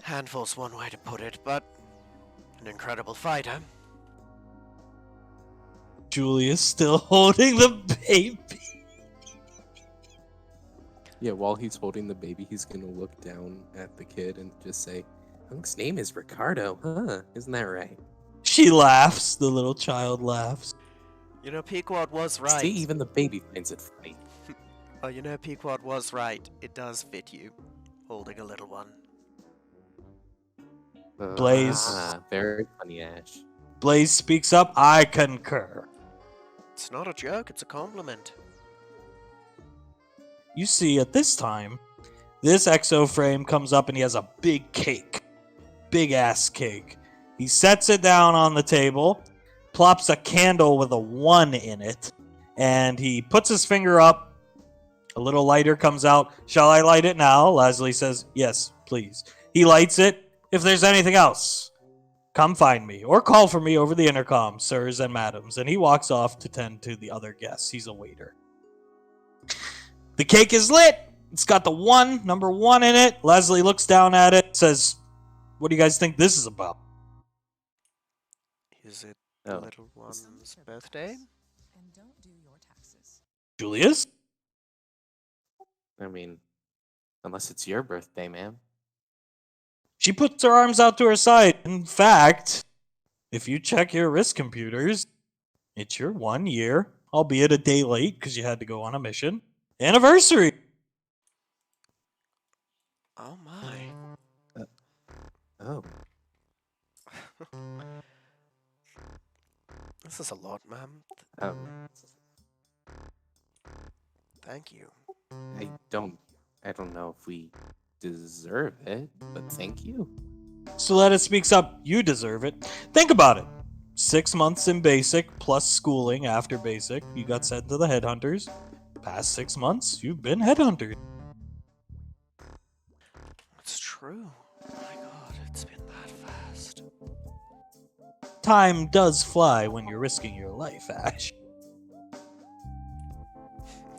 Handful's one way to put it, but an incredible fighter. Julia's still holding the baby. Yeah, while he's holding the baby, he's gonna look down at the kid and just say, Hunk's name is Ricardo, huh? Isn't that right? She laughs. The little child laughs. You know, Pequod was right. See, even the baby finds it funny. Oh, you know, Pequod was right. It does fit you, holding a little one. Blaze. Very funny, Ash. Blaze speaks up. I concur. It's not a joke, it's a compliment. You see, at this time, this exo frame comes up and he has a big cake. Big ass cake. He sets it down on the table, plops a candle with a 1 in it, and he puts his finger up. A little lighter comes out. Shall I light it now? Leslie says, yes, please. He lights it. If there's anything else, come find me or call for me over the intercom, sirs and madams. And he walks off to tend to the other guests. He's a waiter. The cake is lit. It's got the number 1 in it. Leslie looks down at it, says, what do you guys think this is about? Is it the little one's birthday? And don't do your taxes. Julius? I mean, unless it's your birthday, ma'am. She puts her arms out to her side. In fact, if you check your wrist computers, it's your 1 year, albeit a day late because you had to go on a mission, anniversary. Oh my. Oh. This is a lot, ma'am. Thank you. I don't know if we deserve it, but thank you. Suletta speaks up. You deserve it. Think about it. 6 months in basic plus schooling after basic. You got sent to the headhunters. Past 6 months, you've been headhunted. true. My god, it's been that fast. Time does fly when you're risking your life, Ash.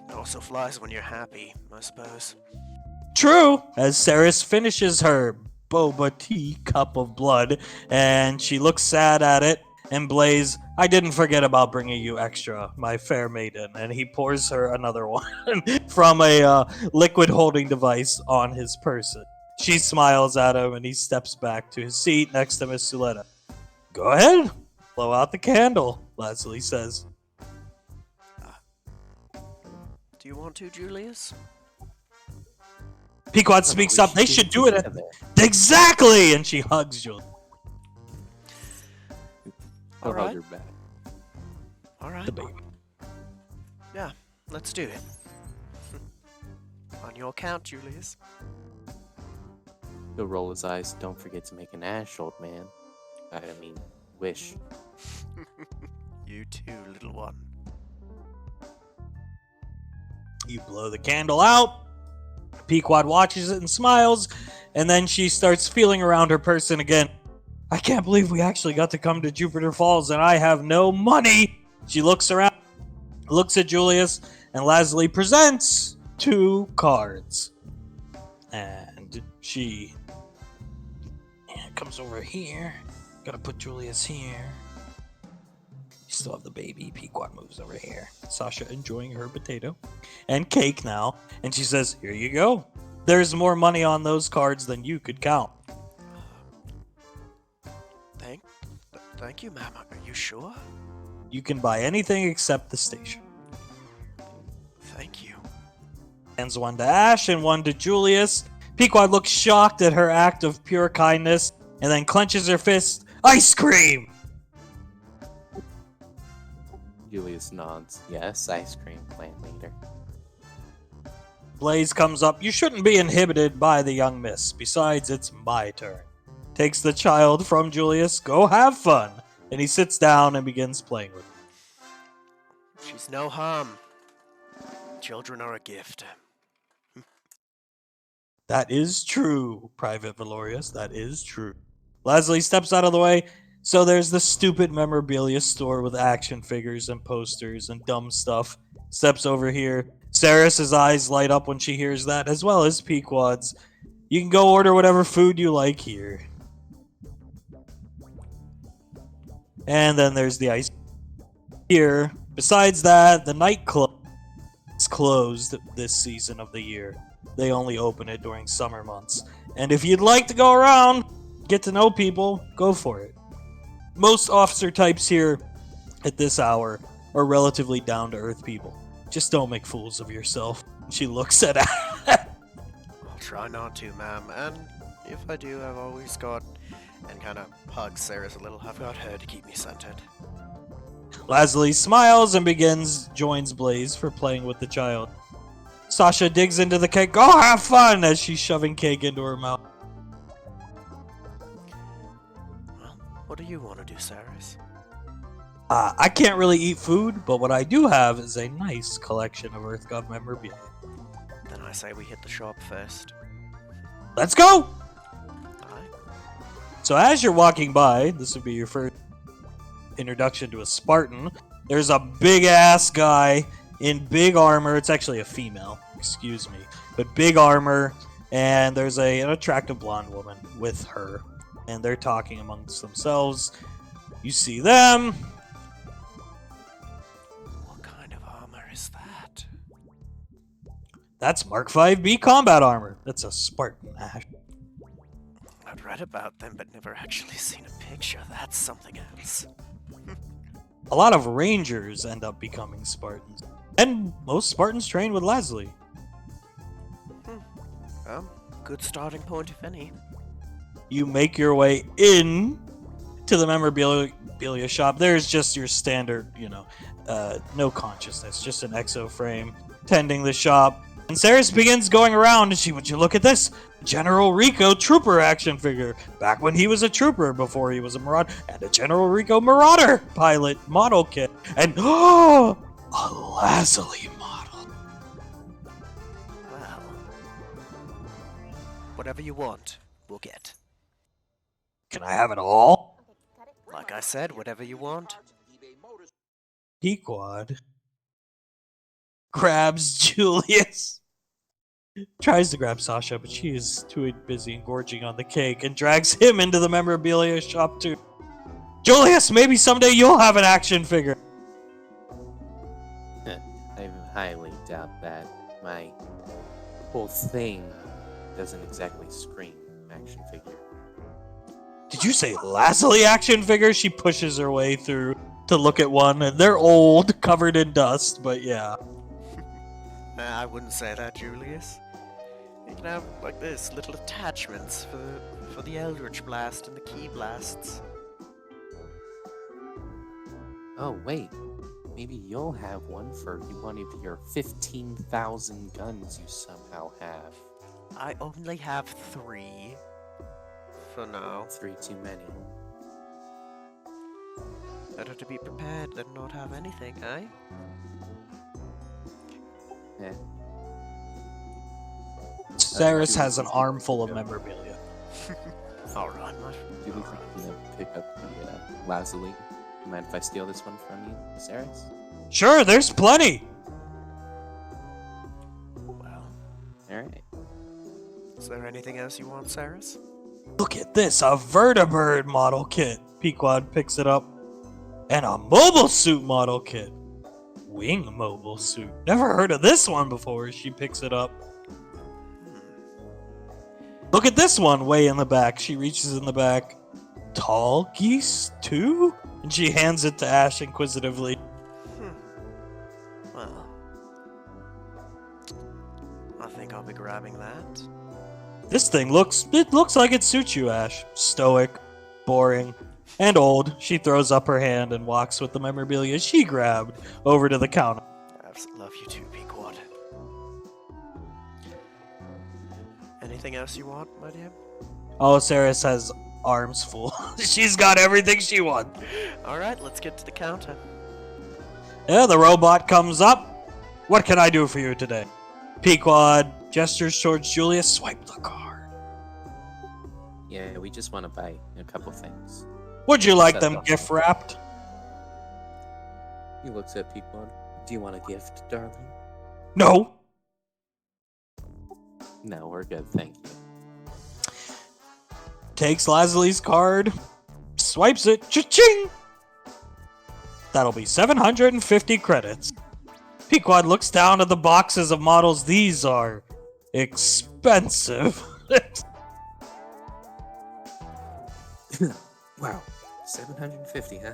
It also flies when you're happy, I suppose. True, as Ceres finishes her boba tea cup of blood, and she looks sad at it, and Blaze, I didn't forget about bringing you extra, my fair maiden, and he pours her another one from a liquid holding device on his person. She smiles at him, and he steps back to his seat next to Miss Suletta. Go ahead, blow out the candle, Leslie says. Do you want to, Julius? Pequod speaks up, they should do it exactly, and she hugs Julie. I'll Alright. hug her back. Alright. The baby. Yeah, let's do it. On your count, Julius. He'll roll his eyes. Don't forget to make an ash, old man. I mean, wish. You too, little one. You blow the candle out. Pequod watches it and smiles, and then she starts feeling around her person again. I can't believe we actually got to come to Jupiter Falls and I have no money. She looks around, looks at Julius, and Leslie presents 2 cards. And she comes over here. Gotta put Julius here. You still have the baby. Pequod moves over here. Sasha enjoying her potato and cake now. And she says, here you go. There's more money on those cards than you could count. Thank you, ma'am. Are you sure? You can buy anything except the station. Thank you. Hands one to Ash and one to Julius. Pequod looks shocked at her act of pure kindness and then clenches her fist. Ice cream! Julius nods. Yes, ice cream, plan later. Blaze comes up. You shouldn't be inhibited by the young miss. Besides, it's my turn. Takes the child from Julius. Go have fun. And he sits down and begins playing with her. She's no harm. Children are a gift. That is true, Private Valorius. That is true. Leslie steps out of the way. So there's the stupid memorabilia store with action figures and posters and dumb stuff. Steps over here. Ceres' eyes light up when she hears that, as well as Pequod's. You can go order whatever food you like here. And then there's the ice here. Besides that, the nightclub is closed this season of the year. They only open it during summer months. And if you'd like to go around, get to know people, go for it. Most officer types here at this hour are relatively down-to-earth people. Just don't make fools of yourself. She looks at I'll try not to, ma'am. And if I do, I've always got... And kind of hugs Ceres a little. I've got her to keep me centered. Leslie smiles and joins Blaze for playing with the child. Sasha digs into the cake. Go have fun! As she's shoving cake into her mouth. Well, what do you want to do, Ceres? I can't really eat food, but what I do have is a nice collection of EarthGov memorabilia. Then I say we hit the shop first. Let's go! Aye. So as you're walking by, this would be your first introduction to a Spartan. There's a big-ass guy in big armor. It's actually a female, excuse me. But big armor, and there's an attractive blonde woman with her. And they're talking amongst themselves. You see them. What kind of armor is that? That's Mark 5B combat armor. That's a Spartan, Ash. I've read about them, but never actually seen a picture. That's something else. A lot of Rangers end up becoming Spartans. And most Spartans train with Leslie. Good starting point, if any. You make your way in to the memorabilia shop. There's just your standard, no consciousness, just an exo frame tending the shop. And Ceres begins going around, and would you look at this? General Rico Trooper action figure, back when he was a trooper before he was a Marauder, and a General Rico Marauder pilot model kit, and a Leslie model. Well, whatever you want. will get. Can I have it all? Like I said, whatever you want. Pequod grabs Julius. Tries to grab Sasha, but she is too busy gorging on the cake and drags him into the memorabilia shop too. Julius, maybe someday you'll have an action figure. I highly doubt that. My whole thing doesn't exactly scream action figure. Did you say Lazuli action figure? She pushes her way through to look at one, and they're old, covered in dust, but yeah. I wouldn't say that, Julius. You can have, like this, little attachments for the Eldritch Blast and the Key Blasts. Oh, wait. Maybe you'll have one for one of your 15,000 guns you somehow have. I only have 3. For now. 3 too many. Better to be prepared than not have anything, eh? Eh. Ceres has an armful of memorabilia. Alright, Do you think you can pick up the Lazuli? You mind if I steal this one from you, Ceres? Sure, there's plenty. well, Alright. is there anything else you want, Ceres? Look at this, a Vertibird model kit. Pequod picks it up. And a mobile suit model kit. Wing mobile suit. Never heard of this one before. She picks it up. Look at this one way in the back. She reaches in the back. Tall geese too? And she hands it to Ash inquisitively. Well, I think I'll be grabbing that. This thing looks like it suits you, Ash. Stoic, boring, and old. She throws up her hand and walks with the memorabilia she grabbed over to the counter. I love you too, Pequod. Anything else you want, my dear? Oh, Ceres has arms full. She's got everything she wants. Alright, let's get to the counter. Yeah, the robot comes up. What can I do for you today? Pequod gestures towards Julius. Swipe the card. Yeah, we just want to buy a couple things. Would you like Set them it up. gift wrapped? He looks at Pequod. Do you want a gift, darling? No. No, we're good, thank you. Takes Lazuli's card. Swipes it. Cha-ching! That'll be 750 credits. Pequod looks down at the boxes of models. These are expensive. Wow, 750, huh?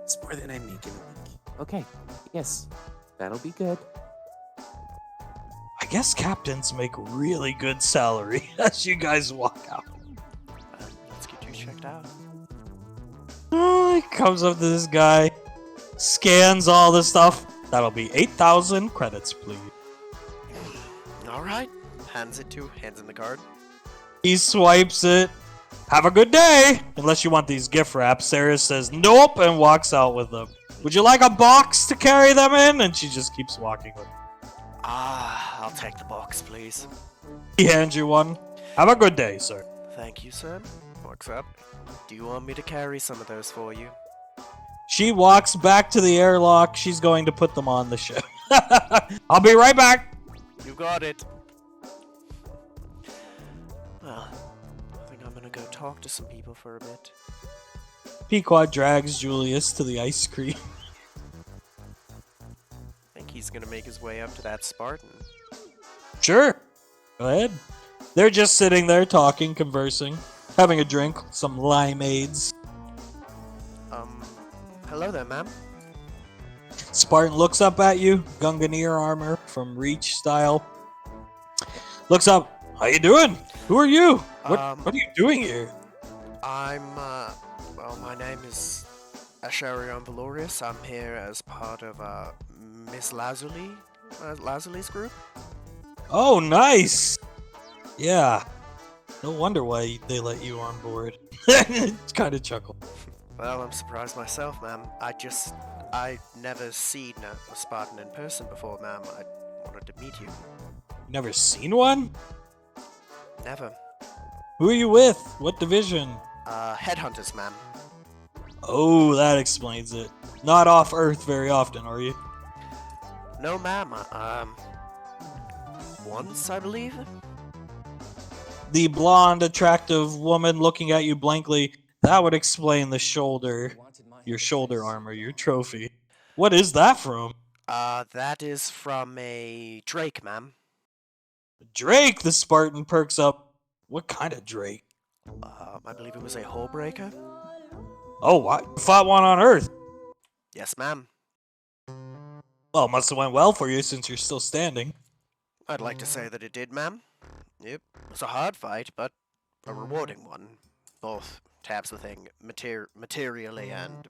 It's more than I make in a week. Okay, yes, that'll be good. I guess captains make really good salary as you guys walk out. Let's get you checked out. Oh, he comes up to this guy, scans all the stuff. That'll be 8,000 credits, please. Alright. Hands in the card. He swipes it. Have a good day! Unless you want these gift wraps. Sarah says nope and walks out with them. Would you like a box to carry them in? And she just keeps walking with them. I'll take the box, please. He hands you one. Have a good day, sir. Thank you, sir. Walks up. Do you want me to carry some of those for you? She walks back to the airlock. She's going to put them on the ship. I'll be right back. You got it. Well, I think I'm gonna go talk to some people for a bit. Pequod drags Julius to the ice cream. Think he's gonna make his way up to that Spartan. Sure. Go ahead. They're just sitting there talking, conversing, having a drink, some limeades. Hello there, ma'am. Spartan looks up at you, Gunganir armor from Reach style. Looks up. How you doing? Who are you? What are you doing here? Well, my name is Asharion Valorius. I'm here as part of, Miss Lazuli, Lazuli's group. Oh, nice. Yeah. No wonder why they let you on board. It's kind of chuckle. Well, I'm surprised myself, ma'am. I never seen a Spartan in person before, ma'am. I wanted to meet you. Never seen one? Never. Who are you with? What division? Headhunters, ma'am. Oh, that explains it. Not off Earth very often, are you? No, ma'am. Once, I believe? The blonde, attractive woman looking at you blankly, that would explain the shoulder. Your shoulder armor, your trophy. What is that from? That is from a Drake, ma'am. Drake, the Spartan perks up. What kind of Drake? I believe it was a hull breaker. Oh, what? You fought one on Earth. Yes, ma'am. Well, it must have went well for you since you're still standing. I'd like to say that it did, ma'am. It was a hard fight, but a rewarding one. Both taps the thing materially and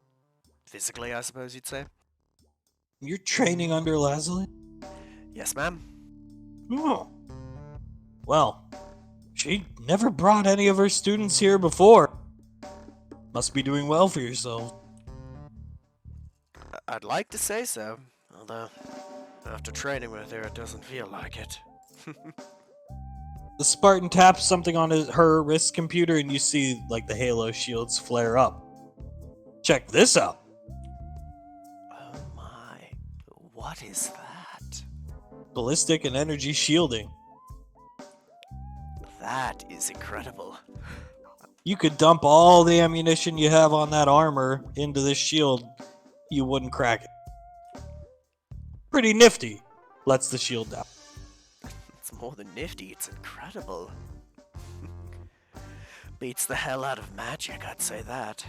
physically, I suppose you'd say. You're training under Lazuli? Yes, ma'am. Oh. Well, she never brought any of her students here before. Must be doing well for yourself. I'd like to say so, although after training with her, it doesn't feel like it. The Spartan taps something on her wrist computer and you see like the halo shields flare up. Check this out. Oh my, what is that? Ballistic and energy shielding. That is incredible. You could dump all the ammunition you have on that armor into this shield. You wouldn't crack it. Pretty nifty. Lets the shield down. It's more than nifty, it's incredible. Beats the hell out of magic, I'd say that.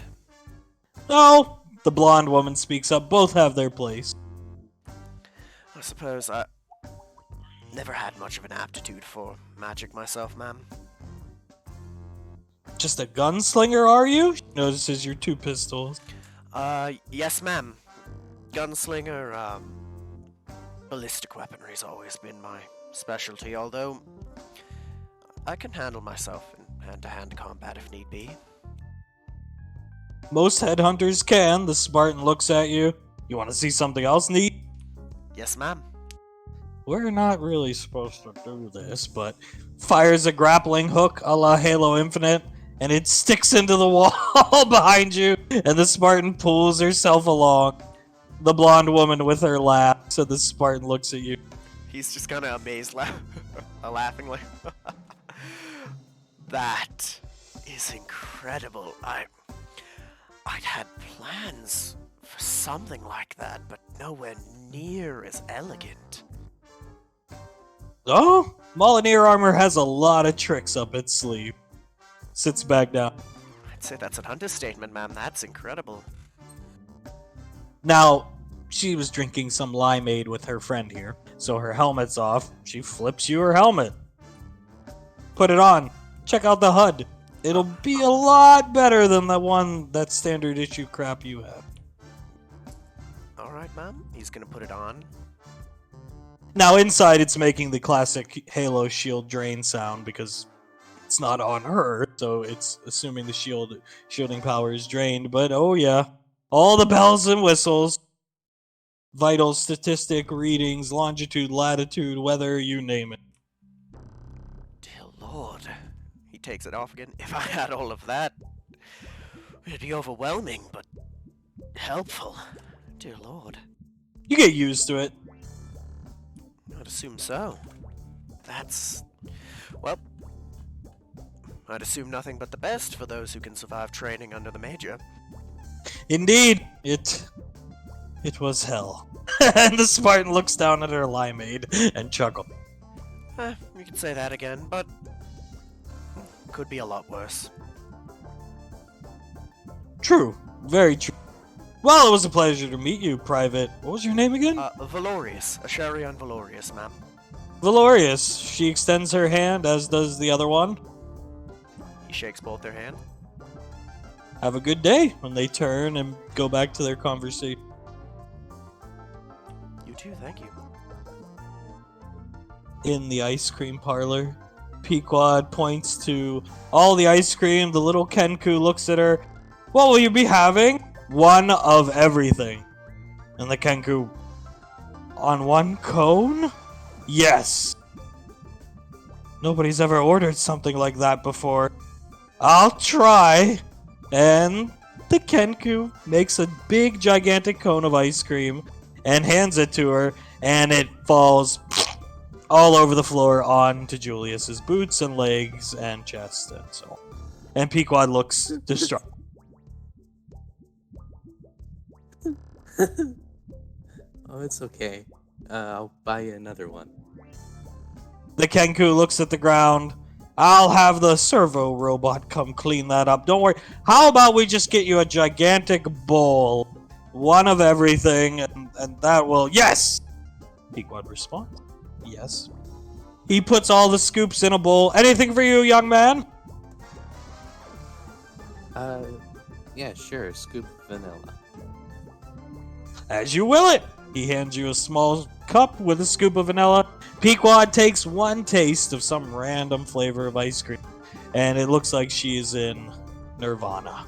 Oh, the blonde woman speaks up. Both have their place. I suppose I never had much of an aptitude for magic myself, ma'am. Just a gunslinger, are you? Notices your two pistols. Yes, ma'am. Gunslinger, ballistic weaponry's always been my specialty, although I can handle myself in hand-to-hand combat if need be. Most headhunters can. The Spartan looks at you. You want to see something else neat? Yes, ma'am. We're not really supposed to do this, but fires a grappling hook a la Halo Infinite, and it sticks into the wall behind you, and the Spartan pulls herself along. The blonde woman with her laugh, so the Spartan looks at you. He's just kind of amazed, laughingly. That is incredible. I'd had plans for something like that, but nowhere near as elegant. Oh, Molineer armor has a lot of tricks up its sleeve. Sits back down. I'd say that's an understatement, ma'am. That's incredible. Now, she was drinking some limeade with her friend here, so her helmet's off. She flips you her helmet. Put it on. Check out the HUD. It'll be a lot better than that standard issue crap you have. Alright, ma'am. He's gonna put it on. Now, inside, it's making the classic Halo shield drain sound because it's not on her, so it's assuming the shielding power is drained. But oh yeah, all the bells and whistles, vital statistic readings, longitude, latitude, weather, you name it. Dear Lord. He takes it off again. If I had all of that, it'd be overwhelming, but helpful. Dear Lord. You get used to it. I'd assume so. That's... well... I'd assume nothing but the best for those who can survive training under the Major. Indeed, it was hell. And the Spartan looks down at her limeade and chuckles. You can say that again, but... could be a lot worse. True. Very true. Well, it was a pleasure to meet you, Private. What was your name again? Valorius. Asharion Valorius, ma'am. Valorius. She extends her hand, as does the other one. He shakes both their hands. Have a good day when they turn and go back to their conversation. You too, thank you. In the ice cream parlor, Pequod points to all the ice cream. The little Kenku looks at her. What will you be having? One of everything. And the Kenku, on one cone? Yes. Nobody's ever ordered something like that before. I'll try. And the Kenku makes a big, gigantic cone of ice cream and hands it to her, and it falls all over the floor onto Julius's boots and legs and chest and so on. And Pequod looks distraught. Oh, it's okay. I'll buy you another one. The Kenku looks at the ground. I'll have the servo robot come clean that up. Don't worry. How about we just get you a gigantic bowl? One of everything, and that will... Yes! Pequod responds. Yes. He puts all the scoops in a bowl. Anything for you, young man? Yeah, sure. Scoop vanilla. As you will it. He hands you a small cup with a scoop of vanilla. Pequod takes one taste of some random flavor of ice cream, and it looks like she is in nirvana.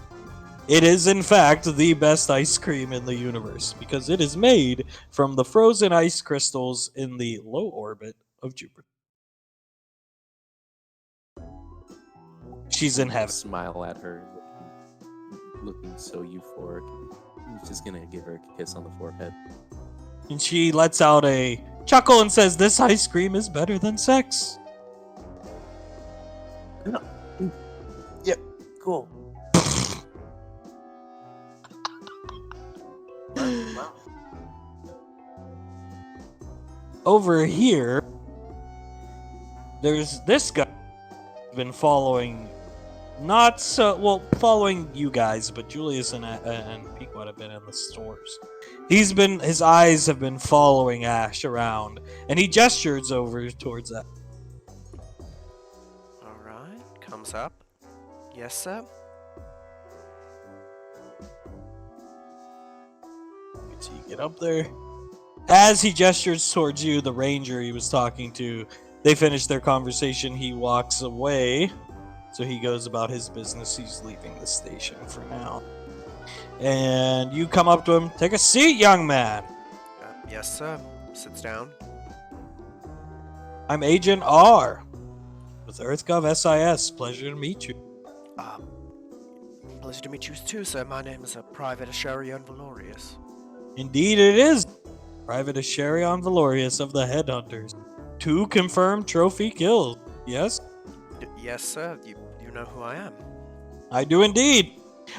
It is, in fact, the best ice cream in the universe, because it is made from the frozen ice crystals in the low orbit of Jupiter. She's in I heaven. smile at her, looking so euphoric. He's just gonna give her a kiss on the forehead. And she lets out a chuckle and says, "This ice cream is better than sex." Yep, cool. Over here, there's this guy who's been following, not so well, following you guys, but Julius and Pequod have been in the stores. His eyes have been following Ash around, and he gestures over towards that. Alright, comes up. Yes, sir? So you get up there. As he gestures towards you, the ranger he was talking to, they finish their conversation. He walks away, so he goes about his business. He's leaving the station for now. And you come up to him. "Take a seat, young man." Yes, sir. Sits down. "I'm Agent R with EarthGov SIS. Pleasure to meet you." Pleasure to meet you too, sir. My name is Private Asherion Valorius. "Indeed it is. Private Asherion Valorius of the Headhunters. 2 confirmed trophy kills. Yes?" Yes, sir. You know who I am. "I do indeed.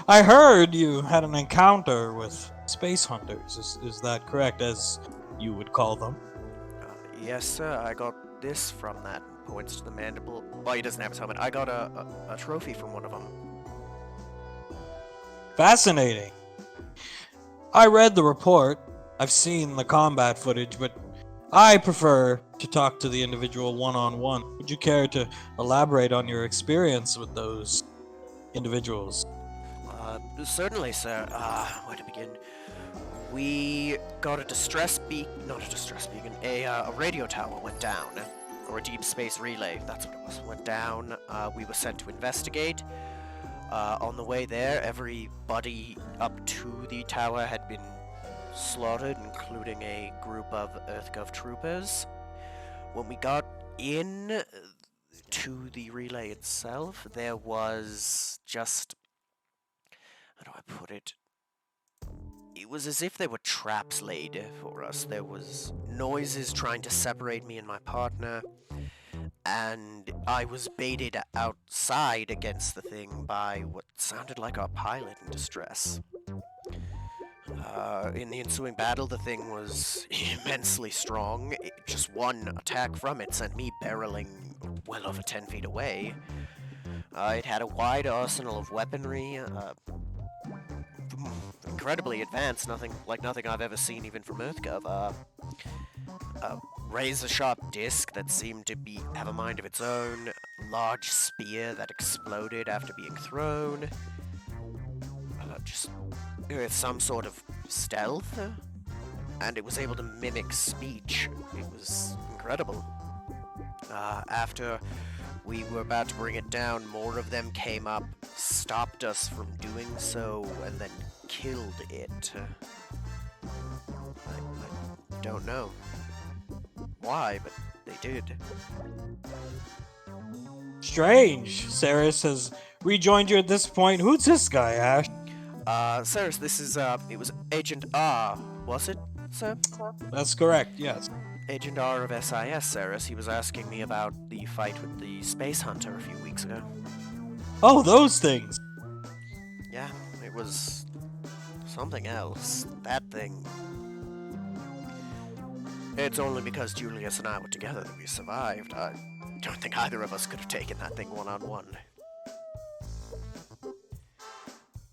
I heard you had an encounter with space hunters. Is that correct, as you would call them?" Yes, sir. I got this from that. Points to the mandible. Well, he doesn't have his helmet. I got a trophy from one of them. "Fascinating. I read the report. I've seen the combat footage, but I prefer to talk to the individual one-on-one. Would you care to elaborate on your experience with those individuals?" Certainly, sir. Where to begin? We got a radio tower went down. Or a deep space relay, that's what it was. Went down. We were sent to investigate. On the way there, everybody up to the tower had been slaughtered, including a group of EarthGov troopers. When we got in to the relay itself, there was just... how do I put it? It was as if there were traps laid for us. There was noises trying to separate me and my partner, and I was baited outside against the thing by what sounded like our pilot in distress. In the ensuing battle, the thing was immensely strong. Just one attack from it sent me barreling well over 10 feet away. It had a wide arsenal of weaponry, incredibly advanced, nothing I've ever seen even from EarthGov. A razor-sharp disc that seemed to have a mind of its own, large spear that exploded after being thrown, just with some sort of stealth, and it was able to mimic speech. It was incredible. After we were about to bring it down, more of them came up, stopped us from doing so, and then killed it. I don't know why, but they did. "Strange." Saris has rejoined you at this point. Who's this guy, Ash? Cyrus, this is, it was Agent R, was it, sir? That's correct, yes. Agent R of SIS, Cyrus. He was asking me about the fight with the Space Hunter a few weeks ago. Oh, those things. Yeah, it was something else. That thing. It's only because Julius and I were together that we survived. I don't think either of us could have taken that thing one-on-one.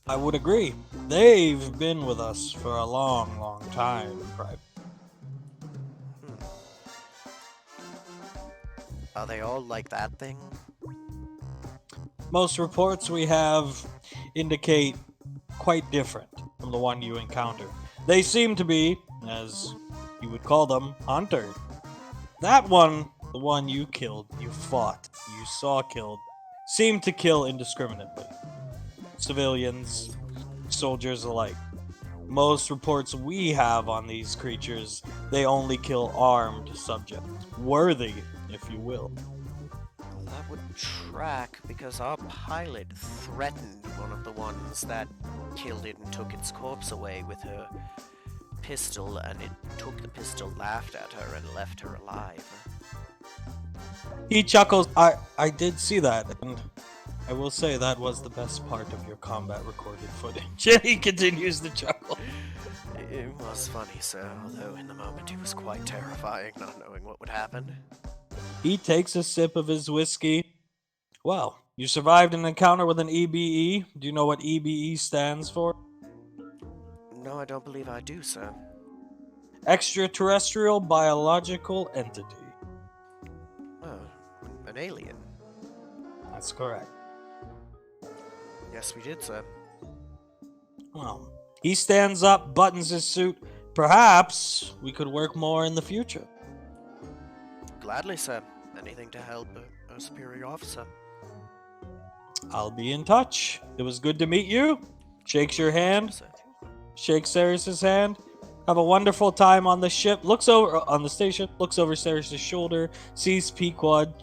I would agree. They've been with us for a long, long time, Private. Are they all like that thing? Most reports we have indicate quite different from the one you encountered. They seem to be, as you would call them, hunters. That one, the one you killed, you fought, you saw killed, seemed to kill indiscriminately. Civilians, soldiers alike. Most reports we have on these creatures, they only kill armed subjects. Worthy, if you will. Well, that would track because our pilot threatened one of the ones that killed it and took its corpse away with her pistol, and it took the pistol, laughed at her, and left her alive. He chuckles. I did see that, and I will say that was the best part of your combat recorded footage. He continues to chuckle. It was funny, sir, although in the moment it was quite terrifying not knowing what would happen. He takes a sip of his whiskey. Well, you survived an encounter with an EBE. Do you know what EBE stands for? No, I don't believe I do, sir. Extraterrestrial Biological Entity. Oh, an alien. That's correct. Yes, we did, sir. Well, he stands up, buttons his suit. Perhaps we could work more in the future. Gladly, sir. Anything to help a superior officer. I'll be in touch. It was good to meet you. Shakes your hand. Sir. Shakes Cyrus's hand. Have a wonderful time on the ship. Looks over on the station. Looks over Cyrus's shoulder. Sees Pequod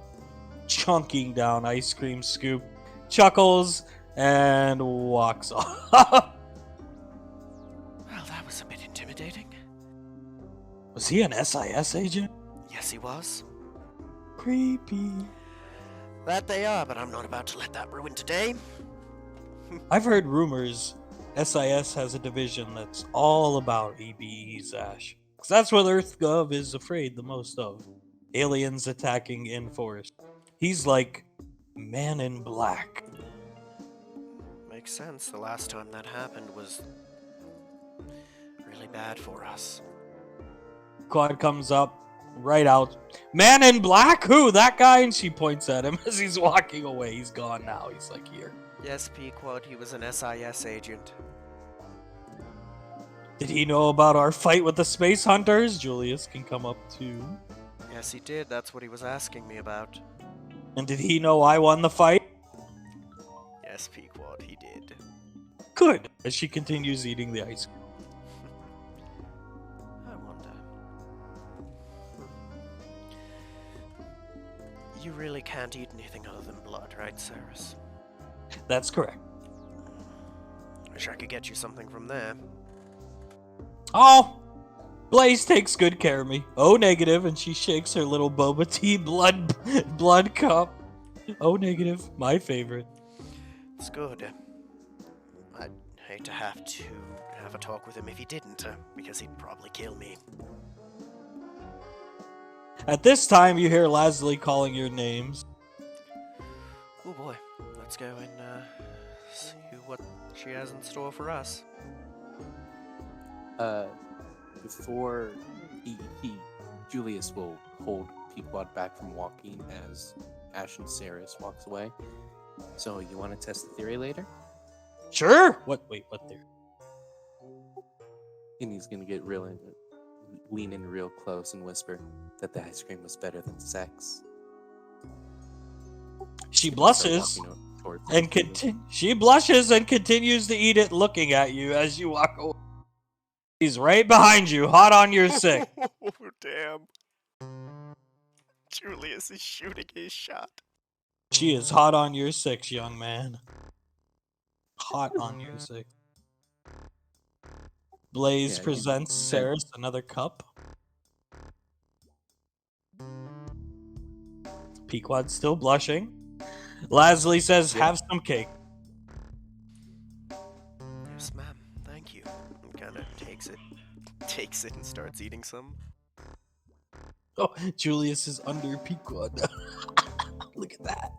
chunking down ice cream scoop. Chuckles and walks off. Well, that was a bit intimidating. Was he an SIS agent? Yes, he was. Creepy. That they are, but I'm not about to let that ruin today. I've heard rumors SIS has a division that's all about EBEs, Ash. 'Cause that's what EarthGov is afraid the most of. Aliens attacking in forest. He's like Man in Black. Makes sense. The last time that happened was really bad for us. Quad comes up, right out. Man in Black? Who? That guy? And she points at him as he's walking away. He's gone now. He's like, here. Yes, Pequod, he was an SIS agent. Did he know about our fight with the space hunters? Julius can come up too. Yes, he did. That's what he was asking me about. And did he know I won the fight? Yes, Pequod, he did. Good. As she continues eating the ice cream. I wonder. You really can't eat anything other than blood, right, Cyrus? That's correct. Wish I could get you something from there. Oh! Blaze takes good care of me. Oh, negative, and she shakes her little boba tea blood cup. Oh, negative, my favorite. It's good. I'd hate to have a talk with him if he didn't, because he'd probably kill me. At this time, you hear Leslie calling your names. Oh boy, let's go and see what she has in store for us. Before Julius will hold Pequod back from walking as Ash and Cyrus walks away. So you want to test the theory later? Sure. What? Wait, what there? And he's gonna get lean in real close and whisper that the ice cream was better than sex. She Start blushes walking towards and she blushes and continues to eat it, looking at you as you walk away. He's right behind you, hot on your sick. Oh, damn. Julius is shooting his shot. She is hot on your 6, young man. Hot on your 6. Blaze Yeah, presents Saris another cup. Pequod's still blushing. Lasley says, Yeah. have some cake. Yes, ma'am. Thank you. And kind of takes it and starts eating some. Oh, Julius is under Pequod. Look at that.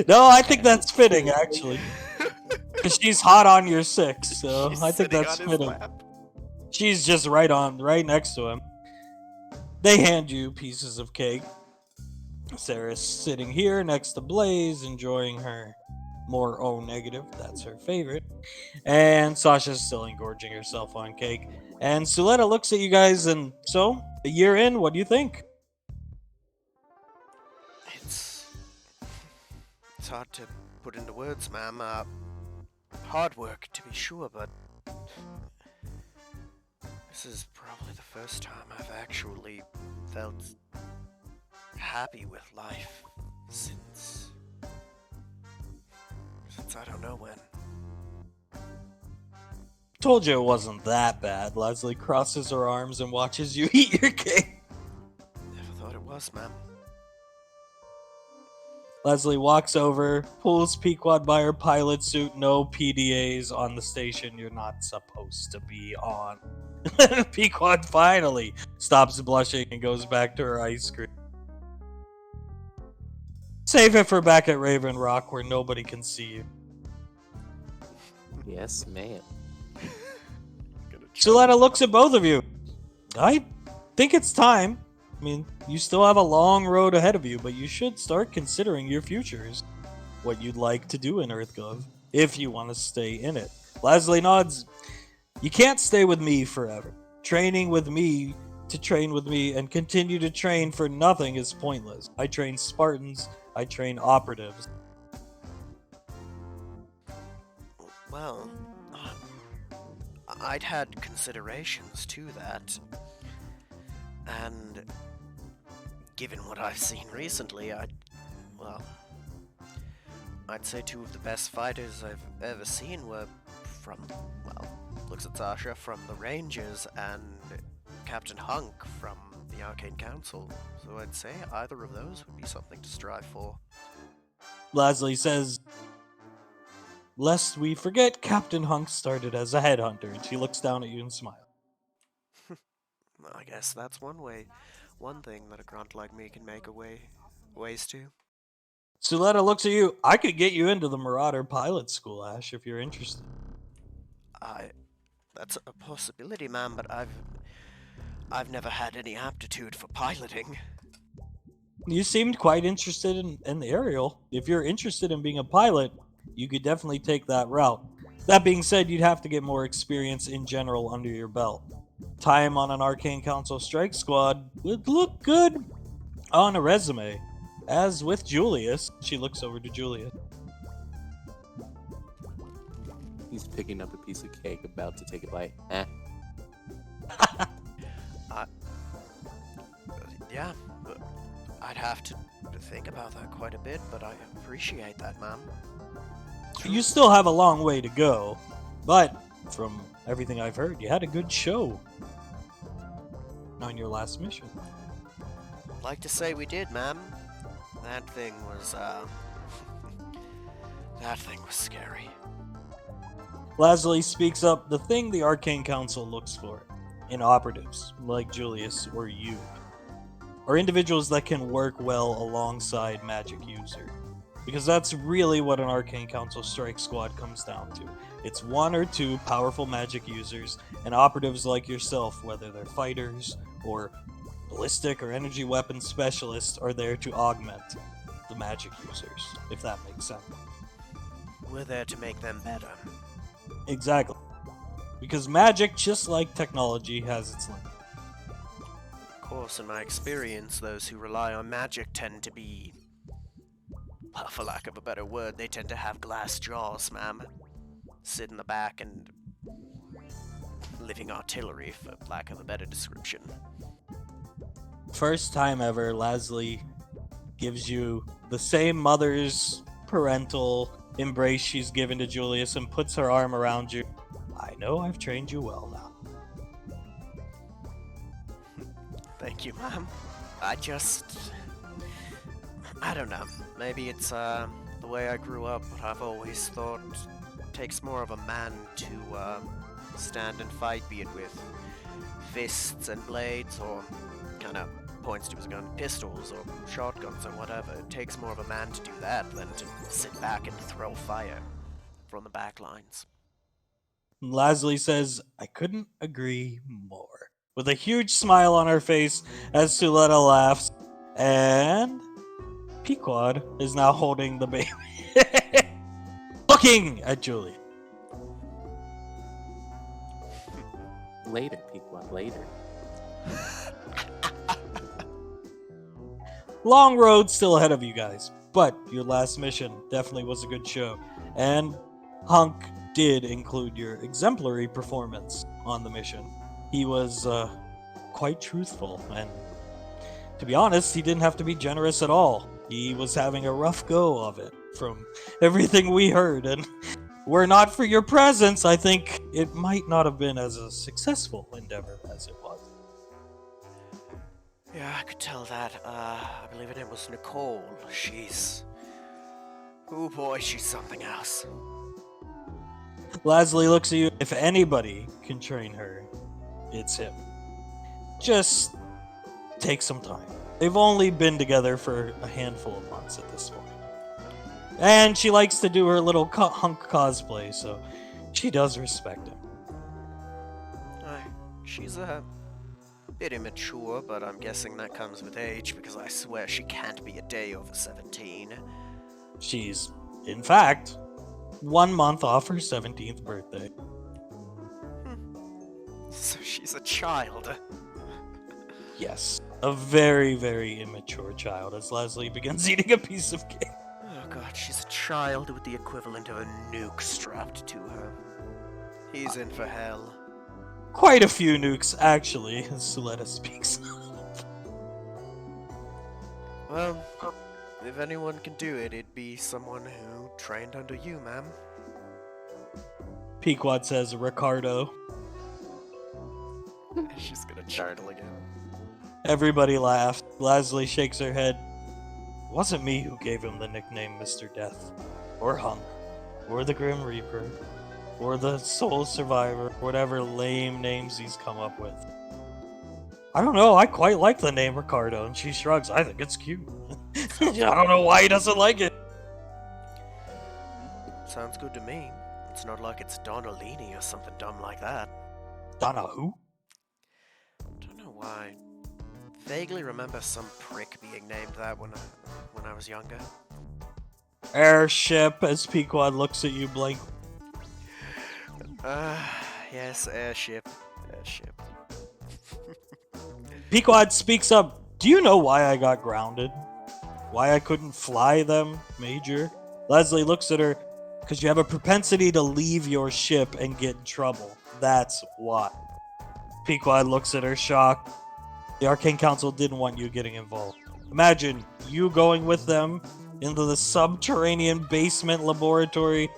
No, I think that's fitting, actually. Because she's hot on your 6, so She's I think sitting that's on his fitting. lap. She's just right next to him. They hand you pieces of cake. Sarah's sitting here next to Blaze, enjoying her more O negative. That's her favorite. And Sasha's still engorging herself on cake. And Suletta looks at you guys, and so, a year in, what do you think? It's hard to put into words, ma'am. Hard work, to be sure, but this is probably the first time I've actually felt happy with life since I don't know when. Told you it wasn't that bad. Leslie crosses her arms and watches you eat your cake. Never thought it was, ma'am. Leslie walks over, pulls Pequod by her pilot suit. No PDAs on the station you're not supposed to be on. Pequod finally stops blushing and goes back to her ice cream. Save it for back at Raven Rock where nobody can see you. Yes, ma'am. Suletta looks at both of you. I think it's time. I mean, you still have a long road ahead of you, but you should start considering your futures. What you'd like to do in EarthGov, if you want to stay in it. Leslie nods. You can't stay with me forever. Training with me to train with me and continue to train for nothing is pointless. I train Spartans, I train operatives. Well, I'd had considerations to that. And given what I've seen recently, I'd say two of the best fighters I've ever seen were from, looks at Sasha, from the Rangers, and Captain Hunk from the Arcane Council. So I'd say either of those would be something to strive for. Leslie says, lest we forget, Captain Hunk started as a headhunter, and she looks down at you and smiles. I guess that's one thing that a grunt like me can make ways to. Suletta looks at you. I could get you into the Marauder Pilot School, Ash, if you're interested. That's a possibility, ma'am, but I've never had any aptitude for piloting. You seemed quite interested in the aerial. If you're interested in being a pilot, you could definitely take that route. That being said, you'd have to get more experience in general under your belt. Time on an Arcane Council strike squad would look good on a resume. As with Julius, she looks over to Julius. He's picking up a piece of cake, about to take a bite. Yeah, I'd have to think about that quite a bit, but I appreciate that, ma'am. You still have a long way to go, but from everything I've heard, you had a good show on your last mission. I'd like to say we did, ma'am. That thing was scary. Leslie speaks up. The thing the Arcane Council looks for in operatives, like Julius or you, are individuals that can work well alongside magic users. Because that's really what an Arcane Council strike squad comes down to. It's one or two powerful magic users, and operatives like yourself, whether they're fighters or ballistic or energy weapon specialists, are there to augment the magic users, if that makes sense. We're there to make them better. Exactly. Because magic, just like technology, has its limits. Of course, in my experience, those who rely on magic tend to be, well, for lack of a better word, they tend to have glass jaws, ma'am. Sit in the back and living artillery, for lack of a better description. First time ever, Leslie gives you the same mother's parental embrace she's given to Julius and puts her arm around you. I know I've trained you well now. Thank you, Mom. I don't know. Maybe it's the way I grew up, but I've always thought it takes more of a man to stand and fight, be it with fists and blades, or kind of points to his gun, pistols or shotguns or whatever. It takes more of a man to do that than to sit back and throw fire from the back lines. Leslie says, I couldn't agree more. With a huge smile on her face as Suletta laughs, and Pequod is now holding the baby. Looking at Julie. Later, Pequod, later. Long road still ahead of you guys, but your last mission definitely was a good show. And Hunk did include your exemplary performance on the mission. He was quite truthful, and to be honest, he didn't have to be generous at all. He was having a rough go of it from everything we heard, and were not for your presence, I think it might not have been as a successful endeavor as it was. Yeah, I could tell that. I believe her name was Nicole. Oh boy, she's something else. Leslie looks at you. If anybody can train her, it's him. Just take some time. They've only been together for a handful of months at this point. And she likes to do her little Hunk cosplay, so she does respect him. She's a bit immature, but I'm guessing that comes with age, because I swear she can't be a day over 17. She's, in fact, 1 month off her 17th birthday. So she's a child. Yes, a very, very immature child, as Leslie begins eating a piece of cake. Oh god, she's a child with the equivalent of a nuke strapped to her. He's in for hell. Quite a few nukes, actually, as Suletta speaks. Well, if anyone can do it, it'd be someone who trained under you, ma'am. Pequod says Ricardo. She's gonna chortle again. Everybody laughed. Leslie shakes her head. It wasn't me who gave him the nickname Mr. Death, or Hunk, or the Grim Reaper, or the Soul Survivor, whatever lame names he's come up with. I don't know, I quite like the name Ricardo, and she shrugs. I think it's cute. I don't know why he doesn't like it. Sounds good to me. It's not like it's Donalini or something dumb like that. Donna who? Don't know why. Vaguely remember some prick being named that when I was younger. Airship, as Pequod looks at you blank. Yes, airship. Airship. Pequod speaks up. Do you know why I got grounded? Why I couldn't fly them, Major? Leslie looks at her. Because you have a propensity to leave your ship and get in trouble. That's why. Pequod looks at her, shocked. The Arcane Council didn't want you getting involved. Imagine you going with them into the subterranean basement laboratory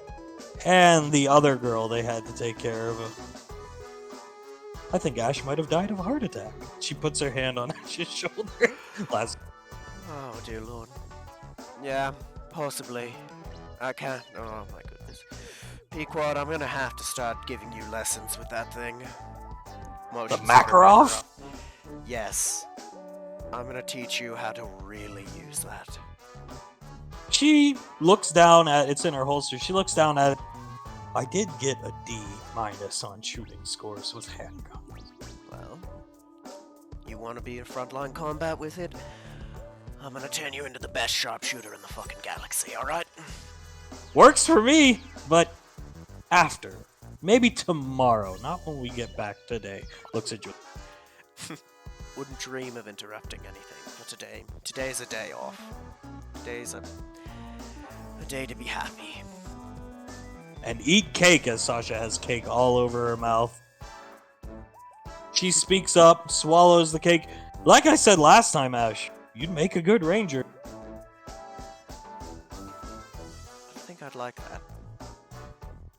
and the other girl they had to take care of. I think Ash might have died of a heart attack. She puts her hand on Ash's shoulder. Oh, dear lord. Yeah, possibly. I can't. Oh my goodness. Pequod, I'm gonna have to start giving you lessons with that thing. The Makarov? Yes. I'm gonna teach you how to really use that. She looks down at it's in her holster. She looks down at it. I did get a D- on shooting scores with handguns. Well, you want to be in frontline combat with it? I'm gonna turn you into the best sharpshooter in the fucking galaxy, alright? Works for me, but after. Maybe tomorrow, not when we get back today. Looks at you. Wouldn't dream of interrupting anything for today. Today's a day off. Today's a day to be happy. And eat cake, as Sasha has cake all over her mouth. She speaks up, swallows the cake. Like I said last time, Ash, you'd make a good ranger. I'd like that.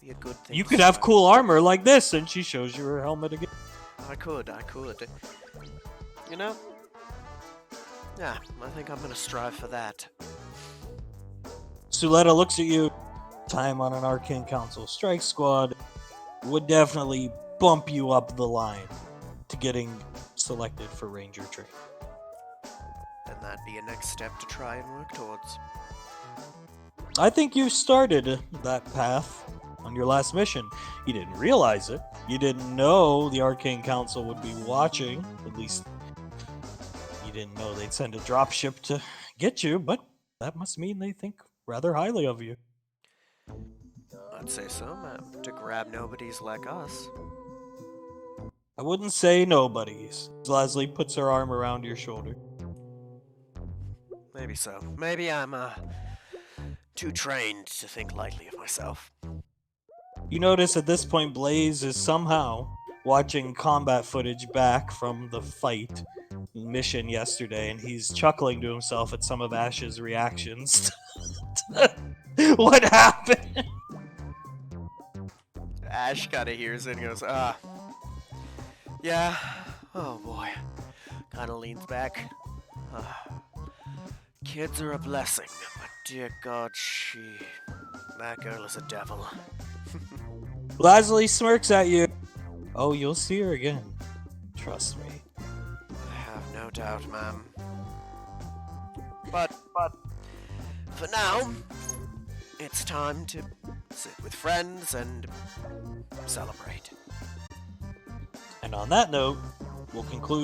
Be a good thing. You to could have strive cool armor like this, and she shows you her helmet again. I could. You know? Yeah, I think I'm gonna strive for that. Suletta looks at you. Time on an Arcane Council strike squad would definitely bump you up the line to getting selected for Ranger training. And that'd be a next step to try and work towards. I think you started that path on your last mission. You didn't realize it. You didn't know the Arcane Council would be watching. At least you didn't know they'd send a dropship to get you, but that must mean they think rather highly of you. I'd say so, ma'am. To grab nobodies like us. I wouldn't say nobody's. Leslie puts her arm around your shoulder. Maybe so. Maybe I'm, too trained to think lightly of myself. You notice at this point Blaze is somehow watching combat footage back from the fight mission yesterday, and he's chuckling to himself at some of Ash's reactions. What happened? Ash kinda hears it and goes, yeah, oh boy. Kinda leans back. Kids are a blessing, but dear God, that girl is a devil. Leslie smirks at you. Oh, you'll see her again. Trust me. I have no doubt, ma'am. But, for now, it's time to sit with friends and celebrate. And on that note, we'll conclude